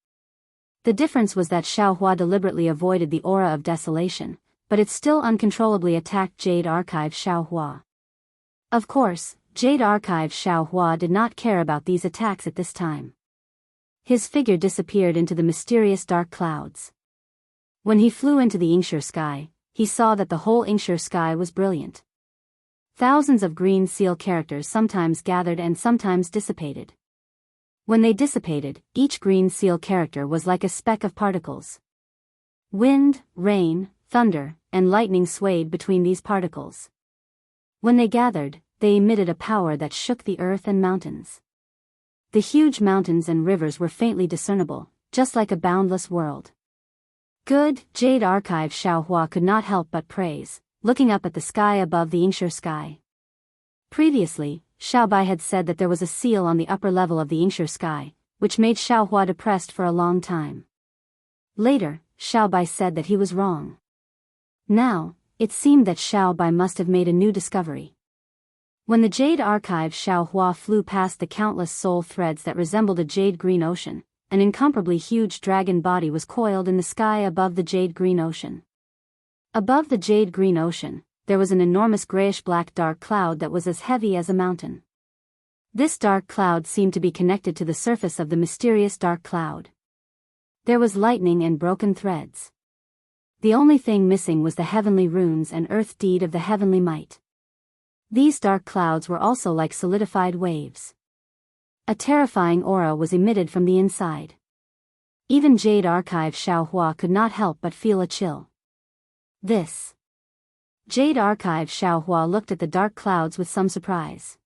The difference was that Xiao Hua deliberately avoided the aura of desolation, but it still uncontrollably attacked Jade Archive Xiao Hua. Of course, Jade Archive Xiao Hua did not care about these attacks at this time. His figure disappeared into the mysterious dark clouds. When he flew into the Ingsher sky, he saw that the whole Ingsher sky was brilliant. Thousands of green seal characters sometimes gathered and sometimes dissipated. When they dissipated, each green seal character was like a speck of particles. Wind, rain, thunder, and lightning swayed between these particles. When they gathered, they emitted a power that shook the earth and mountains. The huge mountains and rivers were faintly discernible, just like a boundless world. Good, Jade Archive Xiao Hua could not help but praise, looking up at the sky above the Ingsher sky. Previously, Xiao Bai had said that there was a seal on the upper level of the Ingsher sky, which made Xiao Hua depressed for a long time. Later, Xiao Bai said that he was wrong. Now, it seemed that Xiao Bai must have made a new discovery. When the Jade Archive Xiao Hua flew past the countless soul threads that resembled a jade green ocean, an incomparably huge dragon body was coiled in the sky above the jade green ocean. Above the jade green ocean, there was an enormous grayish-black dark cloud that was as heavy as a mountain. This dark cloud seemed to be connected to the surface of the mysterious dark cloud. There was lightning and broken threads. The only thing missing was the heavenly runes and earth deed of the heavenly might. These dark clouds were also like solidified waves. A terrifying aura was emitted from the inside. Even Jade Archive Xiao Hua could not help but feel a chill. This. Jade Archive Xiao Hua looked at the dark clouds with some surprise.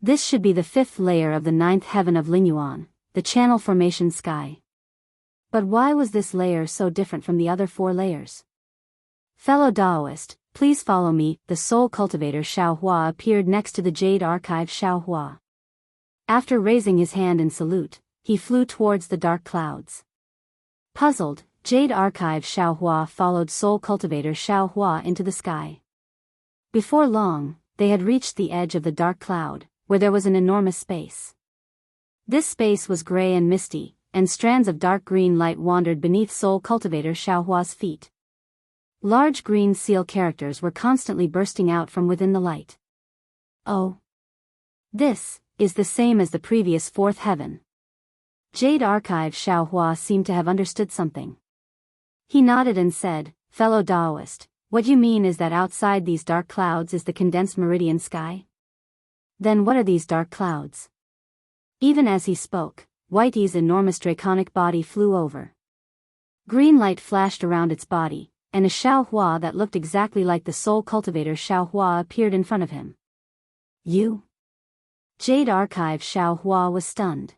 This should be the fifth layer of the ninth heaven of Lingyuan, the channel formation sky. But why was this layer so different from the other four layers? Fellow Daoist, please follow me. The soul cultivator Xiao Hua appeared next to the Jade Archive Xiao Hua. After raising his hand in salute, he flew towards the dark clouds. Puzzled, Jade Archive Xiao Hua followed soul cultivator Xiao Hua into the sky. Before long, they had reached the edge of the dark cloud, where there was an enormous space. This space was gray and misty, and strands of dark green light wandered beneath soul cultivator Xiao Hua's feet. Large green seal characters were constantly bursting out from within the light. Oh. This is the same as the previous fourth heaven. Jade Archive Xiao Hua seemed to have understood something. He nodded and said, Fellow Daoist, what you mean is that outside these dark clouds is the condensed meridian sky? Then what are these dark clouds? Even as he spoke, Whitey's enormous draconic body flew over. Green light flashed around its body, and a Xiao Hua that looked exactly like the soul cultivator Xiao Hua appeared in front of him. You? Jade Archive Xiao Hua was stunned.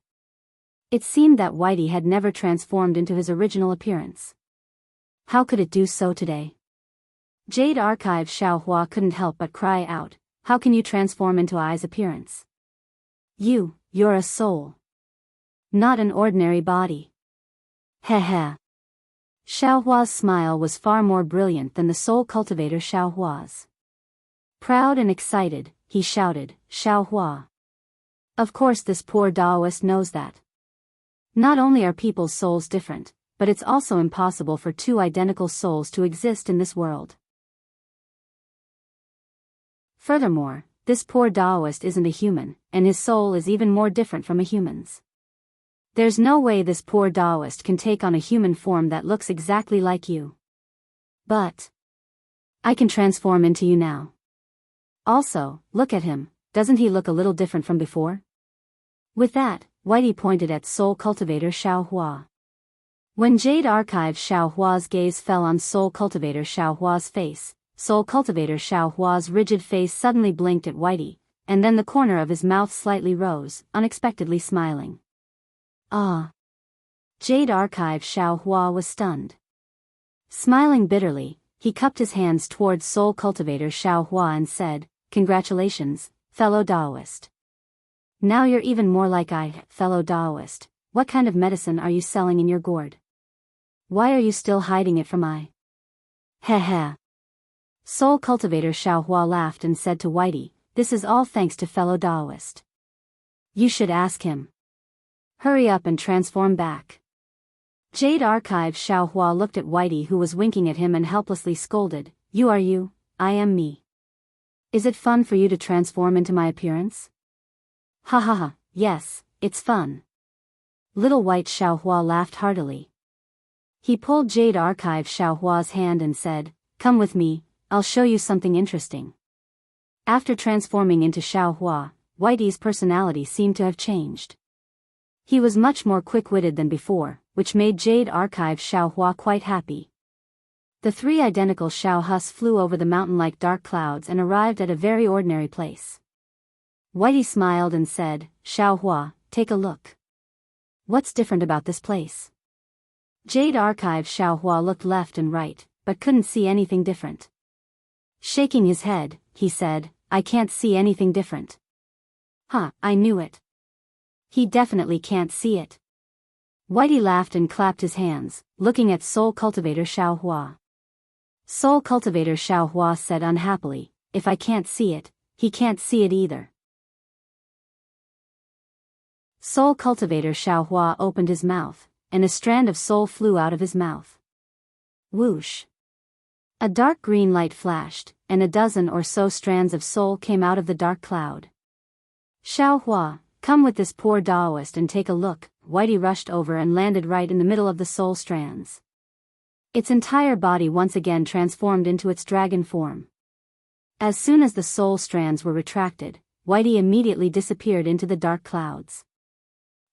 It seemed that Whitey had never transformed into his original appearance. How could it do so today? Jade Archive Xiao Hua couldn't help but cry out, how can you transform into I's appearance? You're a soul. Not an ordinary body. Heh heh. Xiao Hua's smile was far more brilliant than the soul cultivator Xiao Hua's. Proud and excited, he shouted, Xiao Hua. Of course this poor Daoist knows that. Not only are people's souls different, but it's also impossible for two identical souls to exist in this world. Furthermore, this poor Daoist isn't a human, and his soul is even more different from a human's. There's no way this poor Daoist can take on a human form that looks exactly like you. But I can transform into you now. Also, look at him, doesn't he look a little different from before? With that, Whitey pointed at Soul Cultivator Xiao Hua. When Jade Archive Xiao Hua's gaze fell on Soul Cultivator Xiao Hua's face, Soul Cultivator Xiao Hua's rigid face suddenly blinked at Whitey, and then the corner of his mouth slightly rose, unexpectedly smiling. Ah! Jade Archive Xiao Hua was stunned. Smiling bitterly, he cupped his hands towards Soul Cultivator Xiao Hua and said, "Congratulations, fellow Daoist. Now you're even more like I, fellow Daoist. What kind of medicine are you selling in your gourd? Why are you still hiding it from I?" Heh heh. Soul Cultivator Xiao Hua laughed and said to Whitey, "This is all thanks to fellow Daoist. You should ask him. Hurry up and transform back." Jade Archive Xiao Hua looked at Whitey, who was winking at him, and helplessly scolded, "You are you, I am me. Is it fun for you to transform into my appearance?" "Ha ha ha, yes, it's fun." Little White Xiao Hua laughed heartily. He pulled Jade Archive Xiao Hua's hand and said, "Come with me, I'll show you something interesting." After transforming into Xiao Hua, Whitey's personality seemed to have changed. He was much more quick-witted than before, which made Jade Archive Xiao Hua quite happy. The three identical Xiao Hus flew over the mountain like dark clouds and arrived at a very ordinary place. Whitey smiled and said, "Xiao Hua, take a look. What's different about this place?" Jade Archive Xiao Hua looked left and right, but couldn't see anything different. Shaking his head, he said, "I can't see anything different." "Huh, I knew it. He definitely can't see it." Whitey laughed and clapped his hands, looking at Soul Cultivator Xiao Hua. Soul Cultivator Xiao Hua said unhappily, "If I can't see it, he can't see it either." Soul Cultivator Xiao Hua opened his mouth, and a strand of soul flew out of his mouth. Whoosh! A dark green light flashed, and a dozen or so strands of soul came out of the dark cloud. "Xiao Hua, come with this poor Daoist and take a look." Whitey rushed over and landed right in the middle of the soul strands. Its entire body once again transformed into its dragon form. As soon as the soul strands were retracted, Whitey immediately disappeared into the dark clouds.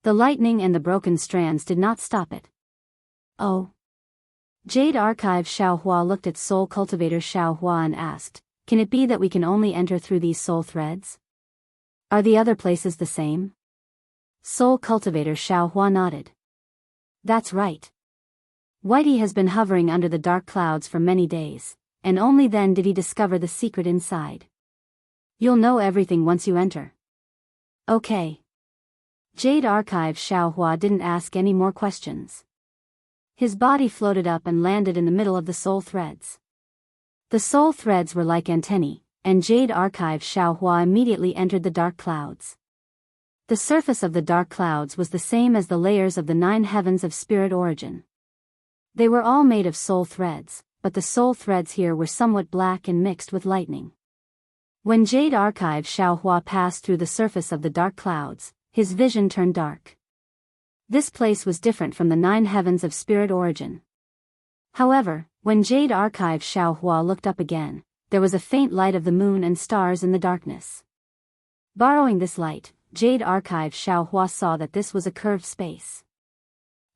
The lightning and the broken strands did not stop it. "Oh." Jade Archive Xiao Hua looked at Soul Cultivator Xiao Hua and asked, "Can it be that we can only enter through these soul threads? Are the other places the same?" Soul Cultivator Xiao Hua nodded. "That's right. Whitey has been hovering under the dark clouds for many days, and only then did he discover the secret inside. You'll know everything once you enter." "Okay." Jade Archive Xiao Hua didn't ask any more questions. His body floated up and landed in the middle of the soul threads. The soul threads were like antennae, and Jade Archive Xiao Hua immediately entered the dark clouds. The surface of the dark clouds was the same as the layers of the 9 heavens of spirit origin. They were all made of soul threads, but the soul threads here were somewhat black and mixed with lightning. When Jade Archive Xiao Hua passed through the surface of the dark clouds, his vision turned dark. This place was different from the 9 heavens of spirit origin. However, when Jade Archive Xiao Hua looked up again, there was a faint light of the moon and stars in the darkness. Borrowing this light, Jade Archive Xiao Hua saw that this was a curved space.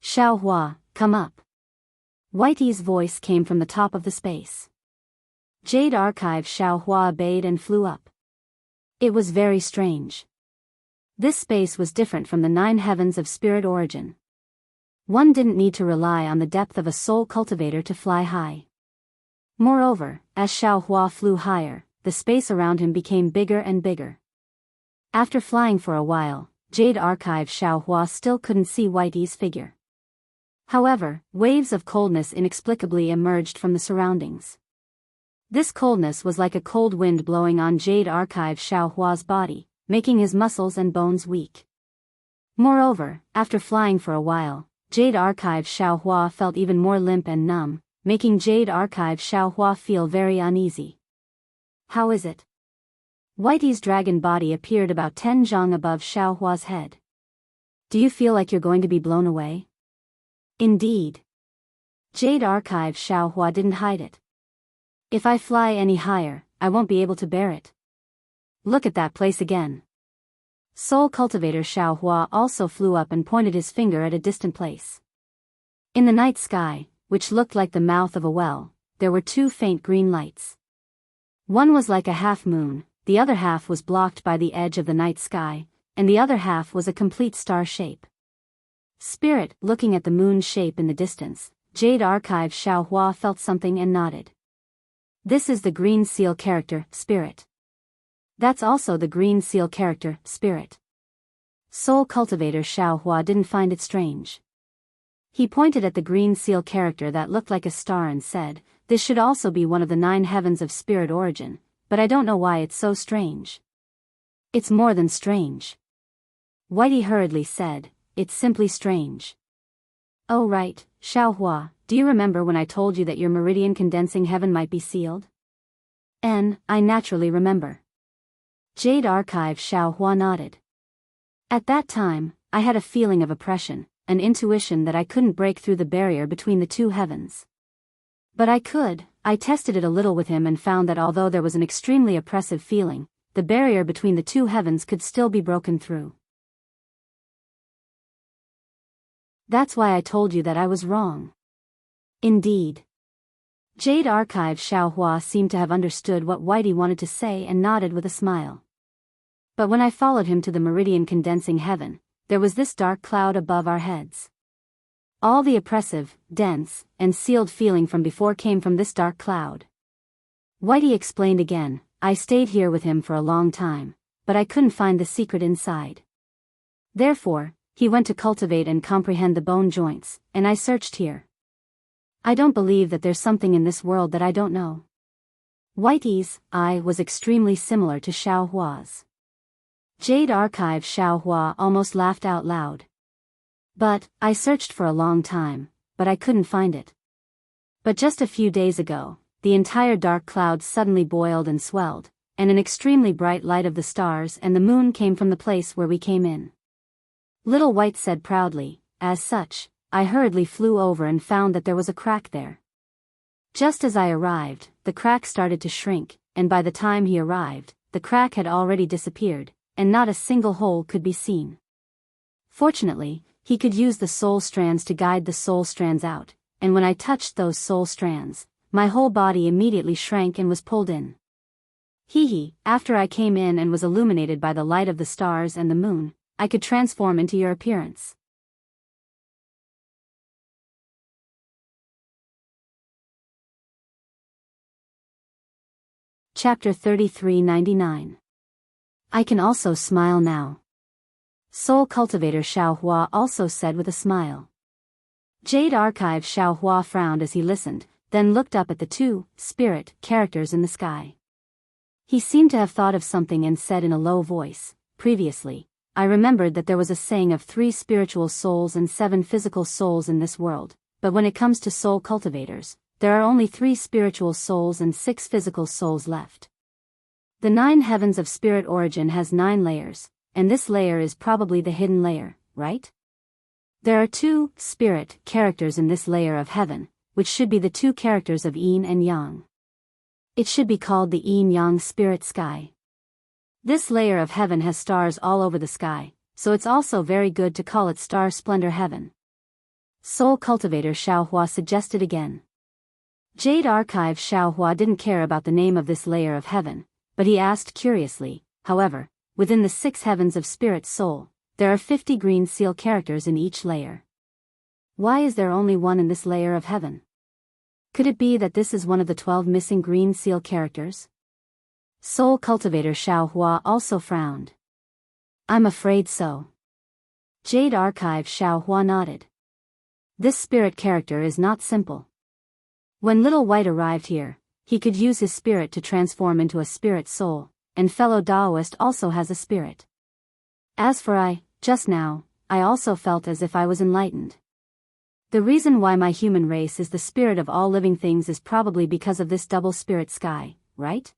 "Xiao Hua, come up." Whitey's voice came from the top of the space. Jade Archive Xiao Hua obeyed and flew up. It was very strange. This space was different from the 9 heavens of spirit origin. One didn't need to rely on the depth of a soul cultivator to fly high. Moreover, as Xiao Hua flew higher, the space around him became bigger and bigger. After flying for a while, Jade Archive Xiao Hua still couldn't see Whitey's figure. However, waves of coldness inexplicably emerged from the surroundings. This coldness was like a cold wind blowing on Jade Archive Xiao Hua's body, making his muscles and bones weak. Moreover, after flying for a while, Jade Archive Xiao Hua felt even more limp and numb, making Jade Archive Xiao Hua feel very uneasy. "How is it?" Whitey's dragon body appeared about 10 zhang above Xiao Hua's head. "Do you feel like you're going to be blown away?" "Indeed." Jade Archive Xiao Hua didn't hide it. "If I fly any higher, I won't be able to bear it. Look at that place again." Soul Cultivator Xiao Hua also flew up and pointed his finger at a distant place. In the night sky, which looked like the mouth of a well, there were 2 faint green lights. One was like a half moon, the other half was blocked by the edge of the night sky, and the other half was a complete star shape. Spirit, looking at the moon's shape in the distance, Jade Archive Xiaohua felt something and nodded. This is the green seal character, Spirit. That's also the green seal character, Spirit. Soul Cultivator Xiaohua didn't find it strange. He pointed at the green seal character that looked like a star and said, "This should also be one of the 9 heavens of spirit origin, but I don't know why it's so strange." "It's more than strange," Whitey hurriedly said, "it's simply strange." "Oh right, Xiaohua, do you remember when I told you that your meridian condensing heaven might be sealed?" I naturally remember." Jade Archive Xiaohua nodded. "At that time, I had a feeling of oppression, an intuition that I couldn't break through the barrier between the 2 heavens. But I could. I tested it a little with him and found that although there was an extremely oppressive feeling, the barrier between the 2 heavens could still be broken through. That's why I told you that I was wrong." "Indeed." Jade Archive Xiaohua seemed to have understood what Whitey wanted to say and nodded with a smile. "But when I followed him to the meridian condensing heaven, there was this dark cloud above our heads. All the oppressive, dense, and sealed feeling from before came from this dark cloud." Whitey explained again, "I stayed here with him for a long time, but I couldn't find the secret inside. Therefore, he went to cultivate and comprehend the bone joints, and I searched here. I don't believe that there's something in this world that I don't know." Whitey's eye was extremely similar to Xiaohua's. Jade Archive Xiaohua almost laughed out loud. "But, I searched for a long time, but I couldn't find it. But just a few days ago, the entire dark cloud suddenly boiled and swelled, and an extremely bright light of the stars and the moon came from the place where we came in." Little White said proudly, "As such, I hurriedly flew over and found that there was a crack there. Just as I arrived, the crack started to shrink, and by the time he arrived, the crack had already disappeared, and not a single hole could be seen. Fortunately, he could use the soul strands to guide the soul strands out, and when I touched those soul strands, my whole body immediately shrank and was pulled in. After I came in and was illuminated by the light of the stars and the moon, I could transform into your appearance." Chapter 3399. I can also smile now. Soul Cultivator Xiaohua also said with a smile. Jade Archive Xiaohua frowned as he listened, then looked up at the 2 spirit characters in the sky. He seemed to have thought of something and said in a low voice, "Previously, I remembered that there was a saying of 3 spiritual souls and 7 physical souls in this world, but when it comes to soul cultivators, there are only 3 spiritual souls and 6 physical souls left. The 9 heavens of spirit origin has 9 layers, and this layer is probably the hidden layer, right? There are 2 spirit characters in this layer of heaven, which should be the 2 characters of Yin and Yang. It should be called the Yin-Yang spirit sky. This layer of heaven has stars all over the sky, so it's also very good to call it Star Splendor Heaven." Soul Cultivator Xiaohua suggested again. Jade Archive Xiaohua didn't care about the name of this layer of heaven, but he asked curiously, "However, within the 6 heavens of spirit soul, there are 50 green seal characters in each layer. Why is there only one in this layer of heaven? Could it be that this is one of the 12 missing green seal characters?" Soul Cultivator Xiaohua also frowned. "I'm afraid so." Jade Archive Xiaohua nodded. "This spirit character is not simple. When Little White arrived here, he could use his spirit to transform into a spirit soul, and fellow Taoist also has a spirit. As for just now, I also felt as if I was enlightened. The reason why my human race is the spirit of all living things is probably because of this double spirit sky, right?"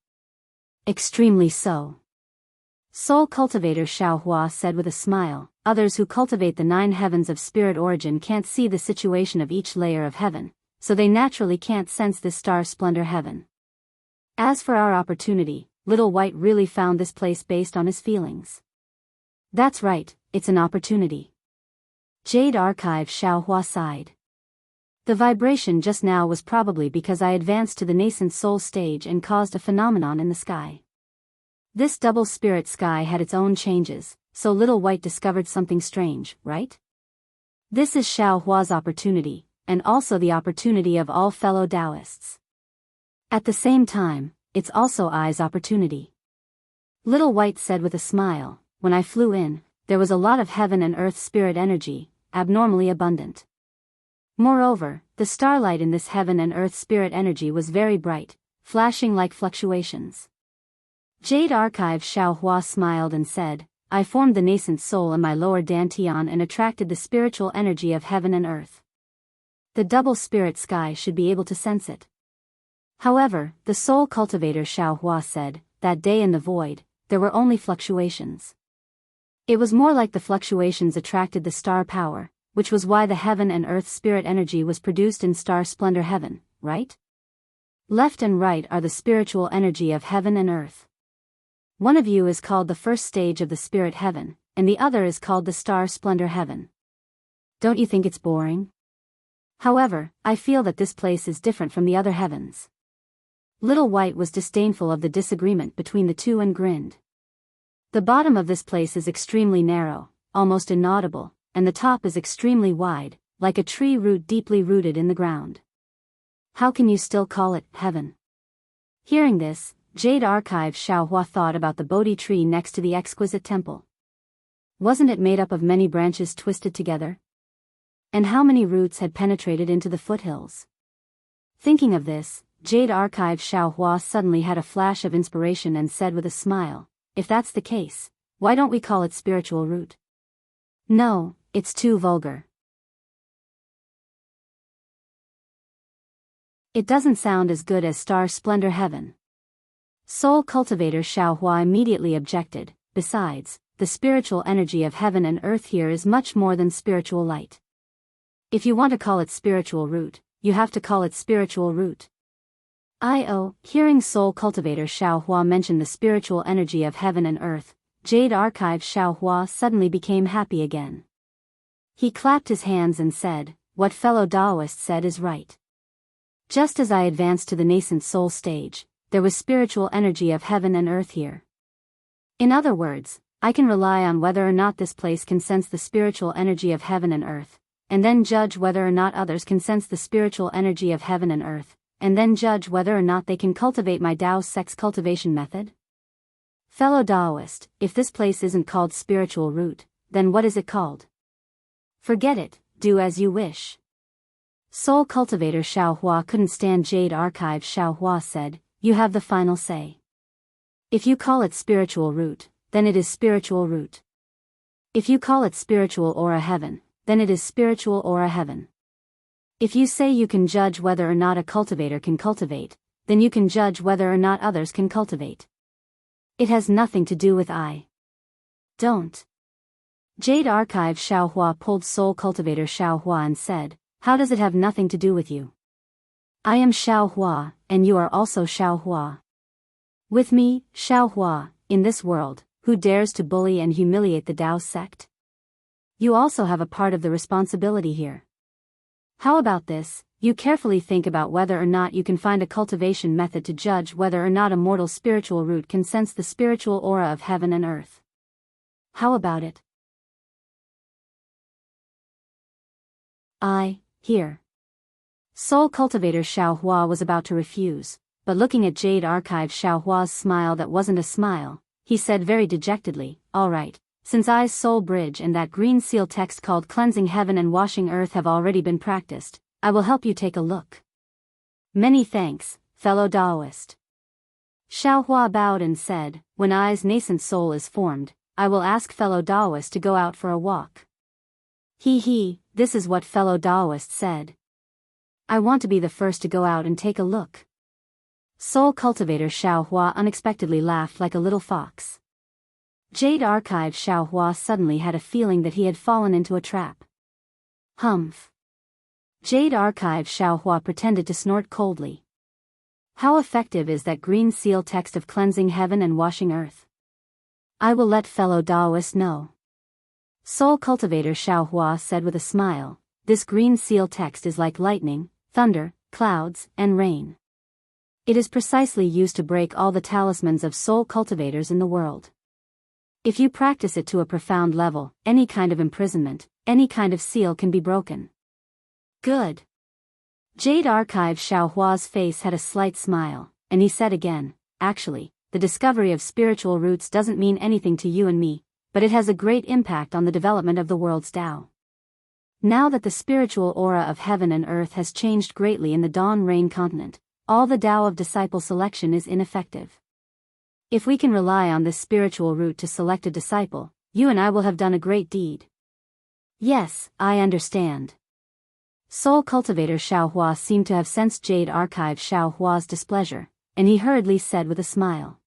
"Extremely so." Soul Cultivator Xiaohua said with a smile, "Others who cultivate the 9 heavens of spirit origin can't see the situation of each layer of heaven, so they naturally can't sense this Star Splendor Heaven. As for our opportunity, Little White really found this place based on his feelings." "That's right, it's an opportunity." Jade Archive Xiaohua sighed. "The vibration just now was probably because I advanced to the nascent soul stage and caused a phenomenon in the sky. This double spirit sky had its own changes, so Little White discovered something strange, right? This is Xiao Hua's opportunity, and also the opportunity of all fellow Taoists. At the same time, it's also I's opportunity. Little White said with a smile, when I flew in, there was a lot of heaven and earth spirit energy, abnormally abundant. Moreover, the starlight in this heaven and earth spirit energy was very bright, flashing like fluctuations. Jade Archive Xiao Hua smiled and said, I formed the nascent soul in my lower dantian and attracted the spiritual energy of heaven and earth. The double spirit sky should be able to sense it. However, the soul cultivator Xiao Hua said, that day in the void, there were only fluctuations. It was more like the fluctuations attracted the star power, which was why the heaven and earth spirit energy was produced in star splendor heaven, right? Left and right are the spiritual energy of heaven and earth. One of you is called the first stage of the spirit heaven, and the other is called the star splendor heaven. Don't you think it's boring? However, I feel that this place is different from the other heavens. Little White was disdainful of the disagreement between the two and grinned. The bottom of this place is extremely narrow, almost inaudible, and the top is extremely wide, like a tree root deeply rooted in the ground. How can you still call it heaven? Hearing this, Jade Archive Xiao Hua thought about the Bodhi tree next to the exquisite temple. Wasn't it made up of many branches twisted together? And how many roots had penetrated into the foothills? Thinking of this, Jade Archive Xiao Hua suddenly had a flash of inspiration and said with a smile, if that's the case, why don't we call it spiritual root? No, it's too vulgar. It doesn't sound as good as star splendor heaven. Soul cultivator Xiao Hua immediately objected, besides, the spiritual energy of heaven and earth here is much more than spiritual light. If you want to call it spiritual root, you have to call it spiritual root. Hearing soul cultivator Xiao Hua mention the spiritual energy of heaven and earth, Jade Archive Xiao Hua suddenly became happy again. He clapped his hands and said, what fellow Taoist said is right. Just as I advanced to the nascent soul stage, there was spiritual energy of heaven and earth here. In other words, I can rely on whether or not this place can sense the spiritual energy of heaven and earth, and then judge whether or not others can sense the spiritual energy of heaven and earth, and then judge whether or not they can cultivate my Tao sex cultivation method? Fellow Taoist, if this place isn't called spiritual root, then what is it called? Forget it, do as you wish. Soul cultivator Xiao Hua couldn't stand Jade Archive Xiao Hua said, you have the final say. If you call it spiritual root, then it is spiritual root. If you call it spiritual aura heaven, then it is spiritual aura heaven. If you say you can judge whether or not a cultivator can cultivate, then you can judge whether or not others can cultivate. It has nothing to do with I. Don't. Jade Archive Xiao Hua pulled soul cultivator Xiao Hua and said, how does it have nothing to do with you? I am Xiao Hua, and you are also Xiao Hua. With me, Xiao Hua, in this world, who dares to bully and humiliate the Tao sect? You also have a part of the responsibility here. How about this, you carefully think about whether or not you can find a cultivation method to judge whether or not a mortal spiritual root can sense the spiritual aura of heaven and earth. How about it? Here. Soul cultivator Xiao Hua was about to refuse, but looking at Jade Archive Xiao Hua's smile that wasn't a smile, he said very dejectedly, alright, since I's soul bridge and that green seal text called cleansing heaven and washing earth have already been practiced, I will help you take a look. Many thanks, fellow Taoist. Xiao Hua bowed and said, when I's nascent soul is formed, I will ask fellow Taoist to go out for a walk. This is what fellow Taoist said. I want to be the first to go out and take a look. Soul cultivator Xiao Hua unexpectedly laughed like a little fox. Jade Archive Xiao Hua suddenly had a feeling that he had fallen into a trap. Humph. Jade Archive Xiao Hua pretended to snort coldly. How effective is that green seal text of cleansing heaven and washing earth? I will let fellow Taoist know. Soul cultivator Xiao Hua said with a smile, this green seal text is like lightning, thunder, clouds, and rain. It is precisely used to break all the talismans of soul cultivators in the world. If you practice it to a profound level, any kind of imprisonment, any kind of seal can be broken. Good. Jade Archive Xiaohua's face had a slight smile, and he said again, actually, the discovery of spiritual roots doesn't mean anything to you and me, but it has a great impact on the development of the world's Tao. Now that the spiritual aura of heaven and earth has changed greatly in the Dawn Rain continent, all the Tao of disciple selection is ineffective. If we can rely on this spiritual route to select a disciple, you and I will have done a great deed. Yes, I understand. Soul cultivator Xiaohua seemed to have sensed Jade Archive Xiaohua's displeasure, and he hurriedly said with a smile.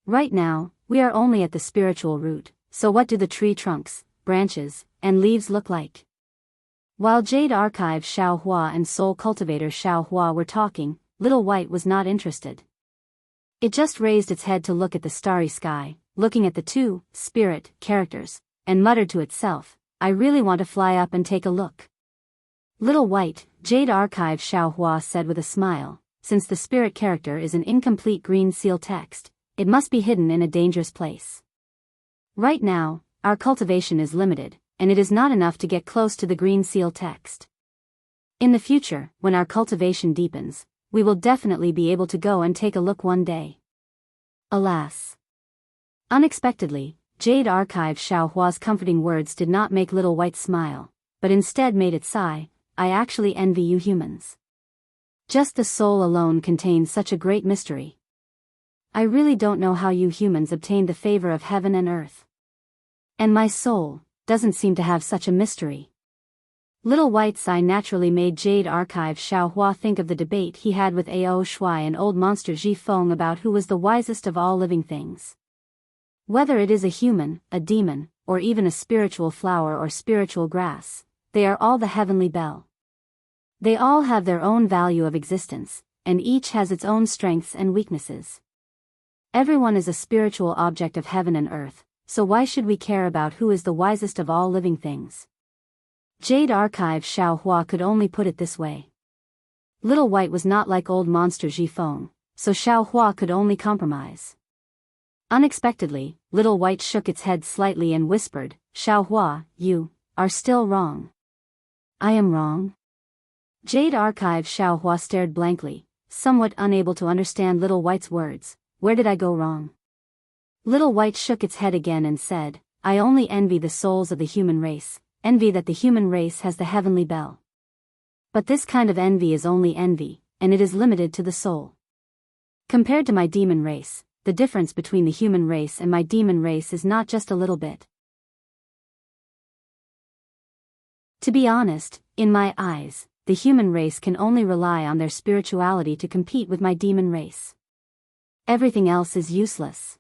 Right now, we are only at the spiritual root, so what do the tree trunks, branches, and leaves look like? While Jade Archive Xiaohua and Soul Cultivator Xiaohua were talking, Little White was not interested. It just raised its head to look at the starry sky, looking at the two spirit characters, and muttered to itself, I really want to fly up and take a look. Little White, Jade Archive Xiaohua said with a smile, since the spirit character is an incomplete green seal text, it must be hidden in a dangerous place. Right now, our cultivation is limited, and it is not enough to get close to the green seal text. In the future, when our cultivation deepens, we will definitely be able to go and take a look one day. Alas. Unexpectedly, Jade Archive Xiaohua's comforting words did not make Little White smile, but instead made it sigh, I actually envy you humans. Just the soul alone contains such a great mystery. I really don't know how you humans obtained the favor of heaven and earth. And my soul doesn't seem to have such a mystery. Little White's sigh naturally made Jade Archive Xiaohua think of the debate he had with Ao Shuai and old monster Ji Feng about who was the wisest of all living things. Whether it is a human, a demon, or even a spiritual flower or spiritual grass, they are all the heavenly bell. They all have their own value of existence, and each has its own strengths and weaknesses. Everyone is a spiritual object of heaven and earth, so why should we care about who is the wisest of all living things? Jade Archive Xiaohua could only put it this way. Little White was not like old monster Ji Feng, so Xiaohua could only compromise. Unexpectedly, Little White shook its head slightly and whispered, Xiaohua, you are still wrong. I am wrong? Jade Archive Xiaohua stared blankly, somewhat unable to understand Little White's words. Where did I go wrong? Little White shook its head again and said, I only envy the souls of the human race, envy that the human race has the heavenly bell. But this kind of envy is only envy, and it is limited to the soul. Compared to my demon race, the difference between the human race and my demon race is not just a little bit. To be honest, in my eyes, the human race can only rely on their spirituality to compete with my demon race. Everything else is useless.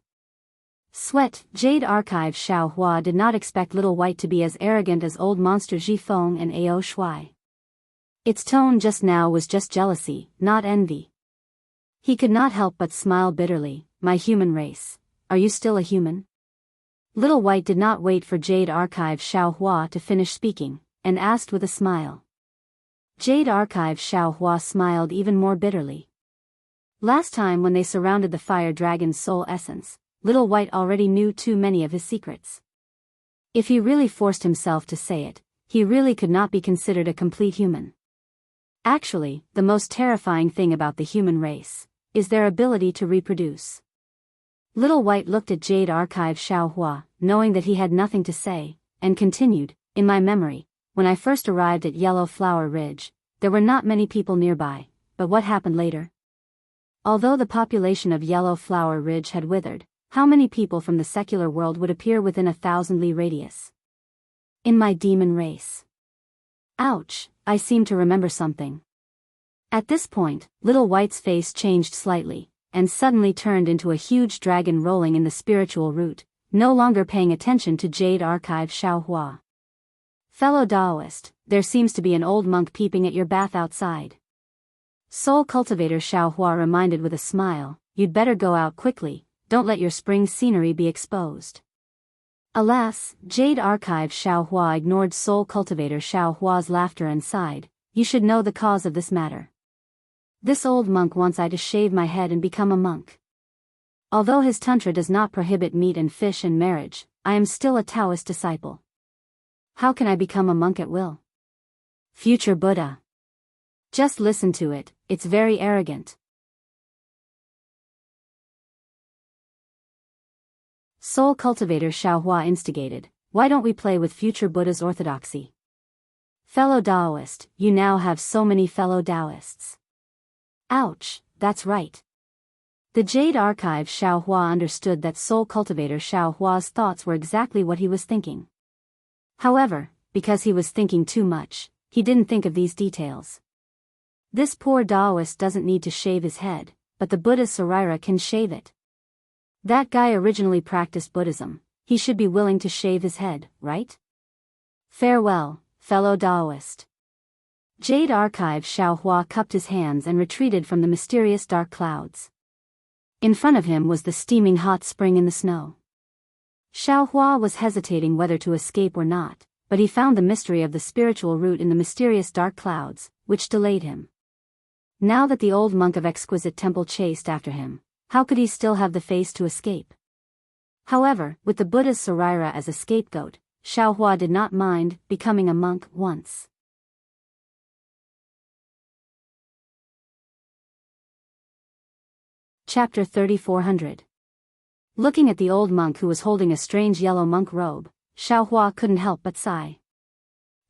Sweat, Jade Archive Xiaohua did not expect Little White to be as arrogant as old monster Ji Feng and Ao Shuai. Its tone just now was just jealousy, not envy. He could not help but smile bitterly, my human race, are you still a human? Little White did not wait for Jade Archive Xiaohua to finish speaking, and asked with a smile. Jade Archive Xiaohua smiled even more bitterly. Last time when they surrounded the fire dragon's soul essence, Little White already knew too many of his secrets. If he really forced himself to say it, he really could not be considered a complete human. Actually, the most terrifying thing about the human race is their ability to reproduce. Little White looked at Jade Archive Xiaohua, knowing that he had nothing to say, and continued, in my memory, when I first arrived at Yellow Flower Ridge, there were not many people nearby, but what happened later? Although the population of Yellow Flower Ridge had withered, how many people from the secular world would appear within 1,000 li radius? In my demon race. Ouch, I seem to remember something. At this point, Little White's face changed slightly, and suddenly turned into a huge dragon rolling in the spiritual route, no longer paying attention to Jade Archive Xiaohua. Fellow Taoist, there seems to be an old monk peeping at your bath outside. Soul Cultivator Xiaohua reminded with a smile, you'd better go out quickly, don't let your spring scenery be exposed. Alas, Jade Archive Xiaohua ignored Soul Cultivator Xiaohua's laughter and sighed, you should know the cause of this matter. This old monk wants I to shave my head and become a monk. Although his tantra does not prohibit meat and fish and marriage, I am still a Taoist disciple. How can I become a monk at will? Future Buddha. Just listen to it, it's very arrogant. Soul cultivator Xiaohua instigated, why don't we play with future Buddha's orthodoxy? Fellow Taoist, you now have so many fellow Taoists. Ouch, that's right. The Jade Archive Xiaohua understood that soul cultivator Xiaohua's thoughts were exactly what he was thinking. However, because he was thinking too much, he didn't think of these details. This poor Taoist doesn't need to shave his head, but the Buddha's Sarira can shave it. That guy originally practiced Buddhism, he should be willing to shave his head, right? Farewell, fellow Taoist. Jade Archive Xiaohua cupped his hands and retreated from the mysterious dark clouds. In front of him was the steaming hot spring in the snow. Xiaohua was hesitating whether to escape or not, but he found the mystery of the spiritual route in the mysterious dark clouds, which delayed him. Now that the old monk of exquisite temple chased after him, how could he still have the face to escape? However, with the Buddha's Sarira as a scapegoat, Xiaohua did not mind becoming a monk once. Chapter 3400. Looking at the old monk who was holding a strange yellow monk robe, Xiaohua couldn't help but sigh.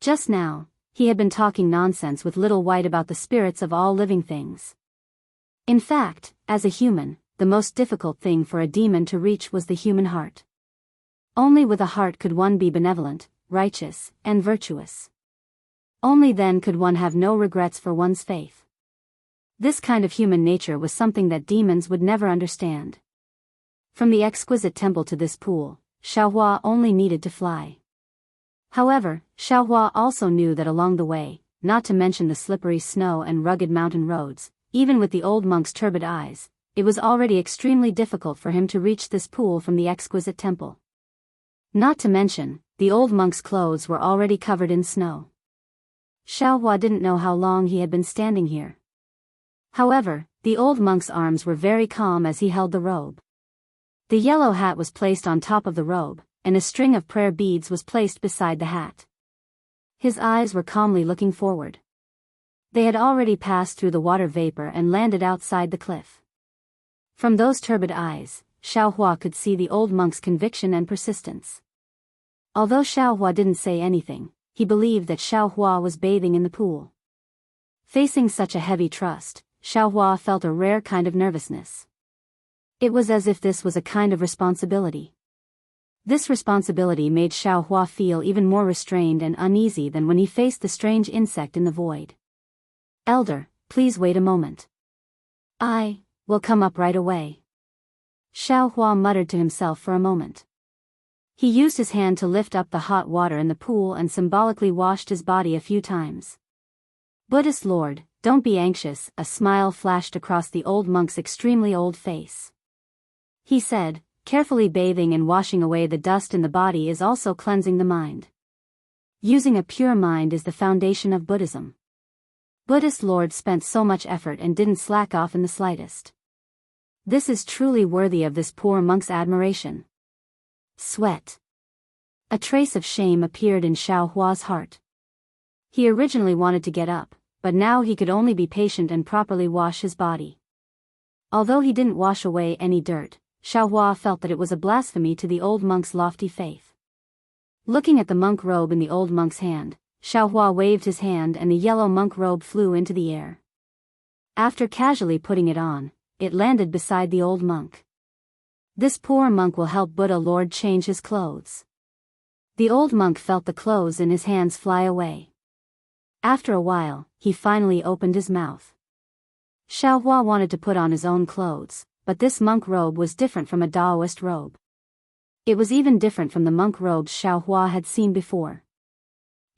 Just now, he had been talking nonsense with Little White about the spirits of all living things. In fact, as a human, the most difficult thing for a demon to reach was the human heart. Only with a heart could one be benevolent, righteous, and virtuous. Only then could one have no regrets for one's faith. This kind of human nature was something that demons would never understand. From the exquisite temple to this pool, Xiaohua only needed to fly. However, Xiaohua also knew that along the way, not to mention the slippery snow and rugged mountain roads, even with the old monk's turbid eyes, it was already extremely difficult for him to reach this pool from the exquisite temple. Not to mention, the old monk's clothes were already covered in snow. Xiaohua didn't know how long he had been standing here. However, the old monk's arms were very calm as he held the robe. The yellow hat was placed on top of the robe, and a string of prayer beads was placed beside the hat. His eyes were calmly looking forward. They had already passed through the water vapor and landed outside the cliff. From those turbid eyes, Xiaohua could see the old monk's conviction and persistence. Although Xiaohua didn't say anything, he believed that Xiaohua was bathing in the pool. Facing such a heavy trust, Xiaohua felt a rare kind of nervousness. It was as if this was a kind of responsibility. This responsibility made Xiaohua feel even more restrained and uneasy than when he faced the strange insect in the void. Elder, please wait a moment. I will come up right away. Xiaohua muttered to himself for a moment. He used his hand to lift up the hot water in the pool and symbolically washed his body a few times. Buddhist Lord, don't be anxious, a smile flashed across the old monk's extremely old face. He said, carefully bathing and washing away the dust in the body is also cleansing the mind. Using a pure mind is the foundation of Buddhism. Buddhist Lord spent so much effort and didn't slack off in the slightest. This is truly worthy of this poor monk's admiration. Sweat. A trace of shame appeared in Xiaohua's heart. He originally wanted to get up, but now he could only be patient and properly wash his body. Although he didn't wash away any dirt, Xiaohua felt that it was a blasphemy to the old monk's lofty faith. Looking at the monk robe in the old monk's hand, Xiaohua waved his hand and the yellow monk robe flew into the air. After casually putting it on, it landed beside the old monk. This poor monk will help Buddha Lord change his clothes. The old monk felt the clothes in his hands fly away. After a while, he finally opened his mouth. Xiaohua wanted to put on his own clothes, but this monk robe was different from a Taoist robe. It was even different from the monk robes Xiaohua had seen before.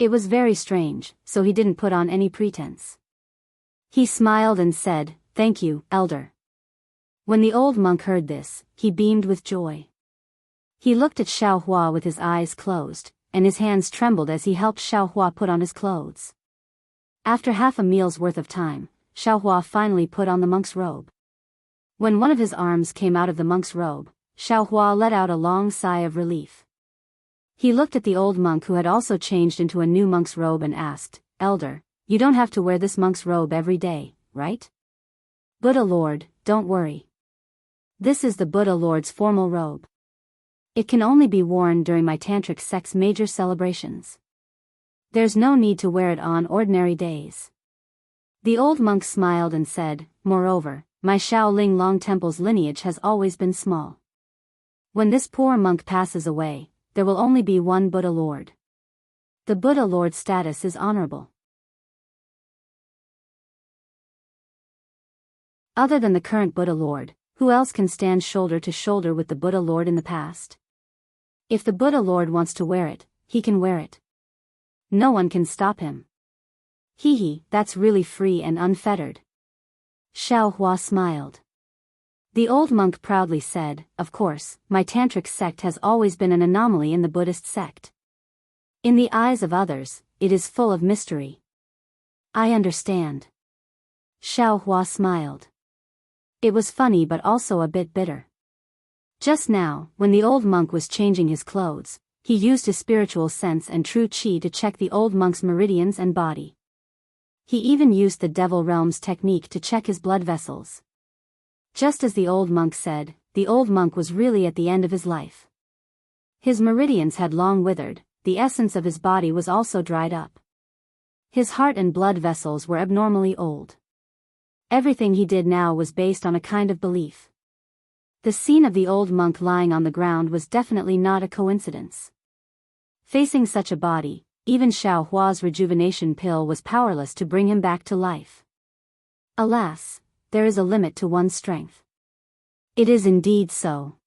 It was very strange, so he didn't put on any pretense. He smiled and said, "Thank you, elder." When the old monk heard this, he beamed with joy. He looked at Xiaohua with his eyes closed, and his hands trembled as he helped Xiaohua put on his clothes. After half a meal's worth of time, Xiaohua finally put on the monk's robe. When one of his arms came out of the monk's robe, Xiaohua let out a long sigh of relief. He looked at the old monk who had also changed into a new monk's robe and asked, "Elder, you don't have to wear this monk's robe every day, right?" "Buddha Lord, don't worry. This is the Buddha Lord's formal robe. It can only be worn during my tantric sect's major celebrations. There's no need to wear it on ordinary days." The old monk smiled and said, "Moreover, my Shaolin Long Temple's lineage has always been small. When this poor monk passes away, there will only be one Buddha Lord. The Buddha Lord's status is honorable. Other than the current Buddha Lord, who else can stand shoulder to shoulder with the Buddha Lord in the past? If the Buddha Lord wants to wear it, he can wear it. No one can stop him. Hee, that's really free and unfettered." Xiaohua smiled. The old monk proudly said, "Of course, my tantric sect has always been an anomaly in the Buddhist sect. In the eyes of others, it is full of mystery." "I understand." Xiaohua smiled. It was funny but also a bit bitter. Just now, when the old monk was changing his clothes, he used his spiritual sense and true qi to check the old monk's meridians and body. He even used the Devil Realm's technique to check his blood vessels. Just as the old monk said, the old monk was really at the end of his life. His meridians had long withered, the essence of his body was also dried up. His heart and blood vessels were abnormally old. Everything he did now was based on a kind of belief. The scene of the old monk lying on the ground was definitely not a coincidence. Facing such a body, even Xiaohua's rejuvenation pill was powerless to bring him back to life. Alas, there is a limit to one's strength. It is indeed so.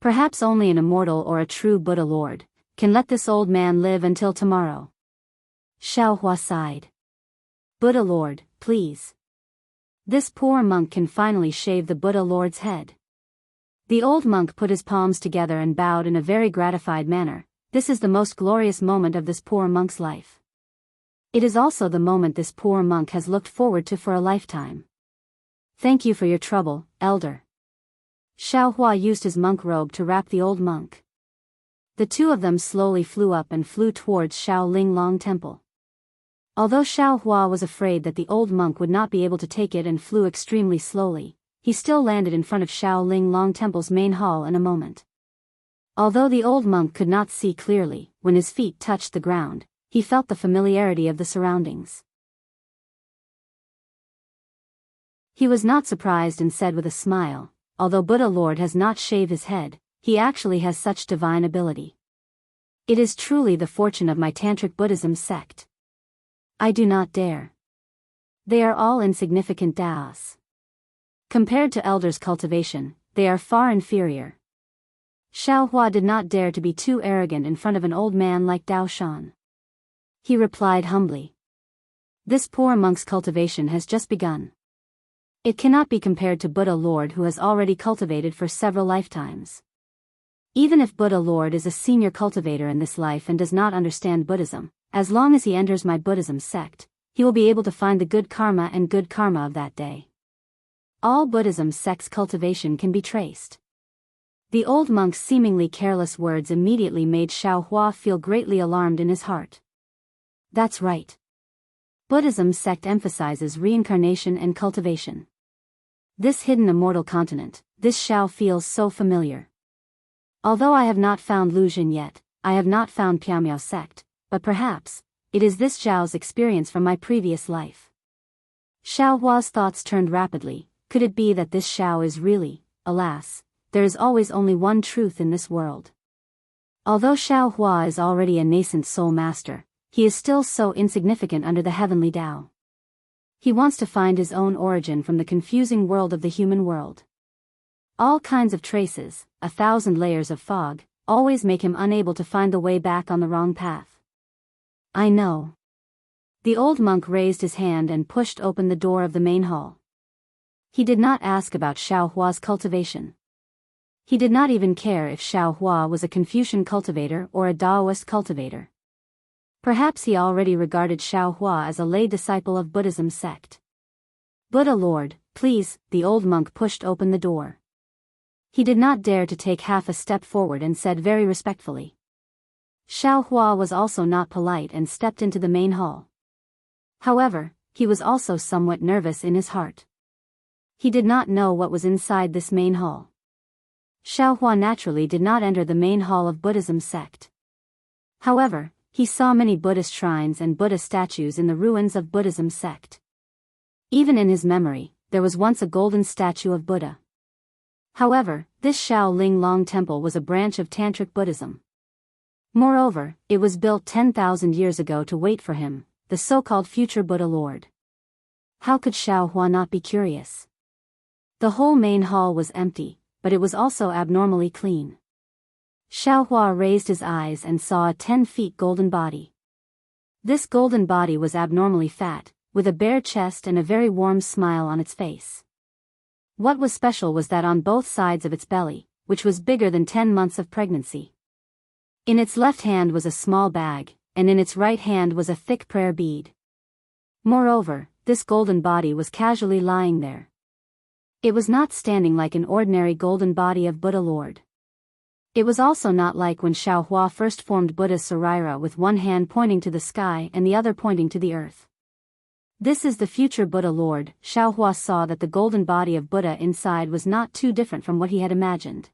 Perhaps only an immortal or a true Buddha Lord can let this old man live until tomorrow. Xiaohua sighed. "Buddha Lord, please. This poor monk can finally shave the Buddha Lord's head." The old monk put his palms together and bowed in a very gratified manner. This is the most glorious moment of this poor monk's life. It is also the moment this poor monk has looked forward to for a lifetime. "Thank you for your trouble, elder." Xiaohua used his monk robe to wrap the old monk. The two of them slowly flew up and flew towards Shaolin Long Temple. Although Xiaohua was afraid that the old monk would not be able to take it and flew extremely slowly, he still landed in front of Shaolin Long Temple's main hall in a moment. Although the old monk could not see clearly, when his feet touched the ground, he felt the familiarity of the surroundings. He was not surprised and said with a smile, "Although Buddha Lord has not shaved his head, he actually has such divine ability. It is truly the fortune of my Tantric Buddhism sect. I do not dare. They are all insignificant Taoists. Compared to Elder's cultivation, they are far inferior." Xiaohua did not dare to be too arrogant in front of an old man like Dao Shan. He replied humbly, "This poor monk's cultivation has just begun. It cannot be compared to Buddha Lord who has already cultivated for several lifetimes. Even if Buddha Lord is a senior cultivator in this life and does not understand Buddhism, as long as he enters my Buddhism sect, he will be able to find the good karma and good karma of that day. All Buddhism sect's cultivation can be traced." The old monk's seemingly careless words immediately made Xiaohua feel greatly alarmed in his heart. That's right. Buddhism sect emphasizes reincarnation and cultivation. This hidden immortal continent, this Xiao feels so familiar. Although I have not found Luzhin yet, I have not found Piaomiao sect, but perhaps, it is this Zhao's experience from my previous life. Xiaohua's thoughts turned rapidly. Could it be that this Xiao is really, alas, there is always only one truth in this world. Although Xiaohua is already a nascent soul master, he is still so insignificant under the heavenly Tao. He wants to find his own origin from the confusing world of the human world. All kinds of traces, 1,000 layers of fog, always make him unable to find the way back on the wrong path. I know. The old monk raised his hand and pushed open the door of the main hall. He did not ask about Xiaohua's cultivation. He did not even care if Xiaohua was a Confucian cultivator or a Taoist cultivator. Perhaps he already regarded Xiaohua as a lay disciple of Buddhism sect. Buddha Lord, please, the old monk pushed open the door. He did not dare to take half a step forward and said very respectfully. Xiao Hua was also not polite and stepped into the main hall. However, he was also somewhat nervous in his heart. He did not know what was inside this main hall. Xiao Hua naturally did not enter the main hall of Buddhism sect. However, he saw many Buddhist shrines and Buddha statues in the ruins of Buddhism sect. Even in his memory, there was once a golden statue of Buddha. However, this Shaolin Long Temple was a branch of Tantric Buddhism. Moreover, it was built 10,000 years ago to wait for him, the so-called future Buddha Lord. How could Xiao Hua not be curious? The whole main hall was empty, but it was also abnormally clean. Xiao Hua raised his eyes and saw a 10 feet golden body. This golden body was abnormally fat, with a bare chest and a very warm smile on its face. What was special was that on both sides of its belly, which was bigger than 10 months of pregnancy. In its left hand was a small bag, and in its right hand was a thick prayer bead. Moreover, this golden body was casually lying there. It was not standing like an ordinary golden body of Buddha Lord. It was also not like when Xiao Hua first formed Buddha's Sarira with one hand pointing to the sky and the other pointing to the earth. This is the future Buddha Lord. Xiao Hua saw that the golden body of Buddha inside was not too different from what he had imagined.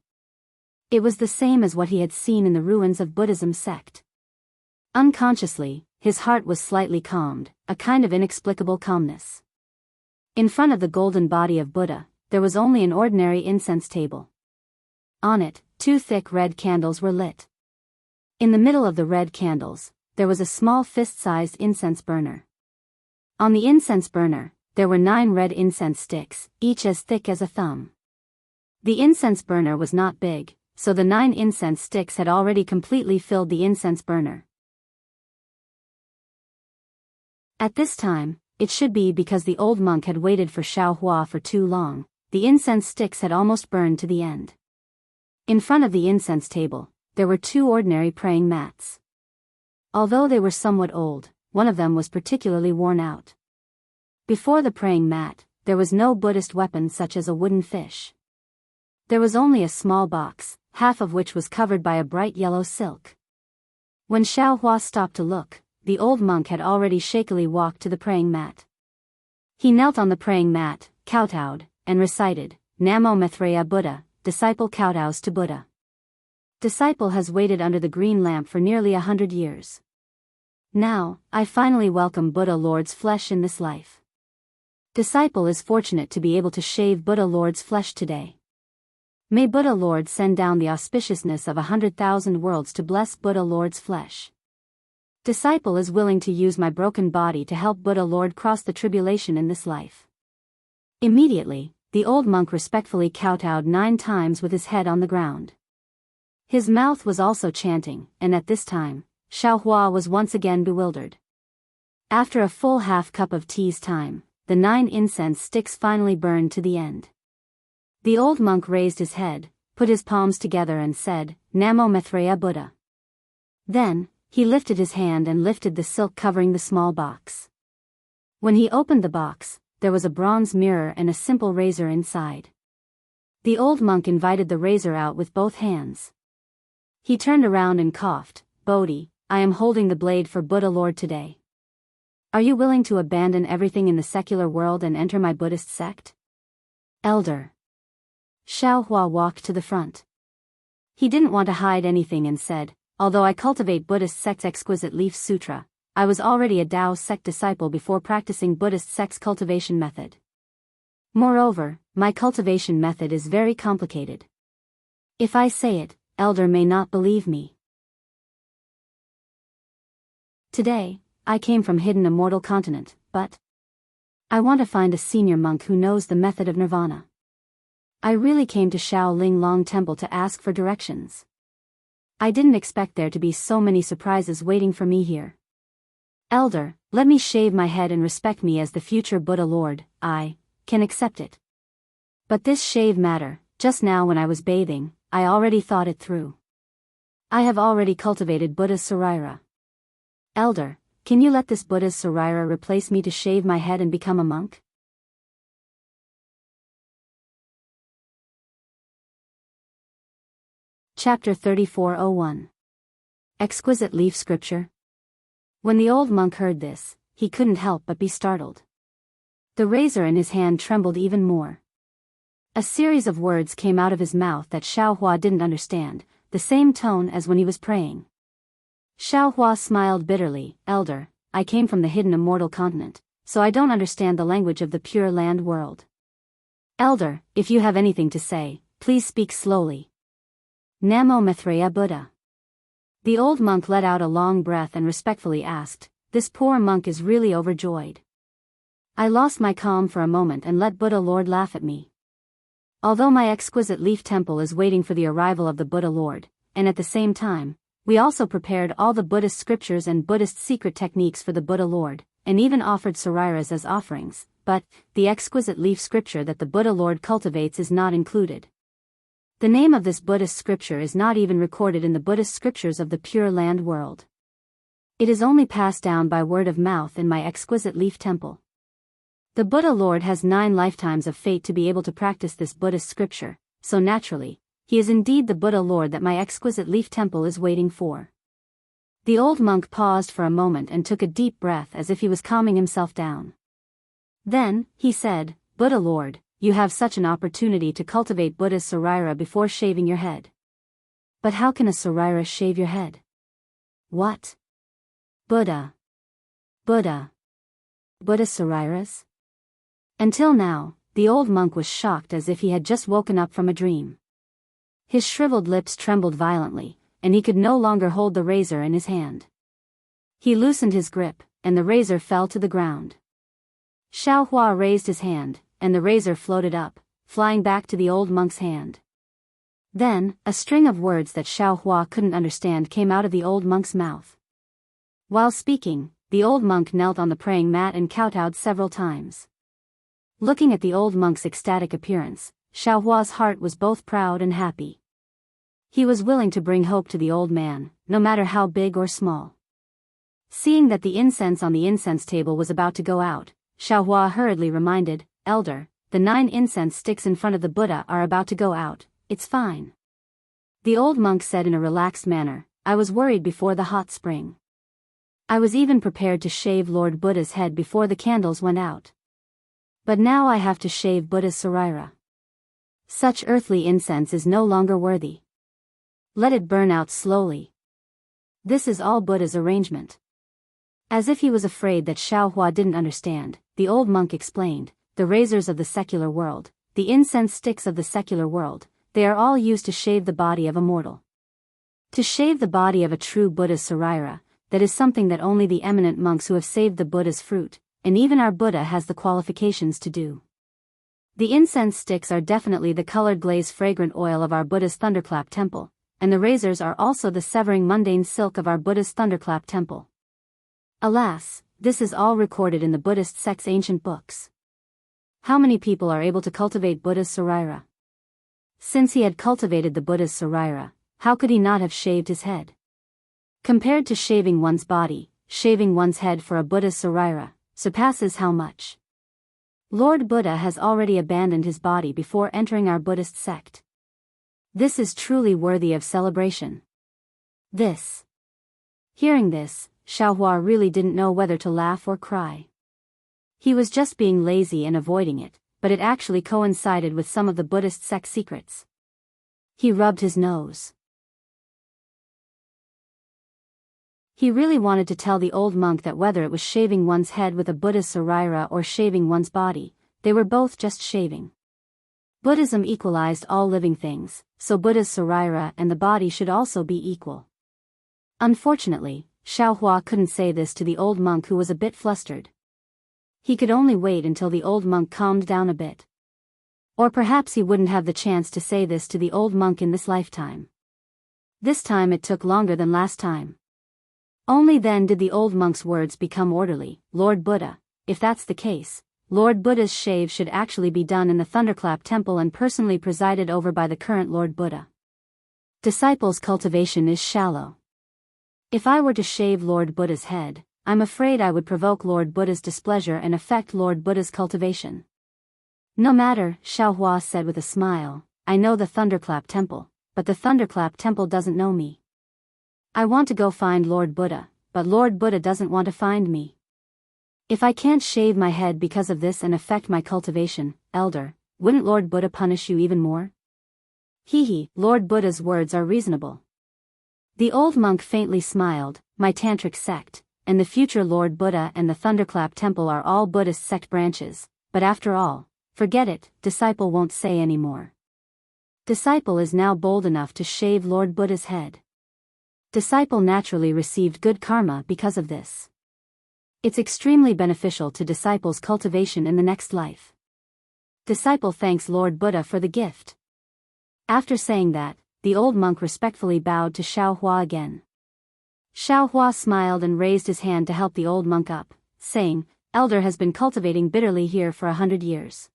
It was the same as what he had seen in the ruins of Buddhism sect. Unconsciously, his heart was slightly calmed, a kind of inexplicable calmness. In front of the golden body of Buddha, there was only an ordinary incense table. On it, 2 thick red candles were lit. In the middle of the red candles, there was a small fist-sized incense burner. On the incense burner, there were 9 red incense sticks, each as thick as a thumb. The incense burner was not big, so the 9 incense sticks had already completely filled the incense burner. At this time, it should be because the old monk had waited for Xiao Hua for too long, the incense sticks had almost burned to the end. In front of the incense table, there were 2 ordinary praying mats. Although they were somewhat old, one of them was particularly worn out. Before the praying mat, there was no Buddhist weapon such as a wooden fish. There was only a small box, half of which was covered by a bright yellow silk. When Xiao Hua stopped to look, the old monk had already shakily walked to the praying mat. He knelt on the praying mat, kowtowed, and recited, Namo Maitreya Buddha, disciple kowtows to Buddha. Disciple has waited under the green lamp for nearly 100 years. Now, I finally welcome Buddha Lord's flesh in this life. Disciple is fortunate to be able to shave Buddha Lord's flesh today. May Buddha Lord send down the auspiciousness of 100,000 worlds to bless Buddha Lord's flesh. Disciple is willing to use my broken body to help Buddha Lord cross the tribulation in this life. Immediately, the old monk respectfully kowtowed 9 times with his head on the ground. His mouth was also chanting, and at this time, Xiao Hua was once again bewildered. After a full half cup of tea's time, the 9 incense sticks finally burned to the end. The old monk raised his head, put his palms together and said, Namo Maitreya Buddha. Then, he lifted his hand and lifted the silk covering the small box. When he opened the box, there was a bronze mirror and a simple razor inside. The old monk invited the razor out with both hands. He turned around and coughed, Bodhi, I am holding the blade for Buddha Lord today. Are you willing to abandon everything in the secular world and enter my Buddhist sect? Elder. Xiao Hua walked to the front. He didn't want to hide anything and said, although I cultivate Buddhist sect's exquisite leaf sutra, I was already a Tao sect disciple before practicing Buddhist sect's cultivation method. Moreover, my cultivation method is very complicated. If I say it, Elder may not believe me. Today, I came from hidden immortal continent, but I want to find a senior monk who knows the method of nirvana. I really came to Shaolin Long Temple to ask for directions. I didn't expect there to be so many surprises waiting for me here. Elder, let me shave my head and respect me as the future Buddha Lord, I can accept it. But this shave matter, just now when I was bathing, I already thought it through. I have already cultivated Buddha's Sarira. Elder, can you let this Buddha's Sarira replace me to shave my head and become a monk? Chapter 3401. Exquisite Leaf Scripture. When the old monk heard this, he couldn't help but be startled. The razor in his hand trembled even more. A series of words came out of his mouth that Xiaohua didn't understand, the same tone as when he was praying. Xiaohua smiled bitterly. Elder, I came from the hidden immortal continent, so I don't understand the language of the Pure Land world. Elder, if you have anything to say, please speak slowly. Namo Maitreya Buddha. The old monk let out a long breath and respectfully asked, this poor monk is really overjoyed. I lost my calm for a moment and let Buddha Lord laugh at me. Although my exquisite leaf temple is waiting for the arrival of the Buddha Lord, and at the same time, we also prepared all the Buddhist scriptures and Buddhist secret techniques for the Buddha Lord, and even offered sariras as offerings, but the exquisite leaf scripture that the Buddha Lord cultivates is not included. The name of this Buddhist scripture is not even recorded in the Buddhist scriptures of the Pure Land world. It is only passed down by word of mouth in my exquisite leaf temple. The Buddha Lord has 9 lifetimes of fate to be able to practice this Buddhist scripture, so naturally, he is indeed the Buddha Lord that my exquisite leaf temple is waiting for. The old monk paused for a moment and took a deep breath as if he was calming himself down. Then, he said, Buddha Lord, you have such an opportunity to cultivate Buddha's sarira before shaving your head. But how can a sarira shave your head? What? Buddha sariras? Until now, the old monk was shocked as if he had just woken up from a dream. His shriveled lips trembled violently, and he could no longer hold the razor in his hand. He loosened his grip, and the razor fell to the ground. Xiaohua raised his hand, and the razor floated up, flying back to the old monk's hand. Then, a string of words that Xiaohua couldn't understand came out of the old monk's mouth. While speaking, the old monk knelt on the praying mat and kowtowed several times. Looking at the old monk's ecstatic appearance, Xiaohua's heart was both proud and happy. He was willing to bring hope to the old man, no matter how big or small. Seeing that the incense on the incense table was about to go out, Xiaohua hurriedly reminded, Elder, the 9 incense sticks in front of the Buddha are about to go out, it's fine. The old monk said in a relaxed manner, I was worried before the hot spring. I was even prepared to shave Lord Buddha's head before the candles went out. But now I have to shave Buddha's sarira. Such earthly incense is no longer worthy. Let it burn out slowly. This is all Buddha's arrangement. As if he was afraid that Xiaohua didn't understand, the old monk explained, the razors of the secular world, the incense sticks of the secular world, they are all used to shave the body of a mortal. To shave the body of a true Buddha's sarira, that is something that only the eminent monks who have saved the Buddha's fruit, and even our Buddha has the qualifications to do. The incense sticks are definitely the colored glaze fragrant oil of our Buddha's thunderclap temple, and the razors are also the severing mundane silk of our Buddha's thunderclap temple. Alas, this is all recorded in the Buddhist sect's ancient books. How many people are able to cultivate Buddha's sarira? Since he had cultivated the Buddha's sarira, how could he not have shaved his head? Compared to shaving one's body, shaving one's head for a Buddha's sarira surpasses how much? Lord Buddha has already abandoned his body before entering our Buddhist sect. This is truly worthy of celebration. Hearing this, Xiaohua really didn't know whether to laugh or cry. He was just being lazy and avoiding it, but it actually coincided with some of the Buddhist sect secrets. He rubbed his nose. He really wanted to tell the old monk that whether it was shaving one's head with a Buddha's sarira or shaving one's body, they were both just shaving. Buddhism equalized all living things, so Buddha's sarira and the body should also be equal. Unfortunately, Xiaohua couldn't say this to the old monk who was a bit flustered. He could only wait until the old monk calmed down a bit. Or perhaps he wouldn't have the chance to say this to the old monk in this lifetime. This time it took longer than last time. Only then did the old monk's words become orderly. Lord Buddha, if that's the case, Lord Buddha's shave should actually be done in the Thunderclap Temple and personally presided over by the current Lord Buddha. Disciples' cultivation is shallow. If I were to shave Lord Buddha's head, I'm afraid I would provoke Lord Buddha's displeasure and affect Lord Buddha's cultivation. No matter, Xiaohua said with a smile, I know the Thunderclap Temple, but the Thunderclap Temple doesn't know me. I want to go find Lord Buddha, but Lord Buddha doesn't want to find me. If I can't shave my head because of this and affect my cultivation, Elder, wouldn't Lord Buddha punish you even more? Hee, Lord Buddha's words are reasonable. The old monk faintly smiled. My tantric sect, and the future Lord Buddha and the Thunderclap Temple are all Buddhist sect branches, but after all, forget it, disciple won't say any more. Disciple is now bold enough to shave Lord Buddha's head. Disciple naturally received good karma because of this. It's extremely beneficial to disciple's cultivation in the next life. Disciple thanks Lord Buddha for the gift. After saying that, the old monk respectfully bowed to Xiaohua again. Xiaohua smiled and raised his hand to help the old monk up, saying, Elder has been cultivating bitterly here for 100 years.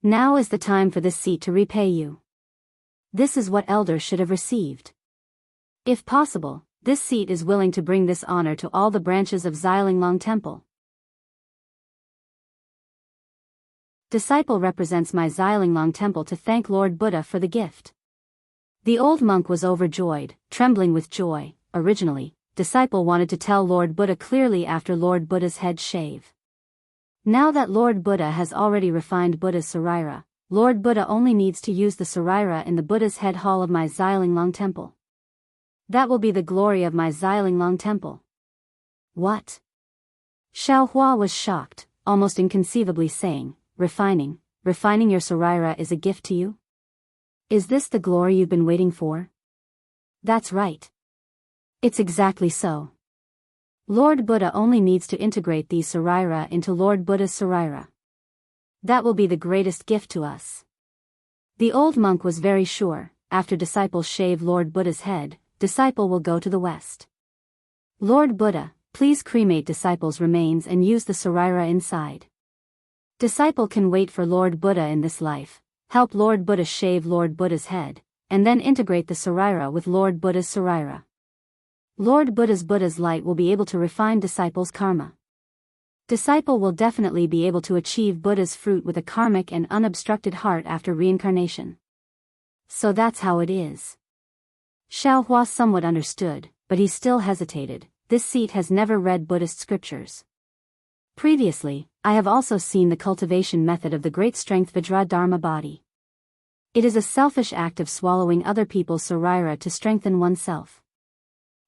Now is the time for this seat to repay you. This is what Elder should have received. If possible, this seat is willing to bring this honor to all the branches of Xilinglong Temple. Disciple represents my Xilinglong Temple to thank Lord Buddha for the gift. The old monk was overjoyed, trembling with joy. Originally, disciple wanted to tell Lord Buddha clearly after Lord Buddha's head shave. Now that Lord Buddha has already refined Buddha's Sarira, Lord Buddha only needs to use the Sarira in the Buddha's head hall of my Xilinglong Temple. That will be the glory of my Xilinglong Temple. What? Xiaohua was shocked, almost inconceivably saying, refining your Sarira is a gift to you? Is this the glory you've been waiting for? That's right. It's exactly so. Lord Buddha only needs to integrate these Sarira into Lord Buddha's Sarira. That will be the greatest gift to us. The old monk was very sure, after disciple shave Lord Buddha's head, disciple will go to the west. Lord Buddha, please cremate disciple's remains and use the Sarira inside. Disciple can wait for Lord Buddha in this life, help Lord Buddha shave Lord Buddha's head, and then integrate the Sarira with Lord Buddha's Sarira. Lord Buddha's light will be able to refine disciple's karma. Disciple will definitely be able to achieve Buddha's fruit with a karmic and unobstructed heart after reincarnation. So that's how it is. Xiaohua somewhat understood, but he still hesitated. This seat has never read Buddhist scriptures. Previously, I have also seen the cultivation method of the great strength Vajra Dharma body. It is a selfish act of swallowing other people's sarira to strengthen oneself.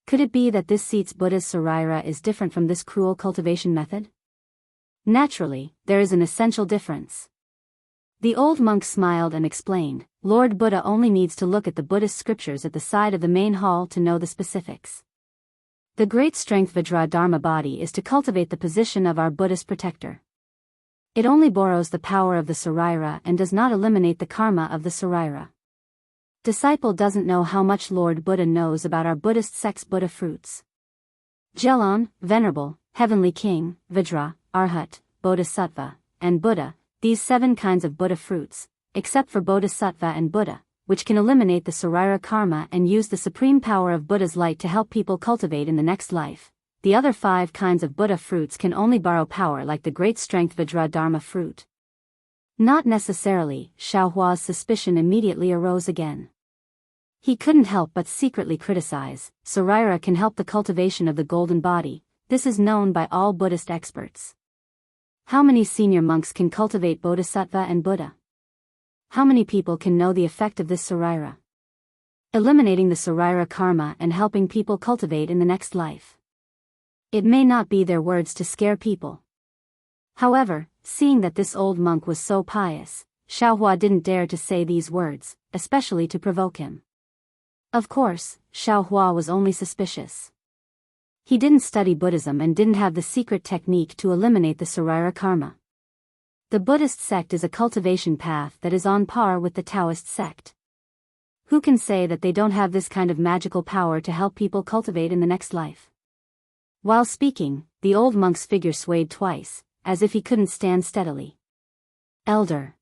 Could it be that this seat's Buddha's sarira is different from this cruel cultivation method? Naturally, there is an essential difference. The old monk smiled and explained, Lord Buddha only needs to look at the Buddhist scriptures at the side of the main hall to know the specifics. The great strength Vajra Dharma body is to cultivate the position of our Buddhist protector. It only borrows the power of the sarira and does not eliminate the karma of the sarira. Disciple doesn't know how much Lord Buddha knows about our Buddhist sect's Buddha fruits. Jelon, Venerable, Heavenly King, Vajra, Arhat, Bodhisattva, and Buddha, these 7 kinds of Buddha fruits, except for Bodhisattva and Buddha, which can eliminate the sarira karma and use the supreme power of Buddha's light to help people cultivate in the next life. The other 5 kinds of Buddha fruits can only borrow power like the great strength Vajra Dharma fruit. Not necessarily, Xiaohua's suspicion immediately arose again. He couldn't help but secretly criticize, sarira can help the cultivation of the golden body, this is known by all Buddhist experts. How many senior monks can cultivate Bodhisattva and Buddha? How many people can know the effect of this sarira? Eliminating the sarira karma and helping people cultivate in the next life. It may not be their words to scare people. However, seeing that this old monk was so pious, Xiaohua didn't dare to say these words, especially to provoke him. Of course, Xiaohua was only suspicious. He didn't study Buddhism and didn't have the secret technique to eliminate the sarira karma. The Buddhist sect is a cultivation path that is on par with the Taoist sect. Who can say that they don't have this kind of magical power to help people cultivate in the next life? While speaking, the old monk's figure swayed twice, as if he couldn't stand steadily. Elder.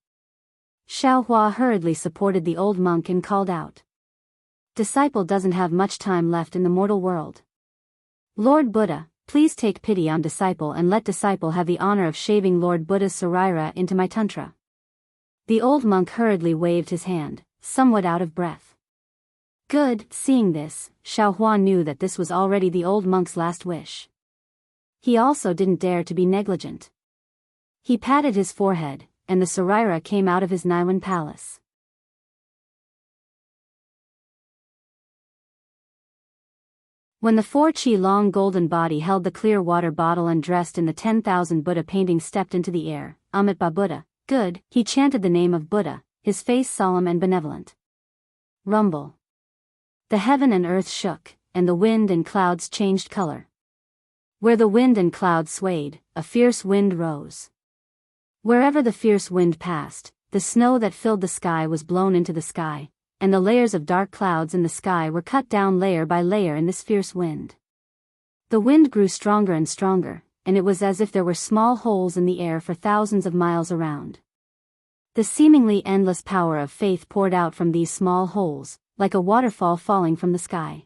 Xiaohua hurriedly supported the old monk and called out. Disciple doesn't have much time left in the mortal world. Lord Buddha, please take pity on disciple and let disciple have the honor of shaving Lord Buddha's sarira into my tantra. The old monk hurriedly waved his hand, somewhat out of breath. Good. Seeing this, Xiaohua knew that this was already the old monk's last wish. He also didn't dare to be negligent. He patted his forehead, and the Saraira came out of his Naiwan palace. When the 4-chi-long golden body held the clear water bottle and dressed in the 10,000 Buddha painting stepped into the air, Amitabha Buddha, good, he chanted the name of Buddha, his face solemn and benevolent. Rumble. The heaven and earth shook, and the wind and clouds changed color. Where the wind and clouds swayed, a fierce wind rose. Wherever the fierce wind passed, the snow that filled the sky was blown into the sky, and the layers of dark clouds in the sky were cut down layer by layer in this fierce wind. The wind grew stronger and stronger, and it was as if there were small holes in the air for thousands of miles around. The seemingly endless power of faith poured out from these small holes, like a waterfall falling from the sky.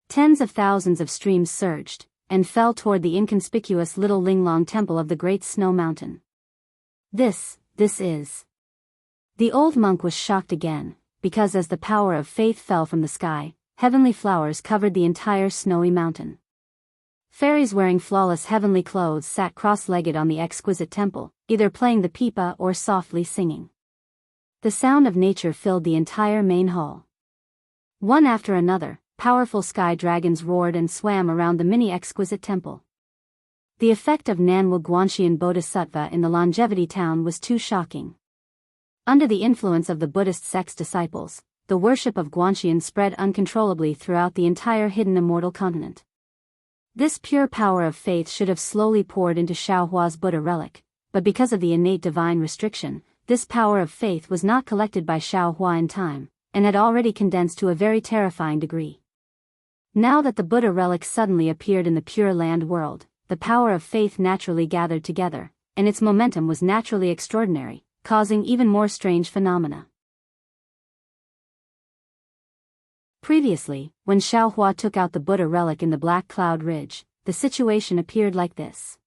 Tens of thousands of streams surged, and fell toward the inconspicuous little Linglong temple of the great snow mountain. This is. The old monk was shocked again, because as the power of faith fell from the sky, heavenly flowers covered the entire snowy mountain. Fairies wearing flawless heavenly clothes sat cross-legged on the exquisite temple, either playing the pipa or softly singing. The sound of nature filled the entire main hall. One after another, powerful sky dragons roared and swam around the mini-exquisite temple. The effect of Nanwu Guanxian Bodhisattva in the longevity town was too shocking. Under the influence of the Buddhist sect's disciples, the worship of Guanxian spread uncontrollably throughout the entire hidden immortal continent. This pure power of faith should have slowly poured into Xiaohua's Buddha relic, but because of the innate divine restriction, this power of faith was not collected by Xiaohua in time, and had already condensed to a very terrifying degree. Now that the Buddha relic suddenly appeared in the Pure Land world, the power of faith naturally gathered together, and its momentum was naturally extraordinary, causing even more strange phenomena. Previously, when Xiaohua took out the Buddha relic in the Black Cloud Ridge, the situation appeared like this.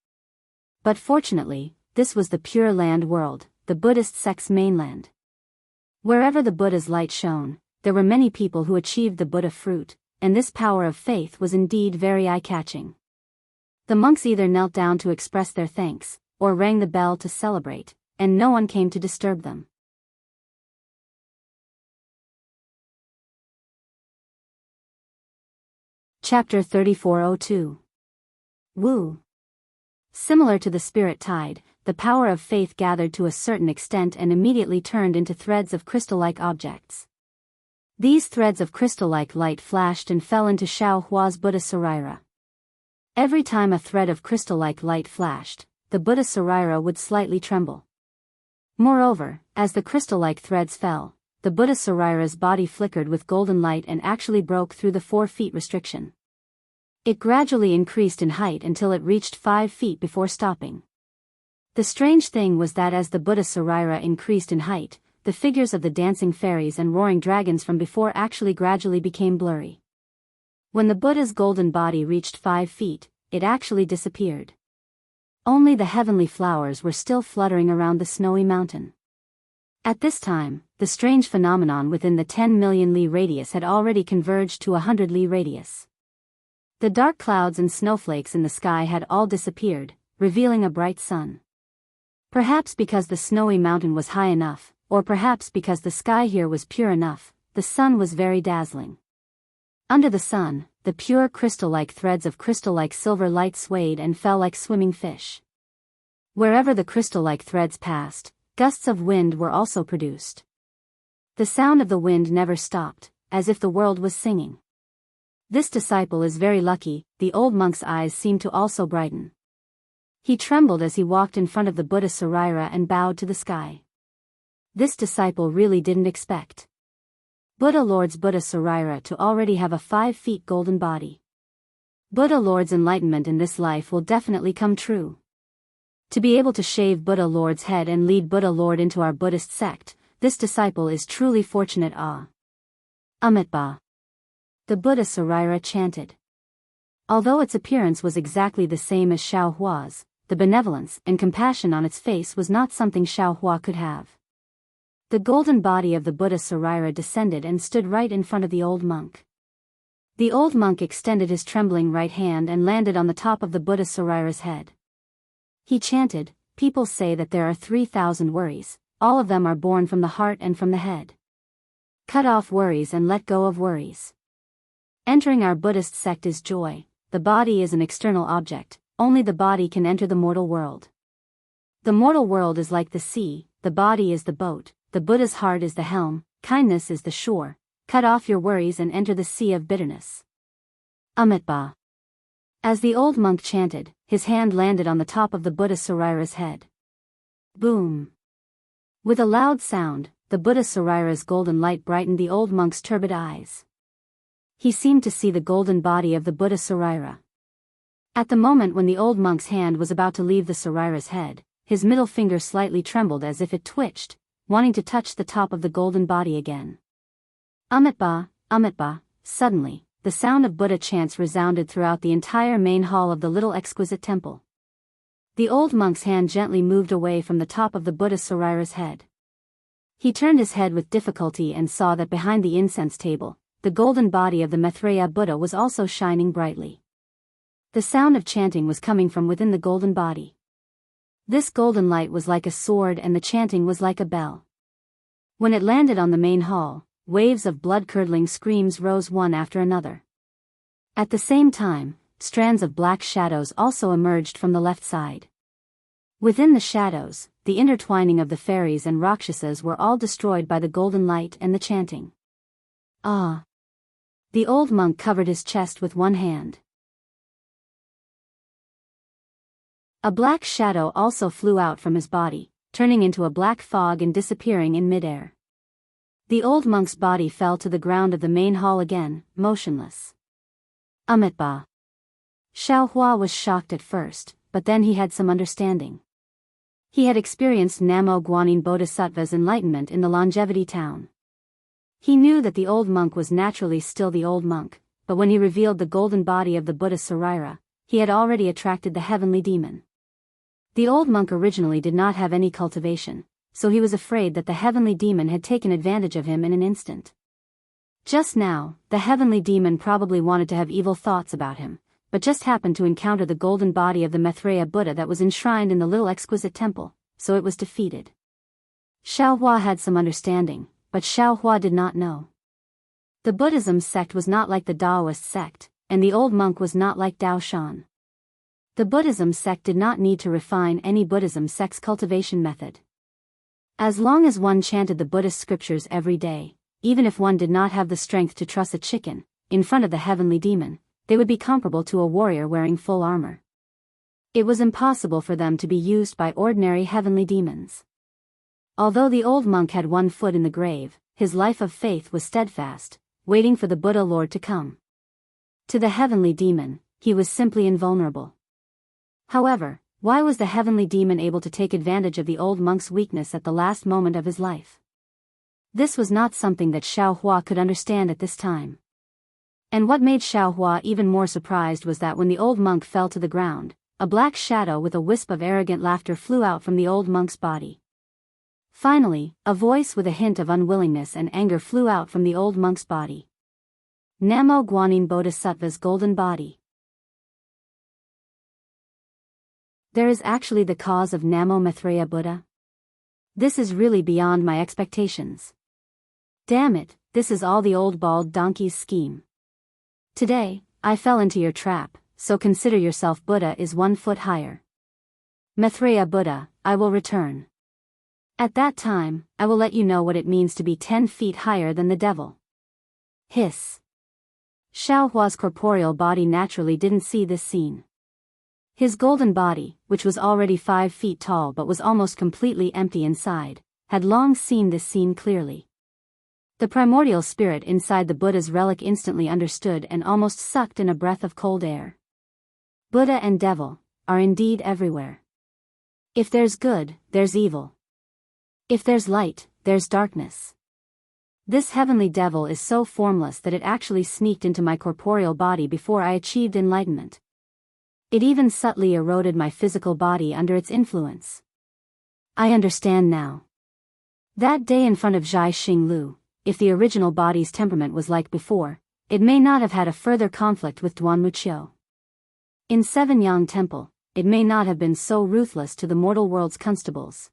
But fortunately, this was the Pure Land world, the Buddhist sect's mainland. Wherever the Buddha's light shone, there were many people who achieved the Buddha fruit, and this power of faith was indeed very eye-catching. The monks either knelt down to express their thanks, or rang the bell to celebrate, and no one came to disturb them. Chapter 3402. Wu. Similar to the spirit tide, the power of faith gathered to a certain extent and immediately turned into threads of crystal-like objects. These threads of crystal-like light flashed and fell into Xiaohua's Buddha Saraira. Every time a thread of crystal-like light flashed, the Buddha Saraira would slightly tremble. Moreover, as the crystal-like threads fell, the Buddha Saraira's body flickered with golden light and actually broke through the 4 feet restriction. It gradually increased in height until it reached 5 feet before stopping. The strange thing was that as the Buddha Saraira increased in height, the figures of the dancing fairies and roaring dragons from before actually gradually became blurry. When the Buddha's golden body reached 5 feet, it actually disappeared. Only the heavenly flowers were still fluttering around the snowy mountain. At this time, the strange phenomenon within the 10 million li radius had already converged to a 100 li radius. The dark clouds and snowflakes in the sky had all disappeared, revealing a bright sun. Perhaps because the snowy mountain was high enough, or perhaps because the sky here was pure enough, the sun was very dazzling. Under the sun, the pure crystal-like threads of crystal-like silver light swayed and fell like swimming fish. Wherever the crystal-like threads passed, gusts of wind were also produced. The sound of the wind never stopped, as if the world was singing. This disciple is very lucky, the old monk's eyes seemed to also brighten. He trembled as he walked in front of the Buddha Saraira and bowed to the sky. This disciple really didn't expect Buddha Lord's Buddha Saraira to already have a 5 feet golden body. Buddha Lord's enlightenment in this life will definitely come true. To be able to shave Buddha Lord's head and lead Buddha Lord into our Buddhist sect, this disciple is truly fortunate. Amitabha. The Buddha Saraira chanted. Although its appearance was exactly the same as Xiaohua's, the benevolence and compassion on its face was not something Xiaohua could have. The golden body of the Buddha Sarira descended and stood right in front of the old monk. The old monk extended his trembling right hand and landed on the top of the Buddha Sarira's head. He chanted, "People say that there are 3,000 worries, all of them are born from the heart and from the head. Cut off worries and let go of worries. Entering our Buddhist sect is joy, the body is an external object, only the body can enter the mortal world. The mortal world is like the sea, the body is the boat, the Buddha's heart is the helm, kindness is the shore, cut off your worries and enter the sea of bitterness." Amitabha. As the old monk chanted, his hand landed on the top of the Buddha Sarira's head. Boom! With a loud sound, the Buddha Sarira's golden light brightened the old monk's turbid eyes. He seemed to see the golden body of the Buddha Sarira. At the moment when the old monk's hand was about to leave the Sarira's head, his middle finger slightly trembled as if it twitched, wanting to touch the top of the golden body again. Amitabha, Amitabha. Suddenly, the sound of Buddha chants resounded throughout the entire main hall of the little exquisite temple. The old monk's hand gently moved away from the top of the Buddha Sarira's head. He turned his head with difficulty and saw that behind the incense table, the golden body of the Maitreya Buddha was also shining brightly. The sound of chanting was coming from within the golden body. This golden light was like a sword and the chanting was like a bell. When it landed on the main hall, waves of blood-curdling screams rose one after another. At the same time, strands of black shadows also emerged from the left side. Within the shadows, the intertwining of the fairies and rakshasas were all destroyed by the golden light and the chanting. Ah! The old monk covered his chest with one hand. A black shadow also flew out from his body, turning into a black fog and disappearing in midair. The old monk's body fell to the ground of the main hall again, motionless. Amitabha. Xiaohua was shocked at first, but then he had some understanding. He had experienced Namo Guanyin Bodhisattva's enlightenment in the Longevity Town. He knew that the old monk was naturally still the old monk, but when he revealed the golden body of the Buddha Sarira, he had already attracted the heavenly demon. The old monk originally did not have any cultivation, so he was afraid that the heavenly demon had taken advantage of him in an instant. Just now, the heavenly demon probably wanted to have evil thoughts about him, but just happened to encounter the golden body of the Maitreya Buddha that was enshrined in the little exquisite temple, so it was defeated. Xiaohua had some understanding, but Xiaohua did not know. The Buddhism sect was not like the Taoist sect, and the old monk was not like Dao Shan. The Buddhism sect did not need to refine any Buddhism sect's cultivation method. As long as one chanted the Buddhist scriptures every day, even if one did not have the strength to truss a chicken, in front of the heavenly demon, they would be comparable to a warrior wearing full armor. It was impossible for them to be used by ordinary heavenly demons. Although the old monk had one foot in the grave, his life of faith was steadfast, waiting for the Buddha Lord to come. To the heavenly demon, he was simply invulnerable. However, why was the heavenly demon able to take advantage of the old monk's weakness at the last moment of his life? This was not something that Xiaohua could understand at this time. And what made Xiaohua even more surprised was that when the old monk fell to the ground, a black shadow with a wisp of arrogant laughter flew out from the old monk's body. Finally, a voice with a hint of unwillingness and anger flew out from the old monk's body. Namo Guanyin Bodhisattva's golden body. There is actually the cause of Namo Maitreya Buddha? This is really beyond my expectations. Damn it, this is all the old bald donkey's scheme. Today, I fell into your trap, so consider yourself Buddha is 1 foot higher. Maitreya Buddha, I will return. At that time, I will let you know what it means to be 10 feet higher than the devil. Hiss. Xiaohua's corporeal body naturally didn't see this scene. His golden body, which was already 5 feet tall but was almost completely empty inside, had long seen this scene clearly. The primordial spirit inside the Buddha's relic instantly understood and almost sucked in a breath of cold air. Buddha and devil are indeed everywhere. If there's good, there's evil. If there's light, there's darkness. This heavenly devil is so formless that it actually sneaked into my corporeal body before I achieved enlightenment. It even subtly eroded my physical body under its influence. I understand now. That day in front of Zhai Xinglu, if the original body's temperament was like before, it may not have had a further conflict with Duan Muqiu. In Seven Yang Temple, it may not have been so ruthless to the mortal world's constables.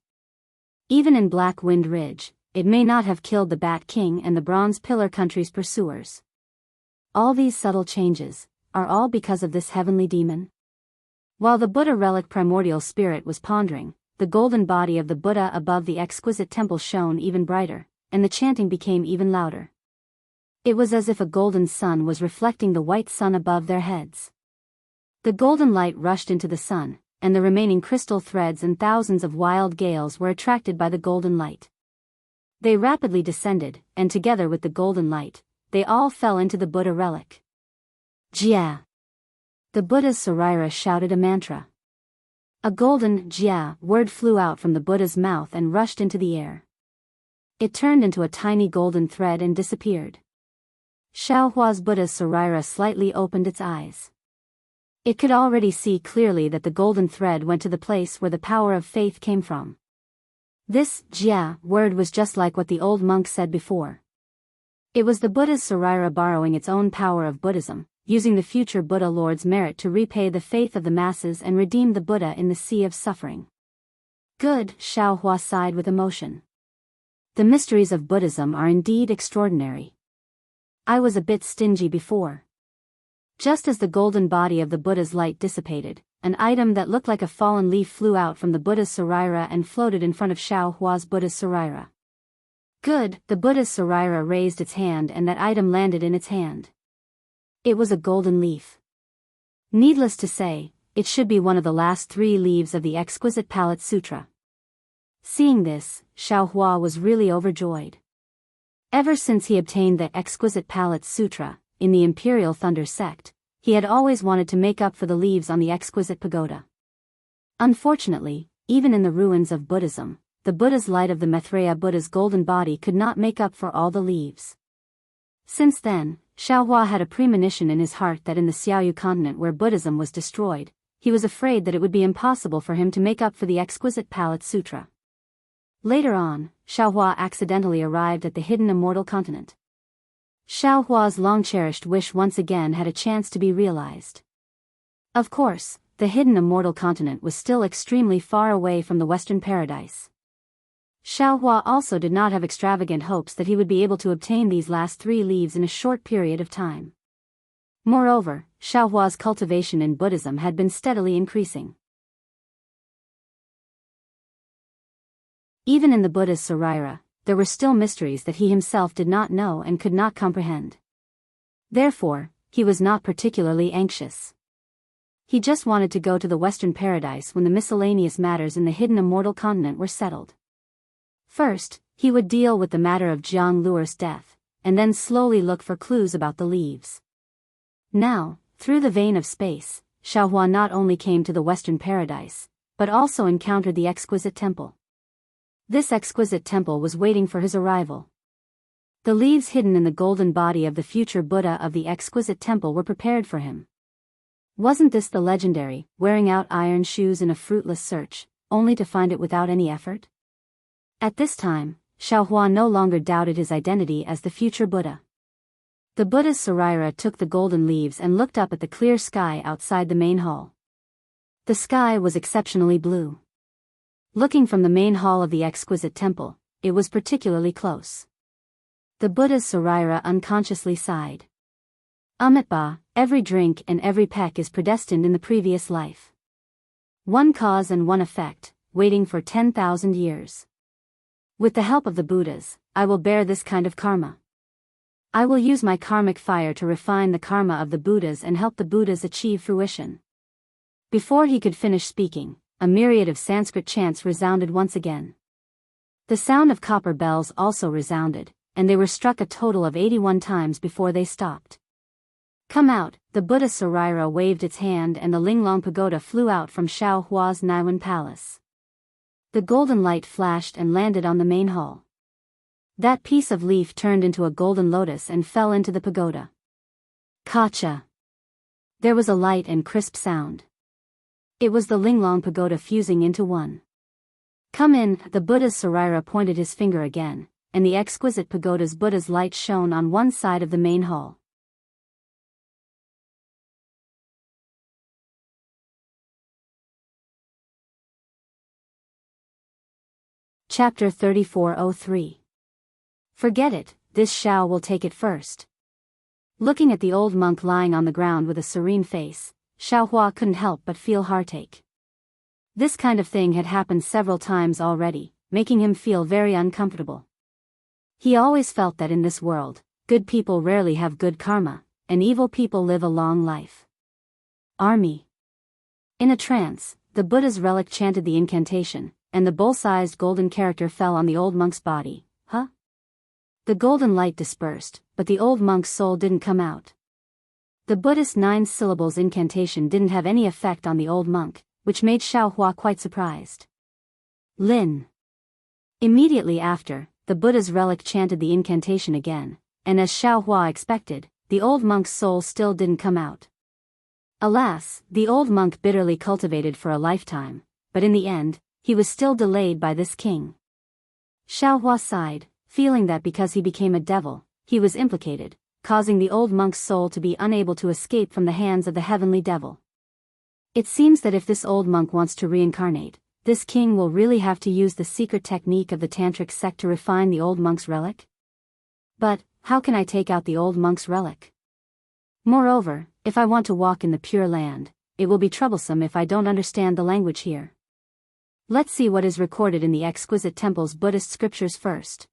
Even in Black Wind Ridge, it may not have killed the Bat King and the Bronze Pillar country's pursuers. All these subtle changes are all because of this heavenly demon. While the Buddha relic primordial spirit was pondering, the golden body of the Buddha above the exquisite temple shone even brighter, and the chanting became even louder. It was as if a golden sun was reflecting the white sun above their heads. The golden light rushed into the sun, and the remaining crystal threads and thousands of wild gales were attracted by the golden light. They rapidly descended, and together with the golden light, they all fell into the Buddha relic. Jia! The Buddha's Sarira shouted a mantra. A golden Jia word flew out from the Buddha's mouth and rushed into the air. It turned into a tiny golden thread and disappeared. Xiaohua's Buddha's Sarira slightly opened its eyes. It could already see clearly that the golden thread went to the place where the power of faith came from. This Jia word was just like what the old monk said before. It was the Buddha's Sarira borrowing its own power of Buddhism, using the future Buddha Lord's merit to repay the faith of the masses and redeem the Buddha in the sea of suffering. Good, Xiaohua sighed with emotion. The mysteries of Buddhism are indeed extraordinary. I was a bit stingy before. Just as the golden body of the Buddha's light dissipated, an item that looked like a fallen leaf flew out from the Buddha's Sarira and floated in front of Xiaohua's Buddha's Sarira. Good, the Buddha's Sarira raised its hand and that item landed in its hand. It was a golden leaf. Needless to say, it should be one of the last 3 leaves of the exquisite Palette Sutra. Seeing this, Xiaohua was really overjoyed. Ever since he obtained the exquisite Palette Sutra, in the Imperial Thunder sect, he had always wanted to make up for the leaves on the exquisite pagoda. Unfortunately, even in the ruins of Buddhism, the Buddha's light of the Maitreya Buddha's golden body could not make up for all the leaves. Since then, Xiaohua had a premonition in his heart that in the Xiaoyu continent where Buddhism was destroyed, he was afraid that it would be impossible for him to make up for the exquisite Palette Sutra. Later on, Xiaohua accidentally arrived at the hidden immortal continent. Xiaohua's long-cherished wish once again had a chance to be realized. Of course, the hidden immortal continent was still extremely far away from the Western Paradise. Xiaohua also did not have extravagant hopes that he would be able to obtain these last 3 leaves in a short period of time. Moreover, Xiaohua's cultivation in Buddhism had been steadily increasing. Even in the Buddha's Sarira, there were still mysteries that he himself did not know and could not comprehend. Therefore, he was not particularly anxious. He just wanted to go to the Western Paradise when the miscellaneous matters in the hidden immortal continent were settled. First, he would deal with the matter of Jiang Luer's death, and then slowly look for clues about the leaves. Now, through the vein of space, Xiaohua not only came to the Western Paradise, but also encountered the exquisite temple. This exquisite temple was waiting for his arrival. The leaves hidden in the golden body of the future Buddha of the exquisite temple were prepared for him. Wasn't this the legendary, wearing out iron shoes in a fruitless search, only to find it without any effort? At this time, Xiaohua no longer doubted his identity as the future Buddha. The Buddha's Sarira took the golden leaves and looked up at the clear sky outside the main hall. The sky was exceptionally blue. Looking from the main hall of the exquisite temple, it was particularly close. The Buddha's Sarira unconsciously sighed. Amitabha, every drink and every peck is predestined in the previous life. One cause and one effect, waiting for 10,000 years. With the help of the Buddhas, I will bear this kind of karma. I will use my karmic fire to refine the karma of the Buddhas and help the Buddhas achieve fruition. Before he could finish speaking, a myriad of Sanskrit chants resounded once again. The sound of copper bells also resounded, and they were struck a total of 81 times before they stopped. Come out, the Buddha Sarira waved its hand and the Linglong Pagoda flew out from Xiaohua's Naiwan Palace. The golden light flashed and landed on the main hall. That piece of leaf turned into a golden lotus and fell into the pagoda. Kacha! There was a light and crisp sound. It was the Linglong Pagoda fusing into one. Come in, the Buddha's Sarira pointed his finger again, and the exquisite pagoda's Buddha's light shone on one side of the main hall. Chapter 3403. Forget it, this Xiao will take it first. Looking at the old monk lying on the ground with a serene face, Xiaohua couldn't help but feel heartache. This kind of thing had happened several times already, making him feel very uncomfortable. He always felt that in this world, good people rarely have good karma, and evil people live a long life. Army. In a trance, the Buddha's relic chanted the incantation, and the bowl-sized golden character fell on the old monk's body. Huh? The golden light dispersed, but the old monk's soul didn't come out. The Buddhist 9 syllables incantation didn't have any effect on the old monk, which made Xiaohua quite surprised. Lin. Immediately after, the Buddha's relic chanted the incantation again, and as Xiaohua expected, the old monk's soul still didn't come out. Alas, the old monk bitterly cultivated for a lifetime, but in the end, he was still delayed by this king. Xiaohua sighed, feeling that because he became a devil, he was implicated, causing the old monk's soul to be unable to escape from the hands of the heavenly devil. It seems that if this old monk wants to reincarnate, this king will really have to use the secret technique of the tantric sect to refine the old monk's relic. But, how can I take out the old monk's relic? Moreover, if I want to walk in the Pure Land, it will be troublesome if I don't understand the language here. Let's see what is recorded in the exquisite temple's Buddhist scriptures first.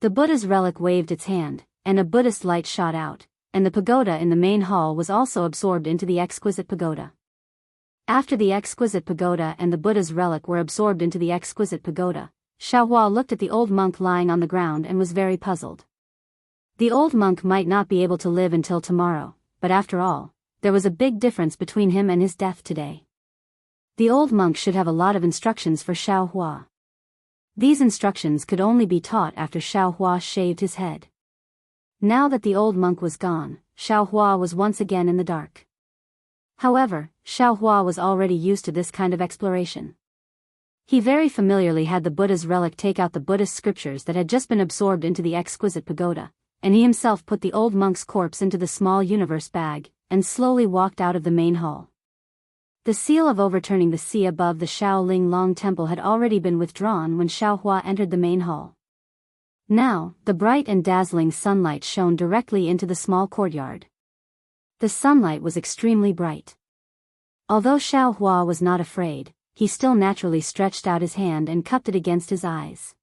The Buddha's relic waved its hand, and a Buddhist light shot out, and the pagoda in the main hall was also absorbed into the exquisite pagoda. After the exquisite pagoda and the Buddha's relic were absorbed into the exquisite pagoda, Xiaohua looked at the old monk lying on the ground and was very puzzled. The old monk might not be able to live until tomorrow, but after all, there was a big difference between him and his death today. The old monk should have a lot of instructions for Xiaohua. These instructions could only be taught after Xiaohua shaved his head. Now that the old monk was gone, Xiaohua was once again in the dark. However, Xiaohua was already used to this kind of exploration. He very familiarly had the Buddha's relic take out the Buddhist scriptures that had just been absorbed into the exquisite pagoda, and he himself put the old monk's corpse into the small universe bag, and slowly walked out of the main hall. The seal of overturning the sea above the Shaolin Long Temple had already been withdrawn when Xiaohua entered the main hall. Now, the bright and dazzling sunlight shone directly into the small courtyard. The sunlight was extremely bright. Although Xiaohua was not afraid, he still naturally stretched out his hand and cupped it against his eyes.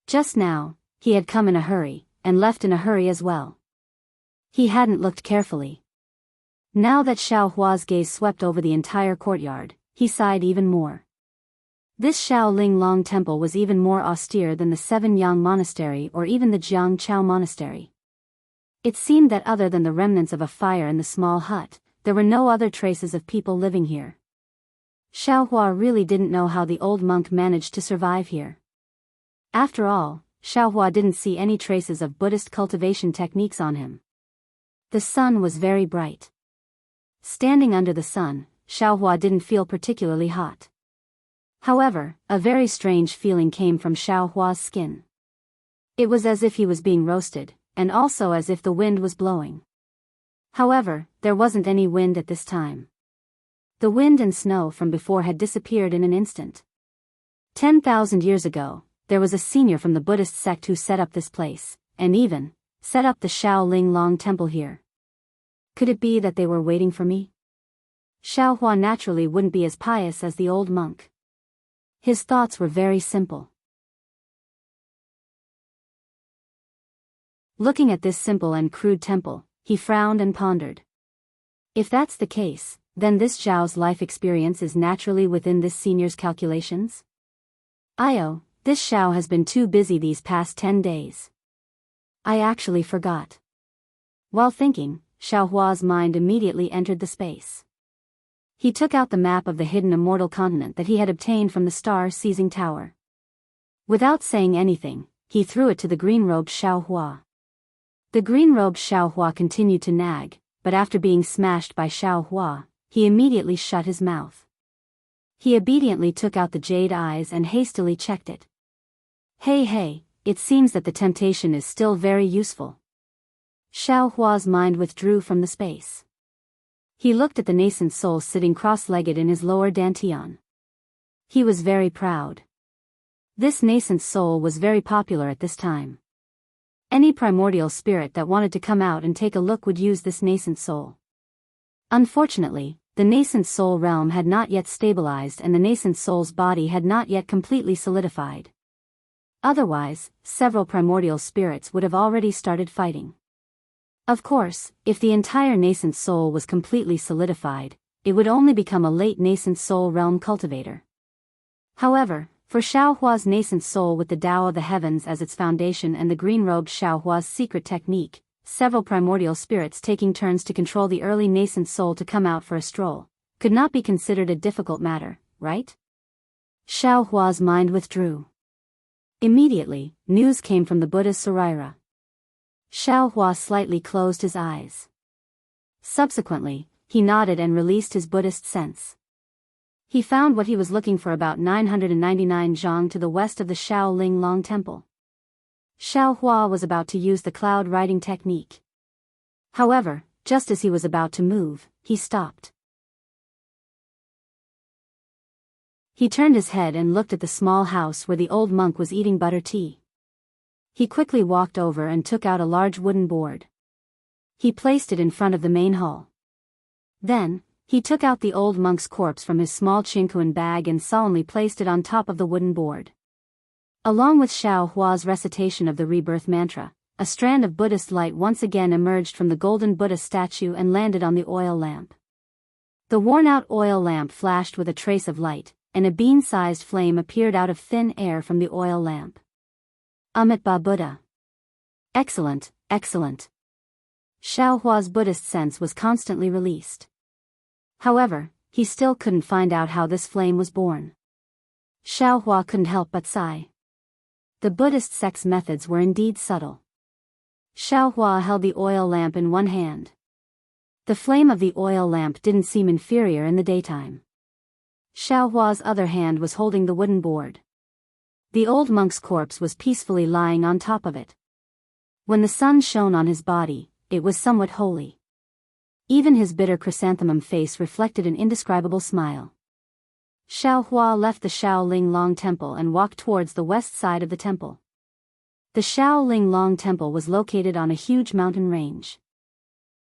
Just now, he had come in a hurry, and left in a hurry as well. He hadn't looked carefully. Now that Xiaohua's gaze swept over the entire courtyard, he sighed even more. This Shaolin Long Temple was even more austere than the 7 Yang Monastery or even the Jiang Chao Monastery. It seemed that other than the remnants of a fire in the small hut, there were no other traces of people living here. Xiaohua really didn't know how the old monk managed to survive here. After all, Xiaohua didn't see any traces of Buddhist cultivation techniques on him. The sun was very bright. Standing under the sun, Xiaohua didn't feel particularly hot. However, a very strange feeling came from Xiaohua's skin. It was as if he was being roasted, and also as if the wind was blowing. However, there wasn't any wind at this time. The wind and snow from before had disappeared in an instant. 10,000 years ago, there was a senior from the Buddhist sect who set up this place, and even set up the Shaolin Long Temple here. Could it be that they were waiting for me? Xiaohua naturally wouldn't be as pious as the old monk. His thoughts were very simple. Looking at this simple and crude temple, he frowned and pondered. If that's the case, then this Zhao's life experience is naturally within this senior's calculations? This Xiao has been too busy these past 10 days. I actually forgot. While thinking, Xiaohua's mind immediately entered the space. He took out the map of the hidden immortal continent that he had obtained from the star-seizing tower. Without saying anything, he threw it to the green-robed Xiaohua. The green-robed Xiaohua continued to nag, but after being smashed by Xiaohua, he immediately shut his mouth. He obediently took out the jade eyes and hastily checked it. Hey, it seems that the temptation is still very useful. Xiao Hua's mind withdrew from the space. He looked at the nascent soul sitting cross-legged in his lower dantian. He was very proud. This nascent soul was very popular at this time. Any primordial spirit that wanted to come out and take a look would use this nascent soul. Unfortunately, the nascent soul realm had not yet stabilized and the nascent soul's body had not yet completely solidified. Otherwise, several primordial spirits would have already started fighting. Of course, if the entire nascent soul was completely solidified, it would only become a late nascent soul realm cultivator. However, for Xiao Hua's nascent soul with the Tao of the heavens as its foundation and the green-robed Xiao Hua's secret technique, several primordial spirits taking turns to control the early nascent soul to come out for a stroll, could not be considered a difficult matter, right? Xiao Hua's mind withdrew. Immediately, news came from the Buddha's Saraira. Xiao Hua slightly closed his eyes. Subsequently, he nodded and released his Buddhist sense. He found what he was looking for about 999 zhang to the west of the Shaoling Long Temple. Xiao Hua was about to use the cloud riding technique. However, just as he was about to move, he stopped. He turned his head and looked at the small house where the old monk was eating butter tea. He quickly walked over and took out a large wooden board. He placed it in front of the main hall. Then, he took out the old monk's corpse from his small chinkuan bag and solemnly placed it on top of the wooden board. Along with Xiao Hua's recitation of the rebirth mantra, a strand of Buddhist light once again emerged from the golden Buddha statue and landed on the oil lamp. The worn-out oil lamp flashed with a trace of light, and a bean-sized flame appeared out of thin air from the oil lamp. Amitabha Buddha. Excellent. Xiao Hua's Buddhist sense was constantly released. However, he still couldn't find out how this flame was born. Xiao Hua couldn't help but sigh. The Buddhist sect's methods were indeed subtle. Xiao Hua held the oil lamp in one hand. The flame of the oil lamp didn't seem inferior in the daytime. Xiao Hua's other hand was holding the wooden board. The old monk's corpse was peacefully lying on top of it. When the sun shone on his body, it was somewhat holy. Even his bitter chrysanthemum face reflected an indescribable smile. Xiao Hua left the Shaoling Long Temple and walked towards the west side of the temple. The Shaoling Long Temple was located on a huge mountain range.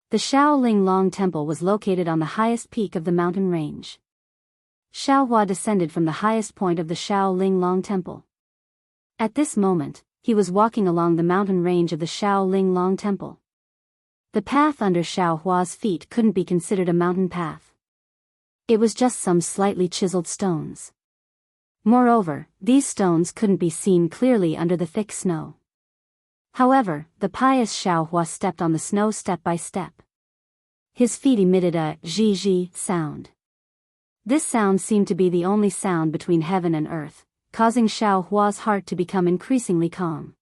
The Shaoling Long Temple was located on the highest peak of the mountain range. Xiao Hua descended from the highest point of the Shaoling Long Temple. At this moment, he was walking along the mountain range of the Shaoling Long Temple. The path under Xiao Hua's feet couldn't be considered a mountain path. It was just some slightly chiseled stones. Moreover, these stones couldn't be seen clearly under the thick snow. However, the pious Xiao Hua stepped on the snow step by step. His feet emitted a zhi sound. This sound seemed to be the only sound between heaven and earth, causing Xiao Hua's heart to become increasingly calm.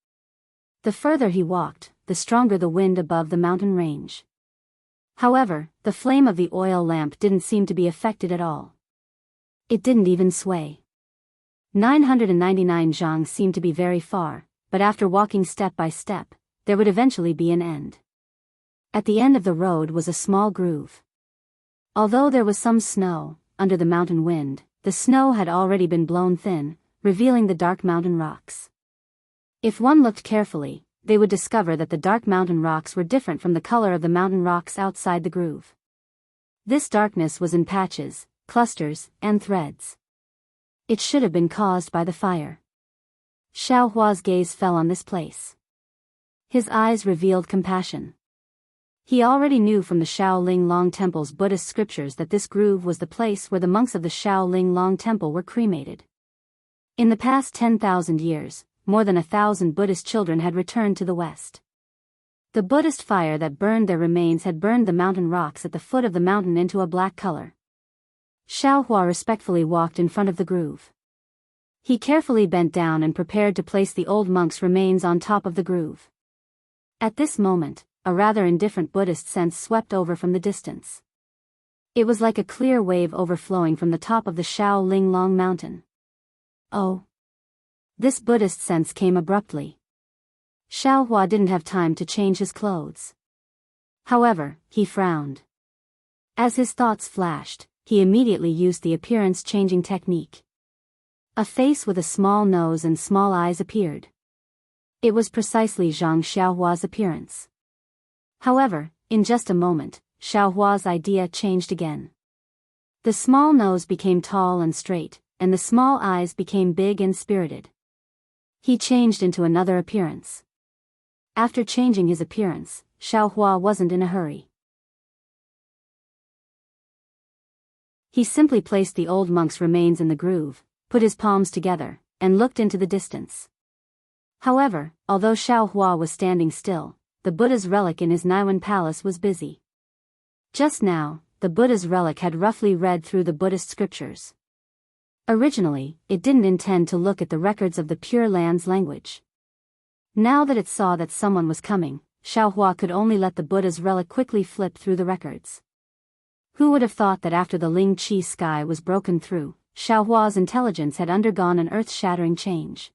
The further he walked, the stronger the wind above the mountain range. However, the flame of the oil lamp didn't seem to be affected at all. It didn't even sway. 999 zhang seemed to be very far, but after walking step by step, there would eventually be an end. At the end of the road was a small groove. Although there was some snow, under the mountain wind, the snow had already been blown thin, revealing the dark mountain rocks. If one looked carefully, they would discover that the dark mountain rocks were different from the color of the mountain rocks outside the groove. This darkness was in patches, clusters, and threads. It should have been caused by the fire. Xiao Hua's gaze fell on this place. His eyes revealed compassion. He already knew from the Shaoling Long Temple's Buddhist scriptures that this groove was the place where the monks of the Shaoling Long Temple were cremated. In the past 10,000 years, more than 1,000 Buddhist children had returned to the West. The Buddhist fire that burned their remains had burned the mountain rocks at the foot of the mountain into a black color. Xiao Hua respectfully walked in front of the groove. He carefully bent down and prepared to place the old monk's remains on top of the groove. At this moment, a rather indifferent Buddhist sense swept over from the distance. It was like a clear wave overflowing from the top of the Shaolin Long Mountain. Oh! This Buddhist sense came abruptly. Xiaohua didn't have time to change his clothes. However, he frowned. As his thoughts flashed, he immediately used the appearance-changing technique. A face with a small nose and small eyes appeared. It was precisely Zhang Xiaohua's appearance. However, in just a moment, Xiaohua's idea changed again. The small nose became tall and straight, and the small eyes became big and spirited. He changed into another appearance. After changing his appearance, Xiaohua wasn't in a hurry. He simply placed the old monk's remains in the groove, put his palms together, and looked into the distance. However, although Xiaohua was standing still, the Buddha's relic in his Naiwan palace was busy. Just now, the Buddha's relic had roughly read through the Buddhist scriptures. Originally, it didn't intend to look at the records of the Pure Land's language. Now that it saw that someone was coming, Xiaohua could only let the Buddha's relic quickly flip through the records. Who would have thought that after the Ling Qi sky was broken through, Xiaohua's intelligence had undergone an earth-shattering change.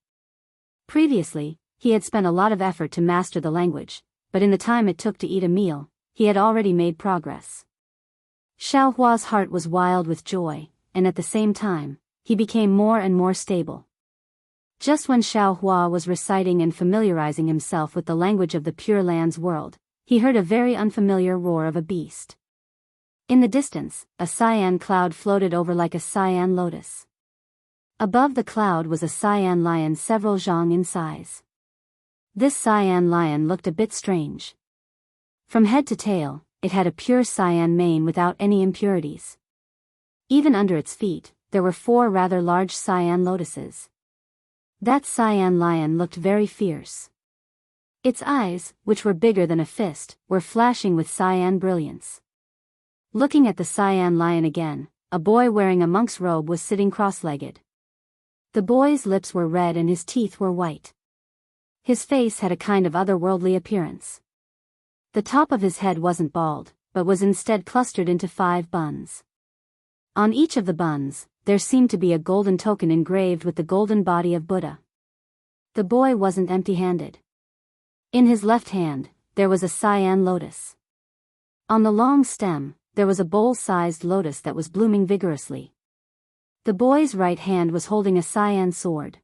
Previously, he had spent a lot of effort to master the language, but in the time it took to eat a meal, he had already made progress. Xiaohua's heart was wild with joy, and at the same time, he became more and more stable. Just when Xiaohua was reciting and familiarizing himself with the language of the Pure Land's world, he heard a very unfamiliar roar of a beast. In the distance, a cyan cloud floated over like a cyan lotus. Above the cloud was a cyan lion several zhang in size. This cyan lion looked a bit strange. From head to tail, it had a pure cyan mane without any impurities. Even under its feet, there were 4 rather large cyan lotuses. That cyan lion looked very fierce. Its eyes, which were bigger than a fist, were flashing with cyan brilliance. Looking at the cyan lion again, a boy wearing a monk's robe was sitting cross-legged. The boy's lips were red and his teeth were white. His face had a kind of otherworldly appearance. The top of his head wasn't bald, but was instead clustered into 5 buns. On each of the buns, there seemed to be a golden token engraved with the golden body of Buddha. The boy wasn't empty-handed. In his left hand, there was a cyan lotus. On the long stem, there was a bowl-sized lotus that was blooming vigorously. The boy's right hand was holding a cyan sword.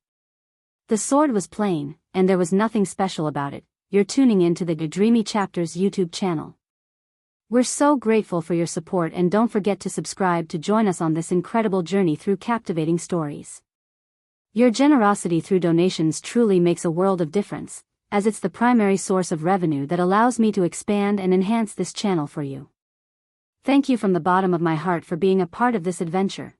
The sword was plain, and there was nothing special about it. You're tuning in to the Dreamy Chapters YouTube channel. We're so grateful for your support, and don't forget to subscribe to join us on this incredible journey through captivating stories. Your generosity through donations truly makes a world of difference, as it's the primary source of revenue that allows me to expand and enhance this channel for you. Thank you from the bottom of my heart for being a part of this adventure.